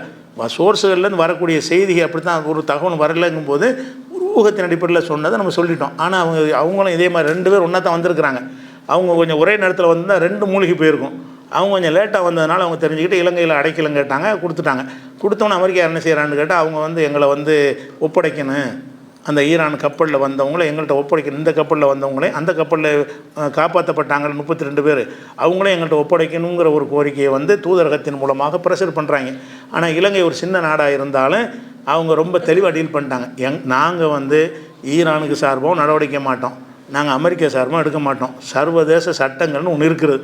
சோர்ஸுகள்லேருந்து வரக்கூடிய செய்தி அப்படி தான். ஒரு தகவல் வரலைங்கும் போது ஒரு ஊகத்தின் அடிப்படையில் சொன்னதை நம்ம சொல்லிட்டோம். ஆனால் அவங்களும் இதே மாதிரி 2 பேர் ஒன்றா தான் வந்திருக்கிறாங்க. அவங்க கொஞ்சம் ஒரே நேரத்தில் வந்தால் 2 மூழ்கி போயிருக்கும். அவங்க கொஞ்சம் லேட்டாக வந்ததுனால அவங்க தெரிஞ்சுக்கிட்டு இலங்கையில் அடைக்கலம் கேட்டாங்க, கொடுத்துட்டாங்க. கொடுத்தோன்னே அமெரிக்கா என்ன செய்கிறான்னு கேட்டால், அவங்க வந்து எங்களை வந்து ஒப்படைக்கணும், அந்த ஈரான் கப்பலில் வந்தவங்களே எங்கள்கிட்ட ஒப்படைக்கணும், இந்த கப்பலில் வந்தவங்களே அந்த கப்பலில் காப்பாற்றப்பட்டாங்க 32 பேர், அவங்களே எங்கள்கிட்ட ஒப்படைக்கணுங்கிற ஒரு கோரிக்கையை வந்து தூதரகத்தின் மூலமாக ப்ரெஷர் பண்ணுறாங்க. ஆனால் இலங்கை ஒரு சின்ன நாடாக இருந்தாலும் அவங்க ரொம்ப தெளிவாக டீல் பண்ணிட்டாங்க. நாங்கள் வந்து ஈரானுக்கு சார்பாகவும் நடவடிக்கை மாட்டோம், நாங்கள் அமெரிக்கா சார்பாக எடுக்க மாட்டோம். சர்வதேச சட்டங்கள்னு ஒன்று இருக்குது.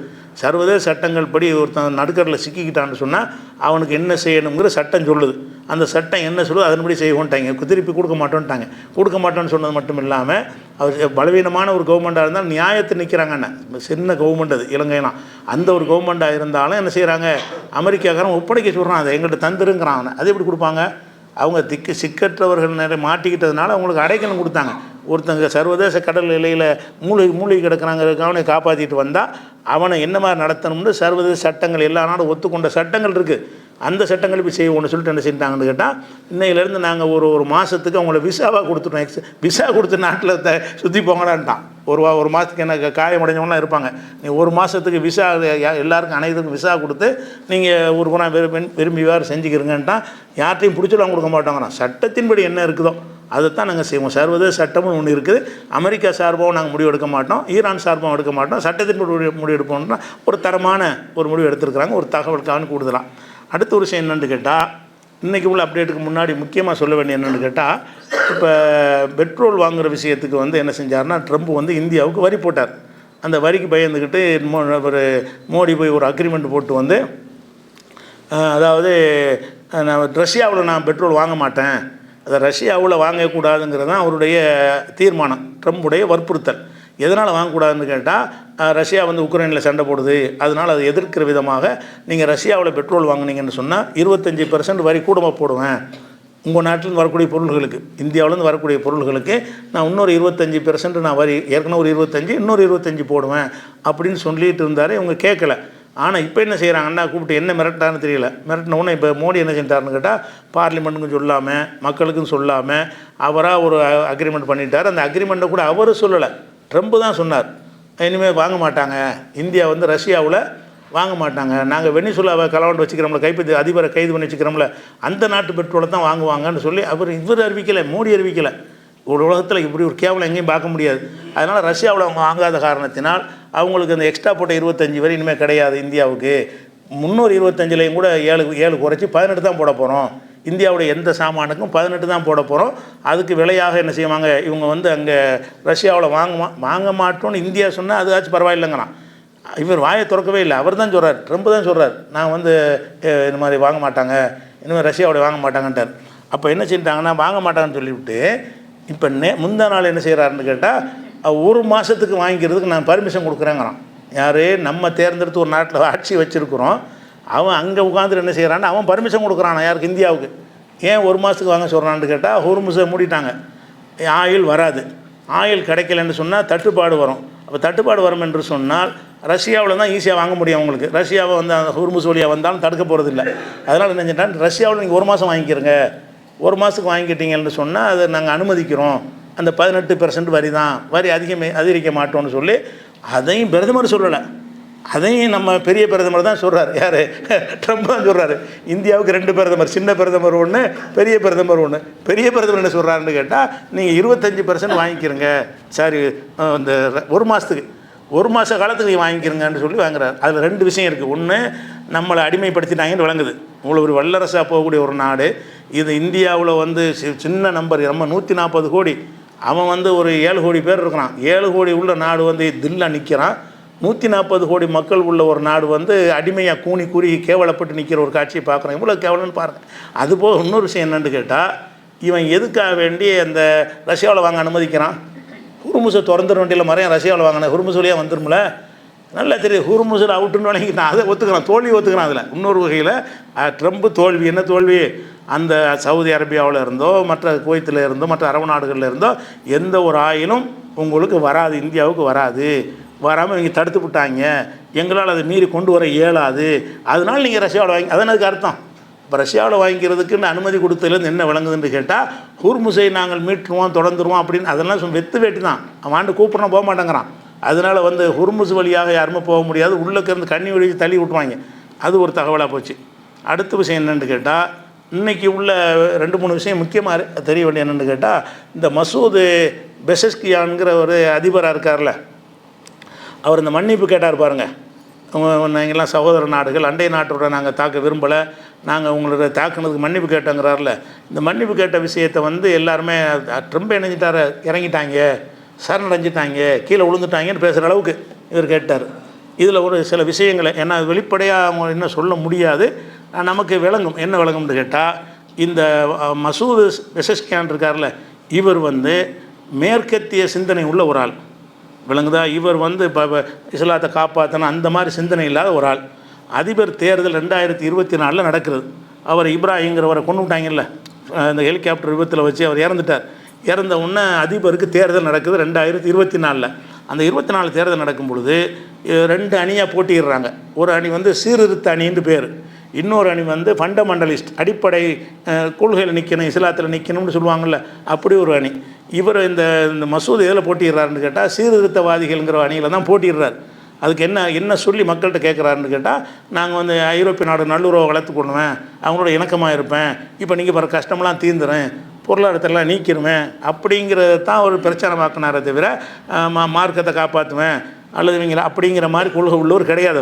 சர்வதேச சட்டங்கள் படி ஒருத்தன் நடுக்கடலில் சிக்கிக்கிட்டான்னு சொன்னால் அவனுக்கு என்ன செய்யணுங்கிற சட்டம் சொல்லுது. அந்த சட்டம் என்ன சொல்லுது அதன்படி செய்வோன்ட்டாங்க. திருப்பி கொடுக்க மாட்டோன்ட்டாங்க. கொடுக்க மாட்டோன்னு சொன்னது மட்டும் இல்லாமல் அவர் பலவீனமான ஒரு கவர்மெண்ட்டாக இருந்தால் நியாயத்தை நிற்கிறாங்கண்ணே. சின்ன கவர்மெண்ட் அது இலங்கைலாம். அந்த ஒரு கவர்மெண்ட்டாக இருந்தாலும் என்ன செய்கிறாங்க, அமெரிக்காக்காரன் ஒப்படைக்க சொல்கிறான், அதை எங்கள்கிட்ட தந்துருங்கிறான். அவனை அது எப்படி கொடுப்பாங்க? அவங்க சிக்கற்றவர்கள் நிறைய மாட்டிக்கிட்டதுனால அவங்களுக்கு அடைக்கலம் கொடுத்தாங்க. ஒருத்தங்க சர்வதேச கடல் எல்லையில் மூழ்கி கிடக்கிறாங்க, அவனை காப்பாற்றிட்டு வந்தால் அவனை என்ன மாதிரி நடத்தணும்னு சர்வதேச சட்டங்கள் எல்லா நாடும் ஒத்துக்கொண்ட சட்டங்கள் இருக்குது. அந்த சட்டங்கள் போய் செய்வோம்னு சொல்லிட்டு என்ன செஞ்சிட்டாங்கன்னு கேட்டால், இன்னையிலேருந்து நாங்கள் ஒரு மாதத்துக்கு அவங்கள விசாவாக கொடுத்துட்டோம். விசா கொடுத்து நாட்டில் சுற்றி போங்கடான்ட்டான். ஒரு மாதத்துக்கு என்ன காயமடைஞ்சவங்களாம் இருப்பாங்க. நீ ஒரு மாதத்துக்கு விசா எல்லாருக்கும் அனைத்துக்கும் விசா கொடுத்து நீங்கள் ஒரு குணம் விரும்பி வேறு செஞ்சுக்கிறீங்கன்ட்டான். யார்ட்டையும் பிடிச்சிடும் கொடுக்க மாட்டோங்கிறான். சட்டத்தின்படி என்ன இருக்குதோ அதைத்தான் நாங்கள் செய்வோம். சர்வதேச சட்டமும் ஒன்று இருக்குது. அமெரிக்கா சார்பாகவும் நாங்கள் முடிவு எடுக்க மாட்டோம், ஈரான் சார்பாகவும் எடுக்க மாட்டோம். சட்டத்தின்படி முடிவு எடுப்போம்னா ஒரு தரமான ஒரு முடிவு எடுத்துருக்குறாங்க. ஒரு தகவலுக்காக கூடுதலாம். அடுத்த ஒரு விஷயம் என்னென்னு கேட்டால், இன்றைக்கி உள்ள அப்டேட்டுக்கு முன்னாடி முக்கியமாக சொல்ல வேண்டிய என்னென்னு கேட்டால், இப்போ பெட்ரோல் வாங்குகிற விஷயத்துக்கு என்ன செஞ்சார்னா, ட்ரம்ப் இந்தியாவுக்கு வரி போட்டார். அந்த வரிக்கு பயந்துக்கிட்டு ஒரு மோடி போய் ஒரு அக்ரிமெண்ட் போட்டு அதாவது ரஷ்யாவில் நான் பெட்ரோல் வாங்க மாட்டேன், அதை ரஷ்யாவில் வாங்கக்கூடாதுங்கிறது தான் அவருடைய தீர்மானம், ட்ரம்புடைய வற்புறுத்தல். எதனால் வாங்கக்கூடாதுன்னு கேட்டால், ரஷ்யா உக்ரைனில் சண்டை போடுது, அதனால் அதை எதிர்க்கிற விதமாக நீங்கள் ரஷ்யாவில் பெட்ரோல் வாங்கினீங்கன்னு சொன்னால் 25% வரி கூடமாக போடுவேன். உங்கள் நாட்டிலேருந்து வரக்கூடிய பொருள்களுக்கு, இந்தியாவிலேருந்து வரக்கூடிய பொருள்களுக்கு நான் இன்னொரு 25% நான் வரி, ஏற்கனவே ஒரு 25 இன்னொரு 25 போடுவேன் அப்படின்னு சொல்லிட்டு இருந்தார். இவங்க கேட்கல. ஆனால் இப்போ என்ன செய்கிறாங்கன்னா, கூப்பிட்டு என்ன மிரட்டான்னு தெரியல. மிரட்டினவுடனே இப்போ மோடி என்ன செஞ்சார்னு கேட்டால், பார்லிமெண்ட்டுக்கும் சொல்லாமல் மக்களுக்கும் சொல்லாமல் அவராக ஒரு அக்ரிமெண்ட் பண்ணிட்டார். அந்த அக்ரிமெண்ட்டை கூட அவர் சொல்லலை, ட்ரம்ப் தான் சொன்னார். இனிமேல் வாங்க மாட்டாங்க, இந்தியா ரஷ்யாவில் வாங்க மாட்டாங்க, நாங்கள் வெனிசுலாவை கலவண்டு வச்சுக்கிறோம்ல, கைப்பற்றி அதிபரை கைது பண்ணி வச்சுக்கிறோம்ல, அந்த நாட்டு பெட்ரோலை தான் வாங்குவாங்கன்னு சொல்லி இவர் அறிவிக்கலை, மோடி அறிவிக்கலை. ஒரு உலகத்தில் இப்படி ஒரு கேவலம் எங்கேயும் பார்க்க முடியாது. அதனால் ரஷ்யாவில் அவங்க வாங்காத காரணத்தினால் அவங்களுக்கு அந்த எக்ஸ்ட்ரா போட்ட 25 வரை இனிமேல் கிடையாது. இந்தியாவுக்கு 325லையும் கூட 7 குறைச்சி 18 தான் போட போகிறோம். இந்தியாவுடைய எந்த சாமானுக்கும் 18 தான் போட போகிறோம். அதுக்கு விலையாக என்ன செய்வாங்க, இவங்க அங்கே ரஷ்யாவில் வாங்க மாட்டோன்னு இந்தியா சொன்னால் அதுக்காச்சும் பரவாயில்லைங்கிறான். இவர் வாயை திறக்கவே இல்லை. அவர் தான் சொல்கிறார், ட்ரம்ப் தான் சொல்கிறார், நான் இந்த மாதிரி வாங்க மாட்டாங்க, இனிமேல் ரஷ்யாவோட வாங்க மாட்டாங்கன்ட்டார். அப்போ என்ன செஞ்சிட்டாங்கன்னா, வாங்க மாட்டாங்கன்னு சொல்லிவிட்டு இப்போ முந்தா நாள் என்ன செய்கிறாருன்னு கேட்டால், ஒரு மாதத்துக்கு வாங்கிக்கிறதுக்கு நான் பர்மிஷன் கொடுக்குறேங்கிறான். யார், நம்ம தேர்ந்தெடுத்து ஒரு நாட்டில் ஆட்சி வச்சுருக்குறோம், அவன் அங்கே உட்காந்துட்டு என்ன செய்கிறான்னு அவன் பர்மிஷன் கொடுக்குறான். யாருக்கு, இந்தியாவுக்கு. ஏன் ஒரு மாதத்துக்கு வாங்க சொல்கிறான்னு கேட்டால், ஹோர்முஸை மூடிட்டாங்க, ஆயில் வராது. ஆயில் கிடைக்கலன்னு சொன்னால் தட்டுப்பாடு வரும். அப்போ தட்டுப்பாடு வரும் என்று சொன்னால் ரஷ்யாவில் தான் ஈஸியாக வாங்க முடியும் அவங்களுக்கு. ரஷ்யாவை அந்த ஹோர்முஸ் வழியாக வந்தாலும் தடுக்க போகிறது இல்லை. அதனால் என்ன செஞ்சிட்டான், ரஷ்யாவில் நீங்கள் ஒரு மாதம் வாங்கிக்கிறங்க, ஒரு மாதத்துக்கு வாங்கிக்கிட்டீங்கன்னு சொன்னால் அதை நாங்கள் அனுமதிக்கிறோம், அந்த 18% வரி தான், வரி அதிகரிக்க மாட்டோம்னு சொல்லி அதையும் பிரதமர் சொல்லலை. அதையும் நம்ம பெரிய பிரதமர் தான் சொல்கிறார். யார், ட்ரம்ப் தான் சொல்கிறாரு. இந்தியாவுக்கு 2 பிரதமர், சின்ன பிரதமர் ஒன்று, பெரிய பிரதமர் ஒன்று. பெரிய பிரதமர் என்ன சொல்கிறாருன்னு கேட்டால், நீங்கள் 25% வாங்கிக்கிறங்க, சாரி இந்த ஒரு மாதத்துக்கு, ஒரு மாத காலத்துக்கு நீங்கள் வாங்கிக்கிறங்கன்னு சொல்லி வாங்குறாரு. அதில் 2 விஷயம் இருக்குது. ஒன்று, நம்மளை அடிமைப்படுத்தினாங்கன்னு விளங்குது. இவ்வளோ ஒரு வல்லரசாக போகக்கூடிய ஒரு நாடு இது. இந்தியாவில் சின்ன நம்பர், நம்ம 140 கோடி, அவன் ஒரு 7 கோடி பேர் இருக்கிறான். 7 கோடி உள்ள நாடு தில்லாக நிற்கிறான். 140 கோடி மக்கள் உள்ள ஒரு நாடு அடிமையாக கூனி கூறி கேவலப்பட்டு நிற்கிற ஒரு காட்சியை பார்க்குறோம். இவ்வளோ கேவலன்னு பாருங்கள். அதுபோக இன்னொரு விஷயம் என்னென்னு கேட்டால், இவன் எதுக்காக வேண்டி அந்த ரஷ்யாவில் வாங்க அனுமதிக்கிறான்? ஹுர்முஸை திறந்துட வேண்டியில் மறைய ரஷ்யாவில் வாங்கினேன், ஹுர்முஸ் வழியாக வந்துருமில்ல, நல்லா தெரியுது. ஹுர்முஸில் அவுட்டுன்னு வழங்கிட்டான், அதை ஒத்துக்கிறான், தோல்வி ஒத்துக்கிறான். அதில் இன்னொரு வகையில் ட்ரம்ப் தோல்வி, என்ன தோல்வி, அந்த சவுதி அரேபியாவில் இருந்தோ மற்ற குவைத்தில் இருந்தோ மற்ற அரபு நாடுகளில் இருந்தோ எந்த ஒரு ஆயிலும் உங்களுக்கு வராது, இந்தியாவுக்கு வராது, வராமல் இவங்க தடுத்து விட்டாங்க, எங்களால் அதை மீறி கொண்டு வர இயலாது, அதனால் நீங்கள் ரஷ்யாவில் வாங்கி, அதான் அதுக்கு அர்த்தம். இப்போ ரஷ்யாவில் வாங்கிக்கிறதுக்குன்னு அனுமதி கொடுத்ததுலேருந்து என்ன விளங்குதுன்னு கேட்டால், ஹுர்முஸை நாங்கள் மீட்டுருவோம் தொடர்ந்துருவோம் அப்படின்னு, அதெல்லாம் வெத்து வேட்டி தான். அவன் கூப்பிட்றோம் போக மாட்டேங்கிறான். அதனால் ஹுர்முஸ் வழியாக யாருமே போக முடியாது, உள்ளுக்கு இருந்து கண்ணி வழி தள்ளி விட்டுருவாங்க. அது ஒரு தகவலாக போச்சு. அடுத்த விஷயம் என்னென்னு கேட்டால், இன்றைக்கி உள்ள 2-3 விஷயம் முக்கியமாக தெரிய வேண்டிய என்னென்னு கேட்டால், இந்த மசூது பெசஸ்கியான்கிற ஒரு அதிபராக இருக்கார்ல, அவர் இந்த மன்னிப்பு கேட்டார் பாருங்கள். நீங்கள்லாம் சகோதர நாடுகள், அண்டை நாட்டோட நாங்கள் தாக்க விரும்பலை, நாங்கள் உங்களோட தாக்குனதுக்கு மன்னிப்பு கேட்டோங்கிறார்ல. இந்த மன்னிப்பு கேட்ட விஷயத்தை எல்லாருமே ட்ரம்ப் இணைஞ்சிட்டார இறங்கிட்டாங்க. சரணடைஞ்சிட்டாங்க, கீழே விழுந்துட்டாங்கன்னு பேசுகிற அளவுக்கு இவர் கேட்டார். இதில் ஒரு சில விஷயங்களை, ஏன்னா வெளிப்படையாக அவங்க என்ன சொல்ல முடியாது, நமக்கு விளங்கும். என்ன விளங்கும்னு கேட்டால், இந்த மசூது பெசஷ்கியான் இருக்கார்ல, இவர் வந்து மேற்கத்திய சிந்தனை உள்ள ஒரு ஆள், விளங்குதா? இவர் வந்து இப்போ இஸ்லாத்தை காப்பாற்றணும் அந்த மாதிரி சிந்தனை இல்லாத ஒரு ஆள். அதிபர் தேர்தல் 2024 நடக்கிறது. அவர் இப்ராஹிங்கிறவரை கொண்டு விட்டாங்கல்ல, அந்த ஹெலிகாப்டர் விபத்தில் வச்சு அவர் இறந்துட்டார். இறந்த உடனே அதிபருக்கு தேர்தல் நடக்குது 2024. அந்த 24 தேர்தல் நடக்கும் பொழுது 2 அணியாக போட்டிடுறாங்க. ஒரு அணி வந்து சீர்திருத்த அணின்னு பேர், இன்னொரு அணி வந்து ஃபண்டமெண்டலிஸ்ட், அடிப்படை கொள்கையில் நிற்கணும், இஸ்லாத்தில் நிற்கணும்னு சொல்லுவாங்கள்ல, அப்படி ஒரு அணி. இவர் இந்த மசூத் எதில் போட்டிடுறாருன்னு கேட்டால் சீர்திருத்தவாதிகள்ங்கிற அணியில் தான் போட்டிடுறார். அதுக்கு என்ன சொல்லி மக்கள்கிட்ட கேட்குறாருன்னு கேட்டால், நாங்கள் வந்து ஐரோப்பிய நாடு நல்லுறவை வளர்த்து கொள்ளுவேன், அவங்களோட இணக்கமாக இருப்பேன், இப்போ நீங்கள் வர கஷ்டமெல்லாம் தீர்ந்துறேன், பொருளாதாரத்தெல்லாம் நீக்கிடுவேன் அப்படிங்கிறத தான் ஒரு பிரச்சாரமாக்கினாரே தவிர மார்க்கத்தை காப்பாற்றுவேன் அல்லது இவங்கள அப்படிங்கிற மாதிரி கொள்கை உள்ளவர் கிடையாது.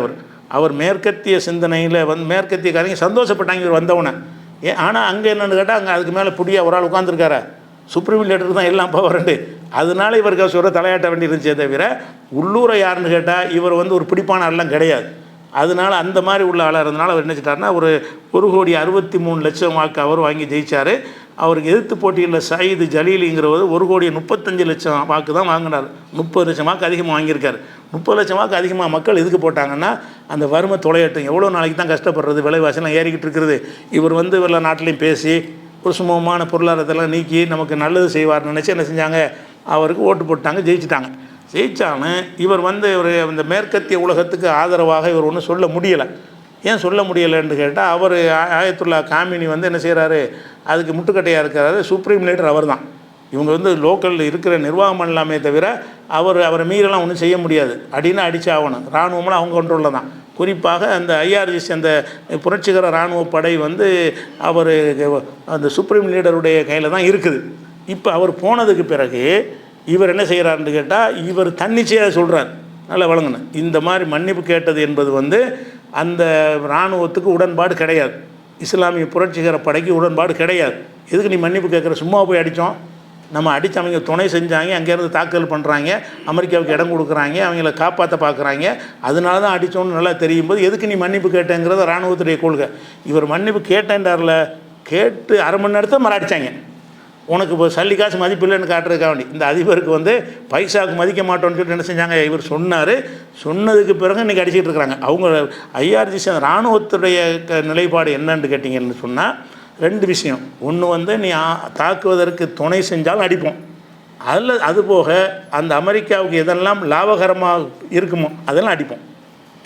அவர் மேற்கத்திய சிந்தனையில் மேற்கத்தியக்காரங்க சந்தோஷப்பட்டாங்க இவர் வந்தவனை. ஆனால் அங்கே என்னென்னு கேட்டால், அங்கே அதுக்கு மேலே புடியா ஒரு ஆள் உட்காந்துருக்காரு, சுப்ரீம் லீடருக்கு தான் எல்லாம் பவர்ண்டு, அதனால இவருக்கு சொல்கிற தலையாட்ட வேண்டி இருந்துச்சே தவிர உள்ளூரை யாருன்னு கேட்டால் இவர் வந்து ஒரு பிடிப்பான ஆள்லாம் கிடையாது. அதனால் அந்த மாதிரி உள்ள ஆளாக இருந்தனால அவர் என்ன செஞ்சிட்டாருன்னா, ஒரு 1,63,00,000 வாக்கு அவர் வாங்கி ஜெயித்தார். அவருக்கு எதிர்த்து போட்டியில் சயீது ஜலீலிங்கிறவர் 1,35,00,000 வாக்கு தான் வாங்கினார். 30 லட்சம் வாக்கு அதிகமாக வாங்கியிருக்கார். 30 லட்சம் வாக்கு அதிகமாக மக்கள் எதுக்கு போட்டாங்கன்னா, அந்த வறுமை தொலையட்டும், எவ்வளோ நாளைக்கு தான் கஷ்டப்படுறது, விலைவாசிலாம் ஏறிக்கிட்டு இருக்கிறது, இவர் வந்து எல்லா நாட்டிலையும் பேசி ஒரு சுமூகமான பொருளாதாரத்தெல்லாம் நீக்கி நமக்கு நல்லது செய்வார்னு நினச்சி என்ன செஞ்சாங்க, அவருக்கு ஓட்டு போட்டாங்க, ஜெயிச்சிட்டாங்க. ஜெயித்தாலும் இவர் வந்து இந்த மேற்கத்திய உலகத்துக்கு ஆதரவாக இவர் ஒன்றும் சொல்ல முடியலை. ஏன் சொல்ல முடியலைன்னு கேட்டால், அவர் ஆயத்துல்லா காமினி வந்து என்ன செய்கிறாரு, அதுக்கு முட்டுக்கட்டையாக இருக்கிறாரு. சுப்ரீம் லீடர் அவர் தான். இவங்க வந்து லோக்கலில் இருக்கிற நிர்வாகம் பண்ணலாமே தவிர அவரை மீறலாம் ஒன்றும் செய்ய முடியாது. அடினா அடித்து ஆகணும். இராணுவம்லாம் அவங்க கண்ட்ரோலில் தான். குறிப்பாக அந்த ஐஆர்ஜிசி, அந்த புரட்சிகர இராணுவ படை வந்து அவர் அந்த சுப்ரீம் லீடருடைய கையில் தான் இருக்குது. இப்போ அவர் போனதுக்கு பிறகு இவர் என்ன செய்கிறாருன்னு கேட்டால், இவர் தன்னிச்சையாக சொல்கிறார், நல்லா வழங்கணும், இந்த மாதிரி மன்னிப்பு கேட்டது என்பது வந்து அந்த இராணுவத்துக்கு உடன்பாடு கிடையாது, இஸ்லாமிய புரட்சிகர படைக்கு உடன்பாடு கிடையாது. எதுக்கு நீ மன்னிப்பு கேட்குற, சும்மா போய் அடித்தோம், நம்ம அடித்து அவங்க துணை செஞ்சாங்க, அங்கேருந்து தாக்குதல் பண்ணுறாங்க, அமெரிக்காவுக்கு இடம் கொடுக்குறாங்க, அவங்கள காப்பாற்ற பார்க்குறாங்க, அதனால தான் அடித்தோன்னு நல்லா தெரியும் போது எதுக்கு நீ மன்னிப்பு கேட்டேங்கிறத இராணுவத்துடைய கொள்கை. இவர் மன்னிப்பு கேட்டேன்டார்ல, கேட்டு அரை மணி நேரத்தை மறாடிச்சாங்க. உனக்கு இப்போ சல்லி காசு மதிப்பு இல்லைன்னு காட்டுறதுக்காக வேண்டி இந்த அதிபருக்கு வந்து பைசாவுக்கு மதிக்க மாட்டோன்னு சொல்லிட்டு என்ன செஞ்சாங்க, இவர் சொன்னார். சொன்னதுக்கு பிறகு இன்றைக்கி அடிச்சிட்டு இருக்கிறாங்க. அவங்க ஐஆர்ஜிசி இராணுவத்துடைய நிலைப்பாடு என்னன்னு கேட்டிங்கன்னு சொன்னால், 2 விஷயம். ஒன்று வந்து நீ தாக்குவதற்கு துணை செஞ்சாலும் அடிப்போம், அதில் அதுபோக அந்த அமெரிக்காவுக்கு எதெல்லாம் லாபகரமாக இருக்குமோ அதெல்லாம் அடிப்போம்.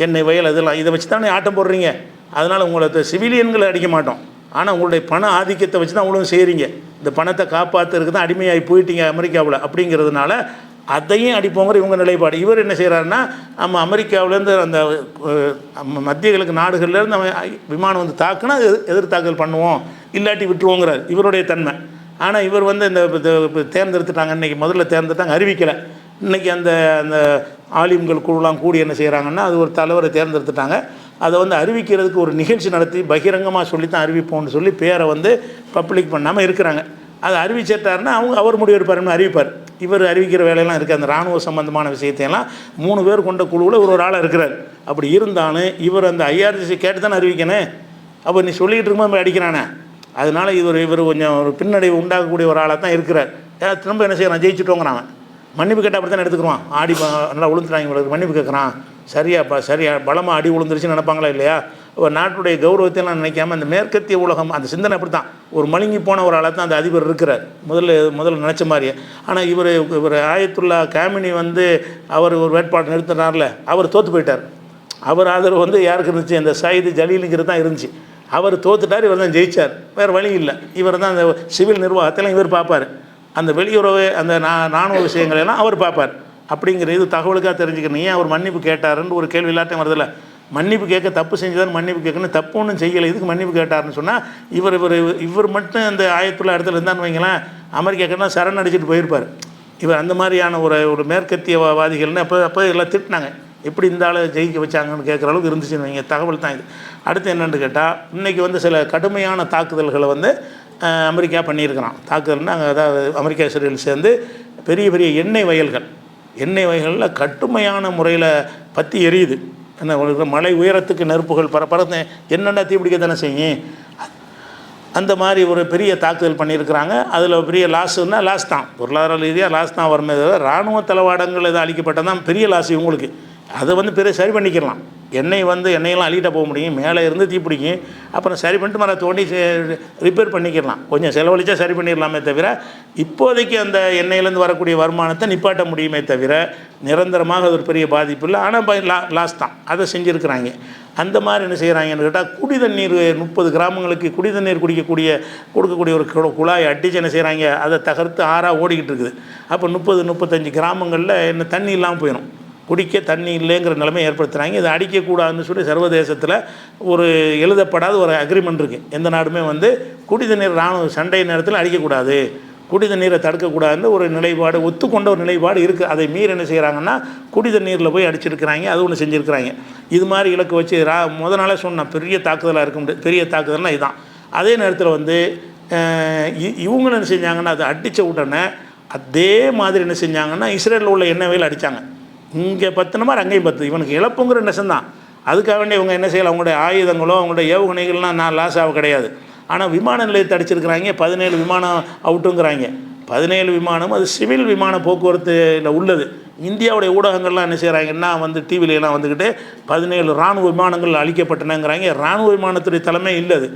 எண்ணெய் வயல் அதெல்லாம் இதை வச்சு தானே ஆட்டம் போடுறீங்க, அதனால் உங்களை சிவிலியன்களை அடிக்க மாட்டோம், ஆனால் உங்களுடைய பண ஆதிக்கத்தை வச்சு தான் அவ்வளோ செய்கிறீங்க, இந்த பணத்தை காப்பாற்றுறதுக்கு தான் அடிமையாகி போயிட்டீங்க அமெரிக்காவில் அப்படிங்கிறதுனால அதையும் அடிப்போங்கிற இவங்க நிலைப்பாடு. இவர் என்ன செய்கிறாருன்னா, நம்ம அமெரிக்காவிலேருந்து அந்த மத்திய கிழக்கு நாடுகள்லேருந்து நம்ம விமானம் வந்து தாக்குனா எதிர்த்தாக்கல் பண்ணுவோம், இல்லாட்டி விட்டுருவோங்கிறார் இவருடைய தன்மை. ஆனால் இவர் வந்து இந்த தேர்ந்தெடுத்துட்டாங்க, இன்றைக்கி முதல்ல தேர்ந்தெடுத்தாங்க, அறிவிக்கலை. இன்றைக்கி அந்த ஆலிம்கள் குழுலாம் கூடி என்ன செய்கிறாங்கன்னா, அது ஒரு தலைவரை தேர்ந்தெடுத்துட்டாங்க. அதை வந்து அறிவிக்கிறதுக்கு ஒரு நிகழ்ச்சி நடத்தி பகிரங்கமாக சொல்லி தான் அறிவிப்போம்னு சொல்லி பேரை வந்து பப்ளிக் பண்ணாமல் இருக்கிறாங்க. அதை அறிவிச்சிட்டாருன்னா அவர் முடிவெடுப்பாருன்னு அறிவிப்பார். இவர் அறிவிக்கிற வேலையெல்லாம் இருக்குது. அந்த இராணுவ சம்பந்தமான விஷயத்தையெல்லாம் 3 பேர் கொண்ட குழுவில் ஒரு ஆளாக இருக்கிறார். அப்படி இருந்தாலும் இவர் அந்த ஐஆர்ஜிசி கேட்டு தானே அறிவிக்கணும். அப்போ நீ சொல்லிக்கிட்டு இருக்கும்போது அடிக்கிறானே, அதனால் இவர் கொஞ்சம் ஒரு பின்னடைவு உண்டாக்கக்கூடிய ஒரு ஆளாக தான் இருக்கிறார். திரும்ப என்ன செய்யறான், ஜெயிச்சுட்டோங்கிறான், மன்னிப்பு கேட்டால் அப்படி தானே எடுத்துக்குவான். ஆடி நல்லா விழுந்துட்டாங்க, இவங்களுக்கு மன்னிப்பு கேட்குறான், சரியா பலமாக அடி விழுந்துருச்சுன்னு நினைப்பாங்களா இல்லையா? ஒரு நாட்டுடைய கௌரவத்தையெல்லாம் நினைக்காம அந்த மேற்கத்திய உலகம் அந்த சிந்தனை அப்படி தான். ஒரு மழுங்கி போன ஒரு ஆளாக தான் அந்த அதிபர் இருக்கிறார், முதல்ல நினச்ச மாதிரியே. ஆனால் இவர் ஆயத்துல்லா காமினி வந்து அவர் ஒரு வேட்பாளர் நிறுத்தினார்ல, அவர் தோற்று போயிட்டார். அவர் ஆதரவு வந்து யாருக்கு இருந்துச்சு, அந்த சயீது ஜலீலுங்கிறது தான் இருந்துச்சு. அவர் தோத்துட்டார், இவர் தான் ஜெயித்தார். வேறு வழி இல்லை. இவர் தான் அந்த சிவில் நிர்வாகத்தெல்லாம் இவர் பார்ப்பார், அந்த வெளியுறவு அந்த இராணுவ விஷயங்களெல்லாம் அவர் பார்ப்பார். அப்படிங்கிற இது தகவலுக்காக தெரிஞ்சுக்கணும். ஏன் அவர் மன்னிப்பு கேட்டாருன்னு ஒரு கேள்வி இல்லாட்டம் வருதில்ல. மன்னிப்பு கேட்க தப்பு செஞ்சுதான் மன்னிப்பு கேட்கணும், தப்பு ஒன்றும் செய்யலை, இதுக்கு மன்னிப்பு கேட்டார்னு சொன்னால் இவர் மட்டும் அந்த ஆயத்துள்ள இடத்துல இருந்தான்னு வைங்களேன், அமெரிக்காக்கெல்லாம் சரண் அடிச்சுட்டு போயிருப்பார். இவர் அந்த மாதிரியான ஒரு மேற்கத்தியவாதிகள்னு அப்போ எல்லாம் திட்டினாங்க, எப்படி இந்த ஆளை ஜெயிக்க வச்சாங்கன்னு கேட்குற அளவுக்கு இருந்துச்சுன்னு வைங்க. தகவல் தான் இது. அடுத்து என்னென்னு கேட்டால், இன்றைக்கி வந்து சில கடுமையான தாக்குதல்களை வந்து அமெரிக்கா பண்ணியிருக்கிறான். தாக்குதல்னால் அதாவது அமெரிக்கா இஸ்ரேல் சேர்ந்து பெரிய பெரிய எண்ணெய் வயல்களில் கட்டுமையான முறையில் பற்றி எரியுது. என்ன ஒரு மலை உயரத்துக்கு நெருப்புகள் பறந்து என்னென்ன தீப்பிடிக்க தானே செய்யும். அந்த மாதிரி ஒரு பெரிய தாக்குதல் பண்ணியிருக்கிறாங்க. அதில் பெரிய லாஸுன்னா லாஸ் தான், பொருளாதார ரீதியாக லாஸ் தான் வருமே தவிர இராணுவ தளவாடங்கள் எது அழிக்கப்பட்டால் தான் பெரிய லாஸ் இவங்களுக்கு. அதை பெரிய சரி பண்ணிக்கலாம். எண்ணெயெல்லாம் அள்ளிட்ட போக முடியும், மேலே இருந்து தீப்பிடிக்கும். அப்புறம் சரி பண்ணிட்டு மர தோண்டி ரிப்பேர் பண்ணிக்கலாம், கொஞ்சம் செலவழிச்சா சரி பண்ணிடலாமே தவிர இப்போதைக்கு அந்த எண்ணெயிலேருந்து வரக்கூடிய வருமானத்தை நிப்பாட்ட முடியுமே தவிர நிரந்தரமாக அது ஒரு பெரிய பாதிப்பு இல்லை. ஆனால் லாஸ் தான். அதை செஞ்சுருக்கிறாங்க. அந்த மாதிரி என்ன செய்கிறாங்கன்னு கேட்டால் குடி தண்ணீர் 30 கிராமங்களுக்கு குடி தண்ணீர் கொடுக்கக்கூடிய ஒரு குழாயை அடித்து என்ன செய்கிறாங்க, அதை தகர்த்து ஆறாக ஓடிக்கிட்டு இருக்குது. அப்போ 30-35 கிராமங்களில் என்ன தண்ணி இல்லாமல் போயிடும், குடிக்க தண்ணி இல்லைங்கிற நிலைமை ஏற்படுத்துகிறாங்க. இதை அடிக்கக்கூடாதுன்னு சொல்லி சர்வதேசத்தில் ஒரு எழுதப்படாத ஒரு அக்ரிமெண்ட் இருக்குது. எந்த நாடுமே குடி தண்ணீர் இராணுவ சண்டை நேரத்தில் அடிக்கக்கூடாது, குடி தண்ணீரை தடுக்கக்கூடாதுன்னு ஒரு நிலைப்பாடு, ஒத்துக்கொண்ட ஒரு நிலைப்பாடு இருக்குது. அதை மீறி என்ன செய்கிறாங்கன்னா குடி தண்ணீரில் போய் அடிச்சிருக்கிறாங்க. அது ஒன்று செஞ்சுருக்கிறாங்க. இது மாதிரி இலக்கு வச்சு நாளே சொன்ன பெரிய தாக்குதலாக இருக்க முடியாது. பெரிய தாக்குதல்னால் இதுதான். அதே நேரத்தில் இவங்க என்ன செஞ்சாங்கன்னா அதை அடித்த உடனே அதே மாதிரி என்ன செஞ்சாங்கன்னா இஸ்ரேலில் உள்ள எண்ணெய் வயல் அடித்தாங்க. இங்கே 10 மாதிரி அங்கேயும் 10. இவனுக்கு இழப்புங்கிற நெசந்தான். அதுக்காக வேண்டிய இவங்க என்ன செய்யலாம், அவங்களுடைய ஆயுதங்களோ அவங்களுடைய ஏவுகணைகள்லாம் நான் லாஸ் ஆக கிடையாது. ஆனால் விமான நிலையத்தை அடிச்சிருக்கிறாங்க. 17 விமானம் அவுட்டுங்கிறாங்க. 17 விமானம் அது சிவில் விமான போக்குவரத்தில் உள்ளது. இந்தியாவுடைய ஊடகங்கள்லாம் என்ன செய்கிறாங்கன்னா டிவிலெலாம் வந்துக்கிட்டு 17 இராணுவ விமானங்கள் அழிக்கப்பட்டனங்கிறாங்க. இராணுவ விமானத்துடைய தலைமை இல்லது,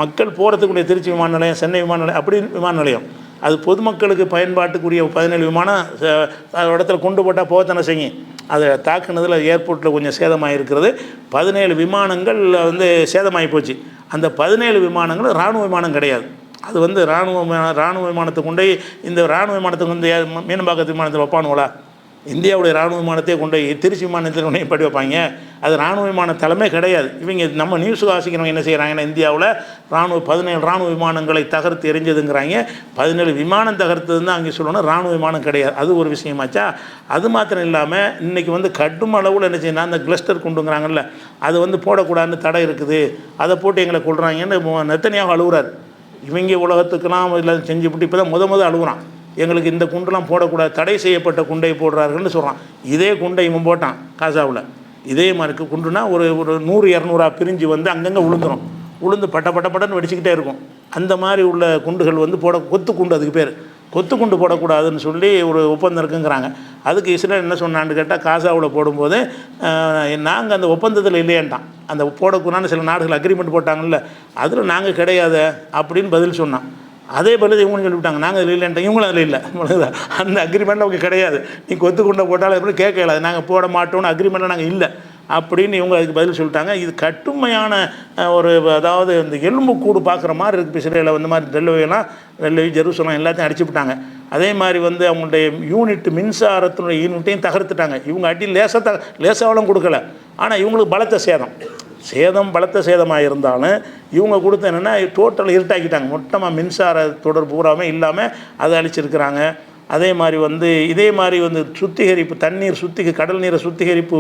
மக்கள் போகிறதுக்குரிய திருச்சி விமான நிலையம், சென்னை விமான நிலையம், அப்படி விமான நிலையம். அது பொதுமக்களுக்கு பயன்பாட்டுக்குரிய 17 விமானம் இடத்துல கொண்டு போட்டால் போகத்தானே செய்யும். அதை தாக்குனதில் ஏர்போர்ட்டில் கொஞ்சம் சேதமாக இருக்கிறது. 17 விமானங்கள் சேதமாகி போச்சு. அந்த 17 விமானங்கள் இராணுவ விமானம் கிடையாது. அது இராணுவ விமானத்தை கொண்டு இந்த இராணுவ விமானத்தை மீனம்பாக்கத்து விமானத்தில் வைப்பானுங்களா? இந்தியாவுடைய இராணுவ விமானத்தை கொண்டு திருச்சி விமானத்தில் கொண்டு படி வைப்பாங்க. அது இராணுவ விமான தலைமை கிடையாது. இவங்க நம்ம நியூஸ் வாசிக்கிறவங்க என்ன செய்கிறாங்கன்னா இந்தியாவில் 17 இராணுவ விமானங்களை தகர்த்து எரிஞ்சதுங்கிறாங்க. 17 விமானம் தகர்த்ததுன்னு தான் அங்கே சொல்லணும், இராணுவ விமானம் கிடையாது. அது ஒரு விஷயமாச்சா. அது மாத்திரம் இல்லாமல் இன்றைக்கி கடும் அளவில் என்ன செய்யணும், அந்த கிளஸ்டர் கொண்டுங்கிறாங்கல்ல, அது போடக்கூடாதுன்னு தடை இருக்குது, அதை போட்டு எங்களை கொள்கிறாங்கன்னு நெத்தனியாக அழுகுறாரு. இவங்க உலகத்துக்கெல்லாம் இல்லை செஞ்சுவிட்டு இப்போ தான் முத அழுகுறான், எங்களுக்கு இந்த குண்டெலாம் போடக்கூடாது, தடை செய்யப்பட்ட குண்டை போடுறார்கள்னு சொல்கிறான். இதே குண்டை இவன் போட்டான் காசாவில். இதே மாதிரி குண்டுனா ஒரு 100-200 பிரிஞ்சு அங்கங்கே உளுந்து பட்டன்னு வெடிச்சிக்கிட்டே இருக்கும். அந்த மாதிரி உள்ள குண்டுகள் கொத்து குண்டு, அதுக்கு பேர் கொத்து குண்டு போடக்கூடாதுன்னு சொல்லி ஒரு ஒப்பந்தம் இருக்குங்கிறாங்க. அதுக்கு இஸ்ரேல் என்ன சொன்னான்னு கேட்டால், காசாவில் போடும்போது நாங்கள் அந்த ஒப்பந்தத்தில் இல்லையேன்ட்டான். அந்த போடக்கூடாதுன்னு சில நாடுகள் அக்ரிமெண்ட் போட்டாங்கல்ல, அதில் நாங்கள் கிடையாது அப்படின்னு பதில் சொன்னான். அதே பதில் இவங்களும் சொல்லிவிட்டாங்க, நாங்கள் அதில் இல்லைன்ட்டோம். இவங்களும் அதில் இல்லை, அந்த அக்ரிமெண்ட்டில் அவங்க கிடையாது. நீ கொத்து குண்டை போட்டாலும் எப்படி கேட்கல, நாங்கள் போட மாட்டோம்னு அக்ரிமெண்ட்டில் நாங்கள் இல்லை அப்படின்னு இவங்க அதுக்கு பதில் சொல்லிட்டாங்க. இது கட்டுமையான ஒரு, அதாவது இந்த எலும்புக்கூடு பார்க்குற மாதிரி இருக்குது. இஸ்ரேலில் மாதிரி டெல்லி ஜெருசலம் எல்லாத்தையும் அடிச்சு விட்டாங்க. அதே மாதிரி அவங்களுடைய யூனிட் மின்சாரத்தினுடைய யூனிட்டையும் தகர்த்துட்டாங்க. இவங்க அடி லேசாவெல்லாம் கொடுக்கல, ஆனால் இவங்களுக்கு பலத்த சேதமாக இருந்தாலும் இவங்க கொடுத்த என்னென்னா டோட்டல் இருட்டாக்கிட்டாங்க. மொத்தமாக மின்சார தொடர்பு பூராமே இல்லாமல் அதை அழிச்சிருக்கிறாங்க. அதே மாதிரி இதே மாதிரி சுத்திகரிப்பு தண்ணீர் கடல் நீரை சுத்திகரிப்பு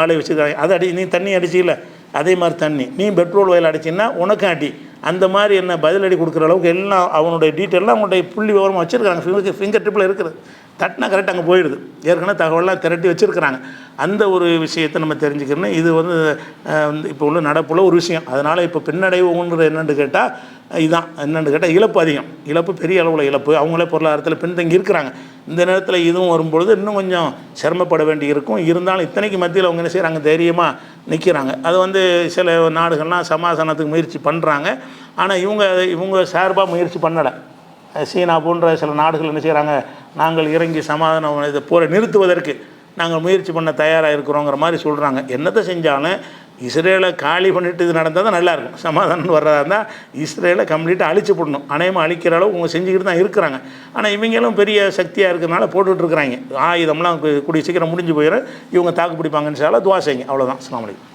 ஆலை வச்சுருக்காங்க. அதை நீ தண்ணி அடிச்சில்ல, அதே மாதிரி தண்ணி நீ பெட்ரோல் வயல் அடிச்சின்னா உனக்கும் அடி. அந்த மாதிரி என்ன பதிலடி கொடுக்குற அளவுக்கு எல்லாம் அவனுடைய டீட்டெயிலாம் அவங்களுடைய புள்ளி விவரமாக வச்சுருக்காங்க. ஃபிங்கர் டிப்பில் இருக்குது, தட்டினா கரெக்டாக அங்கே போயிடுது. ஏற்கனவே தகவலாம் திரட்டி வச்சுருக்கிறாங்க. அந்த ஒரு விஷயத்தை நம்ம தெரிஞ்சுக்கணும். இது இப்போ உள்ள நடப்புள்ள ஒரு விஷயம். அதனால் இப்போ பின்னடைவுங்கிற என்னென்னு கேட்டால் இதுதான். என்னென்னு கேட்டால் இழப்பு அதிகம், இழப்பு பெரிய அளவில் இழப்பு. அவங்களே பொருளாதாரத்தில் பின்தங்கி இருக்கிறாங்க. இந்த நேரத்தில் இதுவும் வரும்பொழுது இன்னும் கொஞ்சம் சிரமப்பட வேண்டி இருக்கும். இருந்தாலும் இத்தனைக்கு மத்தியில் அவங்க என்ன செய்கிறாங்க, தைரியமாக நிற்கிறாங்க. அது சில நாடுகள்லாம் சமாதானத்துக்கு முயற்சி பண்ணுறாங்க. ஆனால் இவங்க சார்பாக முயற்சி பண்ணலை. சீனா போன்ற சில நாடுகள் என்ன செய்கிறாங்க, நாங்கள் இறங்கி சமாதானம் இதை போரை நிறுத்துவதற்கு நாங்கள் முயற்சி பண்ண தயாராக இருக்கிறோங்கிற மாதிரி சொல்கிறாங்க. என்னத்தை செஞ்சாலும் இஸ்ரேலை காலி பண்ணிட்டு இது நடந்தால் தான் நல்லாயிருக்கும். சமாதானம் வர்றதா இருந்தால் இஸ்ரேலை கம்ப்ளீட்டாக அழிச்சு போடணும். அநேகமாக அழிக்கிற அளவு அவங்க செஞ்சுக்கிட்டு தான் இருக்கிறாங்க. ஆனால் இவங்களும் பெரிய சக்தியாக இருக்கிறனால போட்டுட்ருக்குறாங்க. ஆயுதம்லாம் கூடிய சீக்கிரம் முடிஞ்சு போயிடும். இவங்க தாக்கு பிடிப்பாங்கன்னு சொல்ல துவா செய்யுங்க. அவ்வளோதான். அஸ்ஸலாமு அலைக்கும்.